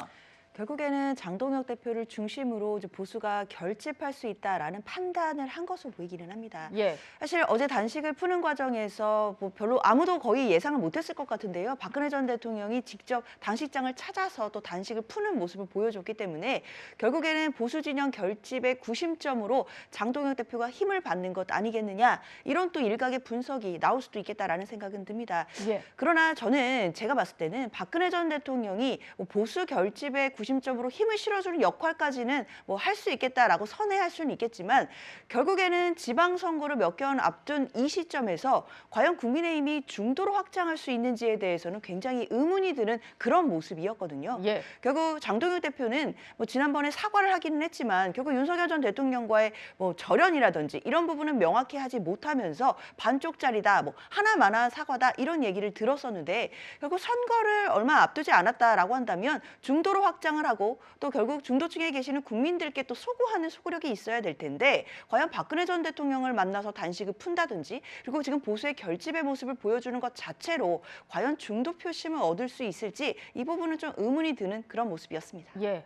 결국에는 장동혁 대표를 중심으로 이제 보수가 결집할 수 있다라는 판단을 한 것으로 보이기는 합니다. 예. 사실 어제 단식을 푸는 과정에서 뭐 별로 아무도 거의 예상을 못했을 것 같은데요. 박근혜 전 대통령이 직접 단식장을 찾아서 또 단식을 푸는 모습을 보여줬기 때문에 결국에는 보수 진영 결집의 구심점으로 장동혁 대표가 힘을 받는 것 아니겠느냐, 이런 또 일각의 분석이 나올 수도 있겠다라는 생각은 듭니다. 예. 그러나 저는 제가 봤을 때는 박근혜 전 대통령이 보수 결집의 구심점으로 힘을 실어주는 역할까지는 뭐 할 수 있겠다라고 선회할 수는 있겠지만, 결국에는 지방선거를 몇 개월 앞둔 이 시점에서 과연 국민의힘이 중도로 확장할 수 있는지에 대해서는 굉장히 의문이 드는 그런 모습이었거든요. 예. 결국 장동혁 대표는 뭐 지난번에 사과를 하기는 했지만 결국 윤석열 전 대통령과의 뭐 절연이라든지 이런 부분은 명확히 하지 못하면서 반쪽짜리다, 뭐 하나마나한 사과다, 이런 얘기를 들었었는데, 결국 선거를 얼마 앞두지 않았다라고 한다면 중도로 확장을 하고 또 결국 중도층에 계시는 국민들께 또 소구하는 소구력이 있어야 될 텐데, 과연 박근혜 전 대통령을 만나서 단식을 푼다든지 그리고 지금 보수의 결집의 모습을 보여주는 것 자체로 과연 중도 표심을 얻을 수 있을지, 이 부분은 좀 의문이 드는 그런 모습이었습니다. 예.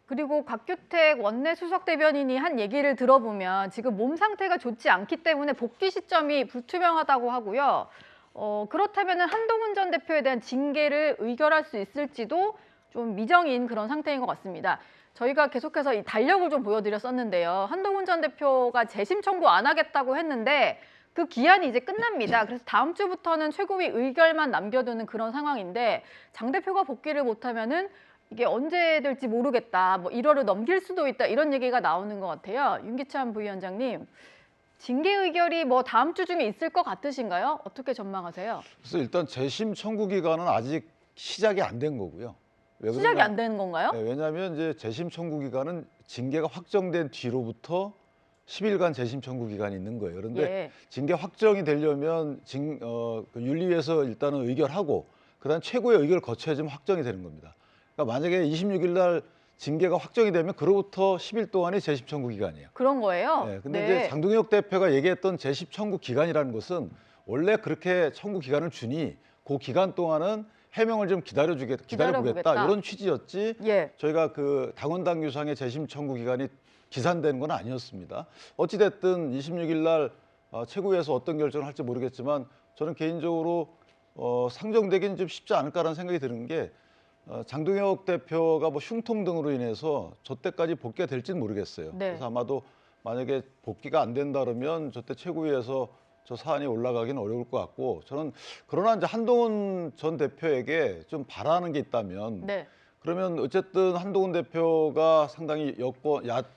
그리고 곽규택 원내 수석 대변인이 한 얘기를 들어보면 지금 몸 상태가 좋지 않기 때문에 복귀 시점이 불투명하다고 하고요. 그렇다면 한동훈 전 대표에 대한 징계를 의결할 수 있을지도 좀 미정인 그런 상태인 것 같습니다. 저희가 계속해서 이 달력을 좀 보여드렸었는데요. 한동훈 전 대표가 재심 청구 안 하겠다고 했는데 그 기한이 이제 끝납니다. 그래서 다음 주부터는 최고위 의결만 남겨두는 그런 상황인데, 장 대표가 복귀를 못하면은 이게 언제 될지 모르겠다, 뭐 1월을 넘길 수도 있다, 이런 얘기가 나오는 것 같아요. 윤기찬 부위원장님, 징계 의결이 뭐 다음 주 중에 있을 것 같으신가요? 어떻게 전망하세요? 그래서 일단 재심 청구 기간은 아직 시작이 안 된 거고요. 시작이 안 되는 건가요? 네, 왜냐하면 이제 재심 청구 기간은 징계가 확정된 뒤로부터 10일간 재심 청구 기간이 있는 거예요. 그런데 예. 징계 확정이 되려면 윤리위에서 일단은 의결하고 그다음 최고의 의결을 거쳐야 좀 확정이 되는 겁니다. 그러니까 만약에 26일 날 징계가 확정이 되면 그로부터 10일 동안이 재심 청구 기간이에요. 그런 거예요? 네, 근데 이제 장동혁 대표가 얘기했던 재심 청구 기간이라는 것은 원래 그렇게 청구 기간을 주니 그 기간 동안은 해명을 좀 기다려보겠다, 이런 취지였지. 예. 저희가 그 당원당 유상의 재심 청구 기간이 기산된 건 아니었습니다. 어찌 됐든 26일 날 최고위에서 어떤 결정을 할지 모르겠지만 저는 개인적으로 상정되기는 좀 쉽지 않을까라는 생각이 드는 게, 장동혁 대표가 뭐 흉통 등으로 인해서 저 때까지 복귀가 될지는 모르겠어요. 네. 그래서 아마도 만약에 복귀가 안 된다 그러면 저 때 최고위에서 저 사안이 올라가기는 어려울 것 같고, 저는 그러나 이제 한동훈 전 대표에게 좀 바라는 게 있다면, 네. 그러면 어쨌든 한동훈 대표가 상당히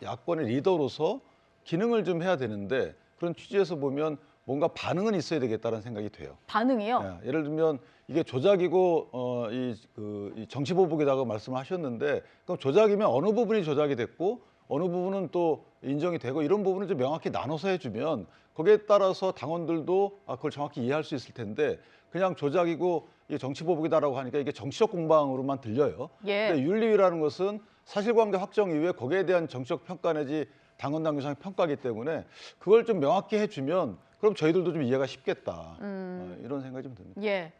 야권의 리더로서 기능을 좀 해야 되는데, 그런 취지에서 보면 뭔가 반응은 있어야 되겠다는 생각이 돼요. 반응이요? 예를 들면 이게 조작이고 이 정치보복이라고 말씀하셨는데, 그럼 조작이면 어느 부분이 조작이 됐고 어느 부분은 또 인정이 되고, 이런 부분을 좀 명확히 나눠서 해주면 거기에 따라서 당원들도 그걸 정확히 이해할 수 있을 텐데, 그냥 조작이고 이게 정치보복이다라고 하니까 이게 정치적 공방으로만 들려요. 예. 근데 윤리위라는 것은 사실관계 확정 이후에 거기에 대한 정치적 평가 내지 당원당 유상의 평가이기 때문에 그걸 좀 명확히 해주면 그럼 저희들도 좀 이해가 쉽겠다. 이런 생각이 좀 듭니다. 예.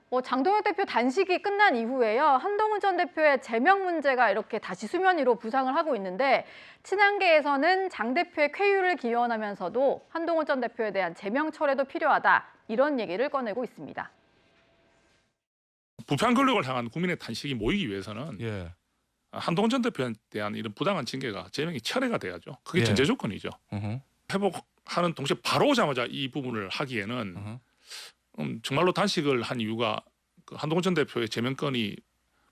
뭐 장동혁 대표 단식이 끝난 이후에요, 한동훈 전 대표의 제명 문제가 이렇게 다시 수면 위로 부상을 하고 있는데, 친한계에서는 장 대표의 쾌유를 기원하면서도 한동훈 전 대표에 대한 제명 철회도 필요하다, 이런 얘기를 꺼내고 있습니다. 부패한 권력을 향한 국민의 단식이 모이기 위해서는 한동훈 전 대표에 대한 이런 부당한 징계가 제명이 철회가 돼야죠. 그게 전제 조건이죠. 회복하는 동시에 바로 오자마자 이 부분을 하기에는 정말로 단식을 한 이유가 그 한동훈 전 대표의 제명권이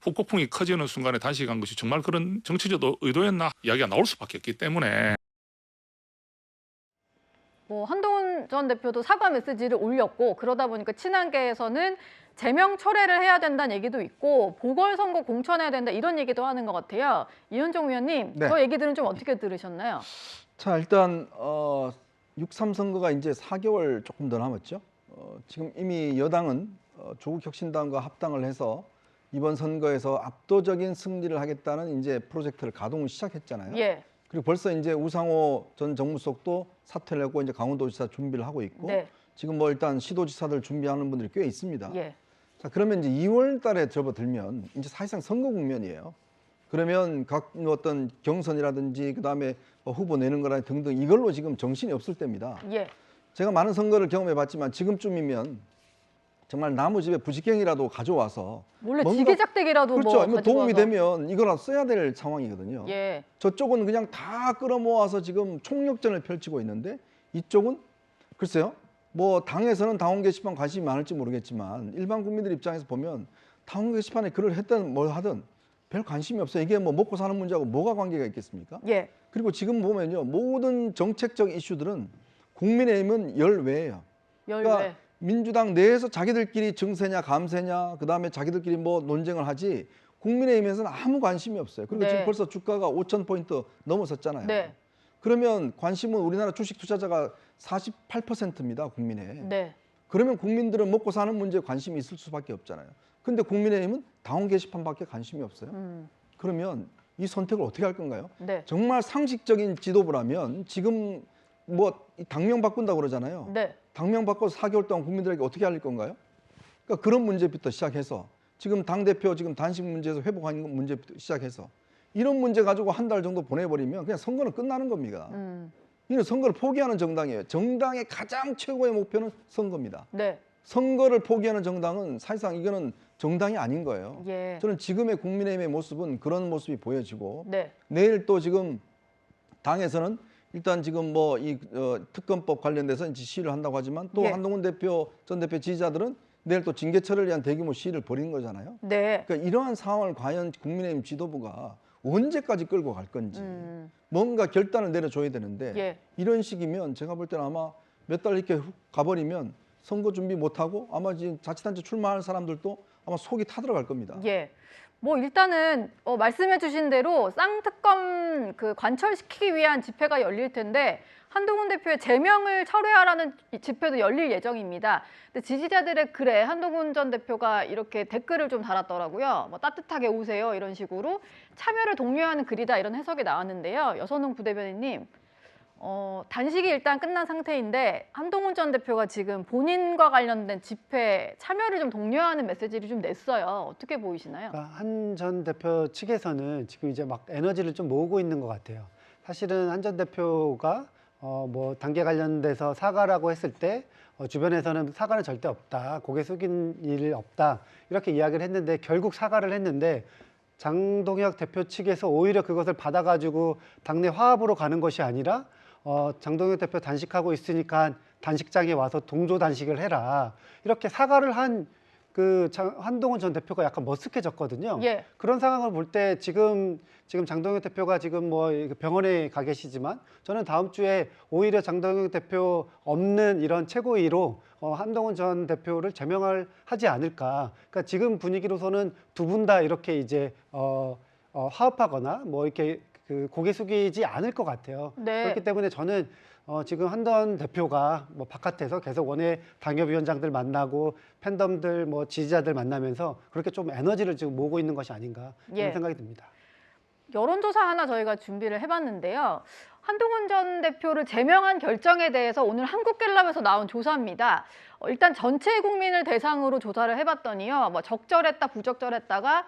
후폭풍이 커지는 순간에 단식한 것이 정말 그런 정치적 의도였나 이야기가 나올 수밖에 없기 때문에. 뭐 한동훈 전 대표도 사과 메시지를 올렸고, 그러다 보니까 친한계에서는 제명 철회를 해야 된다는 얘기도 있고 보궐선거 공천해야 된다, 이런 얘기도 하는 것 같아요. 이현종 위원님, 네. 저 얘기들은 좀 어떻게 들으셨나요? 자, 일단 6.3 선거가 이제 4개월 조금 더 남았죠. 지금 이미 여당은 조국혁신당과 합당을 해서 이번 선거에서 압도적인 승리를 하겠다는 이제 프로젝트를 가동을 시작했잖아요. 예. 그리고 벌써 이제 우상호 전 정무수석도 사퇴를 했고 이제 강원도지사 준비를 하고 있고 네. 지금 뭐 일단 시도지사들 준비하는 분들이 꽤 있습니다. 예. 자, 그러면 이제 2월 달에 접어들면 이제 사실상 선거 국면이에요. 그러면 각 어떤 경선이라든지 그다음에 후보 내는 거라 등등 이걸로 지금 정신이 없을 때입니다. 예. 제가 많은 선거를 경험해 봤지만 지금쯤이면 정말 나무집에 부직갱이라도 가져와서 원래 뭔가- 지게작대기라도 그렇죠. 뭐 이거 가지고 도움이 와서. 되면 이거라도 써야 될 상황이거든요. 예. 저쪽은 그냥 다 끌어모아서 지금 총력전을 펼치고 있는데 이쪽은 글쎄요. 뭐 당에서는 당원 게시판 관심이 많을지 모르겠지만 일반 국민들 입장에서 보면 당원 게시판에 글을 했든 뭘 하든 별 관심이 없어요. 이게 뭐 먹고 사는 문제하고 뭐가 관계가 있겠습니까? 예. 그리고 지금 보면요. 모든 정책적 이슈들은 국민의힘은 열외예요. 열외. 민주당 내에서 자기들끼리 증세냐 감세냐 그다음에 자기들끼리 뭐 논쟁을 하지 국민의힘에서는 아무 관심이 없어요. 그리고 네. 지금 벌써 주가가 5,000포인트 넘어섰잖아요. 네. 그러면 관심은 우리나라 주식 투자자가 48%입니다. 국민의. 네. 그러면 국민들은 먹고 사는 문제에 관심이 있을 수밖에 없잖아요. 근데 국민의힘은 당원 게시판밖에 관심이 없어요. 그러면 이 선택을 어떻게 할 건가요? 네. 정말 상식적인 지도부라면 지금 뭐 당명 바꾼다고 그러잖아요. 네. 당명 바꿔서 4개월 동안 국민들에게 어떻게 알릴 건가요? 그러니까 그런 문제부터 시작해서 지금 당대표 지금 단식 문제에서 회복하는 문제부터 시작해서 이런 문제 가지고 한 달 정도 보내버리면 그냥 선거는 끝나는 겁니다. 이는 선거를 포기하는 정당이에요. 정당의 가장 최고의 목표는 선거입니다. 네. 선거를 포기하는 정당은 사실상 이거는 정당이 아닌 거예요. 예. 저는 지금의 국민의힘의 모습은 그런 모습이 보여지고 네. 내일 또 지금 당에서는 일단 지금 뭐 이 특검법 관련돼서 이제 시위를 한다고 하지만 또 예. 한동훈 대표 전 대표 지지자들은 내일 또 징계처를 위한 대규모 시위를 벌이는 거잖아요. 네. 그러니까 이러한 상황을 과연 국민의힘 지도부가 언제까지 끌고 갈 건지 뭔가 결단을 내려줘야 되는데 예. 이런 식이면 제가 볼 때는 아마 몇 달 이렇게 훅 가버리면 선거 준비 못하고 아마 지금 자치단체 출마할 사람들도 아마 속이 타들어갈 겁니다. 예. 뭐 일단은 말씀해 주신 대로 쌍특검 그 관철시키기 위한 집회가 열릴 텐데 한동훈 대표의 제명을 철회하라는 집회도 열릴 예정입니다. 근데 지지자들의 글에 한동훈 전 대표가 이렇게 댓글을 좀 달았더라고요. 뭐 따뜻하게 오세요 이런 식으로 참여를 독려하는 글이다 이런 해석이 나왔는데요. 여선웅 부대변인님. 단식이 일단 끝난 상태인데 한동훈 전 대표가 지금 본인과 관련된 집회 참여를 좀 독려하는 메시지를 좀 냈어요. 어떻게 보이시나요? 그러니까 한 전 대표 측에서는 지금 이제 막 에너지를 좀 모으고 있는 것 같아요. 사실은 한 전 대표가 뭐 단계 관련돼서 사과라고 했을 때 주변에서는 사과는 절대 없다, 고개 숙인 일 없다 이렇게 이야기를 했는데 결국 사과를 했는데 장동혁 대표 측에서 오히려 그것을 받아가지고 당내 화합으로 가는 것이 아니라 장동혁 대표 단식하고 있으니까 단식장에 와서 동조 단식을 해라 이렇게 사과를 한 그 한동훈 전 대표가 약간 머쓱해졌거든요. 예. 그런 상황을 볼 때 지금 장동혁 대표가 지금 뭐 병원에 가 계시지만 저는 다음 주에 오히려 장동혁 대표 없는 이런 최고위로 한동훈 전 대표를 제명을 하지 않을까. 그러니까 지금 분위기로서는 두 분 다 이렇게 이제 화합하거나 뭐 이렇게 그 고개 숙이지 않을 것 같아요. 네. 그렇기 때문에 저는 지금 한동훈 대표가 뭐 바깥에서 계속 원외 당협위원장들 만나고 팬덤들 뭐 지지자들 만나면서 그렇게 좀 에너지를 지금 모으고 있는 것이 아닌가 예. 그런 생각이 듭니다. 여론조사 하나 저희가 준비를 해봤는데요. 한동훈 전 대표를 제명한 결정에 대해서 오늘 한국갤럽에서 나온 조사입니다. 일단 전체 국민을 대상으로 조사를 해봤더니요. 뭐 적절했다, 부적절했다가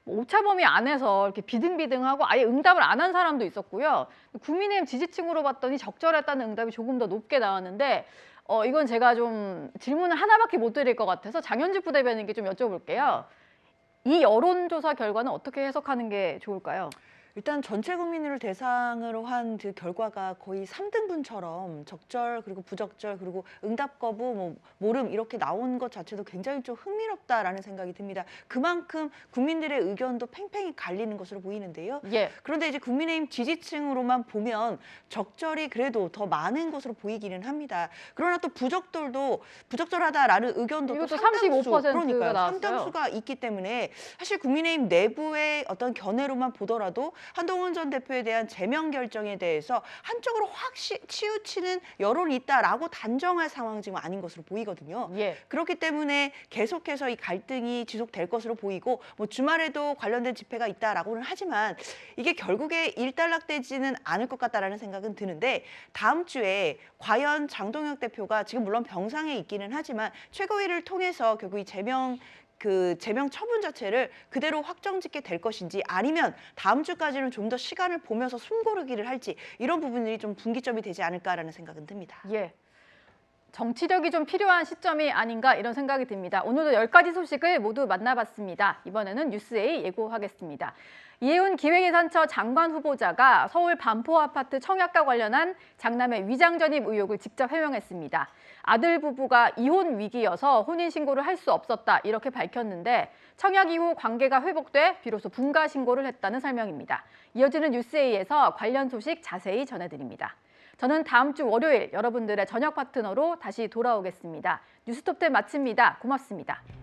오차 범위 안에서 이렇게 비등비등하고 아예 응답을 안 한 사람도 있었고요. 국민의힘 지지층으로 봤더니 적절했다는 응답이 조금 더 높게 나왔는데 이건 제가 좀 질문을 하나밖에 못 드릴 것 같아서 장현주 부대변인께 좀 여쭤볼게요. 이 여론조사 결과는 어떻게 해석하는 게 좋을까요? 일단 전체 국민을 대상으로 한 그 결과가 거의 3등분처럼 적절 그리고 부적절 그리고 응답 거부 뭐 모름 이렇게 나온 것 자체도 굉장히 좀 흥미롭다라는 생각이 듭니다. 그만큼 국민들의 의견도 팽팽히 갈리는 것으로 보이는데요. 예. 그런데 이제 국민의힘 지지층으로만 보면 적절히 그래도 더 많은 것으로 보이기는 합니다. 그러나 또 부적절도 부적절하다라는 의견도 또 이것도 상당수 35%가 그러니까요. 나왔어요. 상당수가 있기 때문에 사실 국민의힘 내부의 어떤 견해로만 보더라도 한동훈 전 대표에 대한 제명 결정에 대해서 한쪽으로 확 치우치는 여론이 있다라고 단정할 상황은 지금 아닌 것으로 보이거든요. 그렇기 때문에 계속해서 이 갈등이 지속될 것으로 보이고 뭐 주말에도 관련된 집회가 있다라고는 하지만 이게 결국에 일단락되지는 않을 것 같다라는 생각은 드는데 다음 주에 과연 장동혁 대표가 지금 물론 병상에 있기는 하지만 최고위를 통해서 결국 이 제명 처분 자체를 그대로 확정짓게 될 것인지 아니면 다음 주까지는 좀 더 시간을 보면서 숨고르기를 할지 이런 부분들이 좀 분기점이 되지 않을까라는 생각은 듭니다. 정치력이 좀 필요한 시점이 아닌가 이런 생각이 듭니다. 오늘도 10가지 소식을 모두 만나봤습니다. 이번에는 뉴스A 예고하겠습니다. 이혜훈 기획예산처 장관 후보자가 서울 반포 아파트 청약과 관련한 장남의 위장 전입 의혹을 직접 해명했습니다. 아들 부부가 이혼 위기여서 혼인신고를 할 수 없었다 이렇게 밝혔는데 청약 이후 관계가 회복돼 비로소 분가 신고를 했다는 설명입니다. 이어지는 뉴스A에서 관련 소식 자세히 전해드립니다. 저는 다음 주 월요일 여러분들의 저녁 파트너로 다시 돌아오겠습니다. 뉴스톱10 마칩니다. 고맙습니다.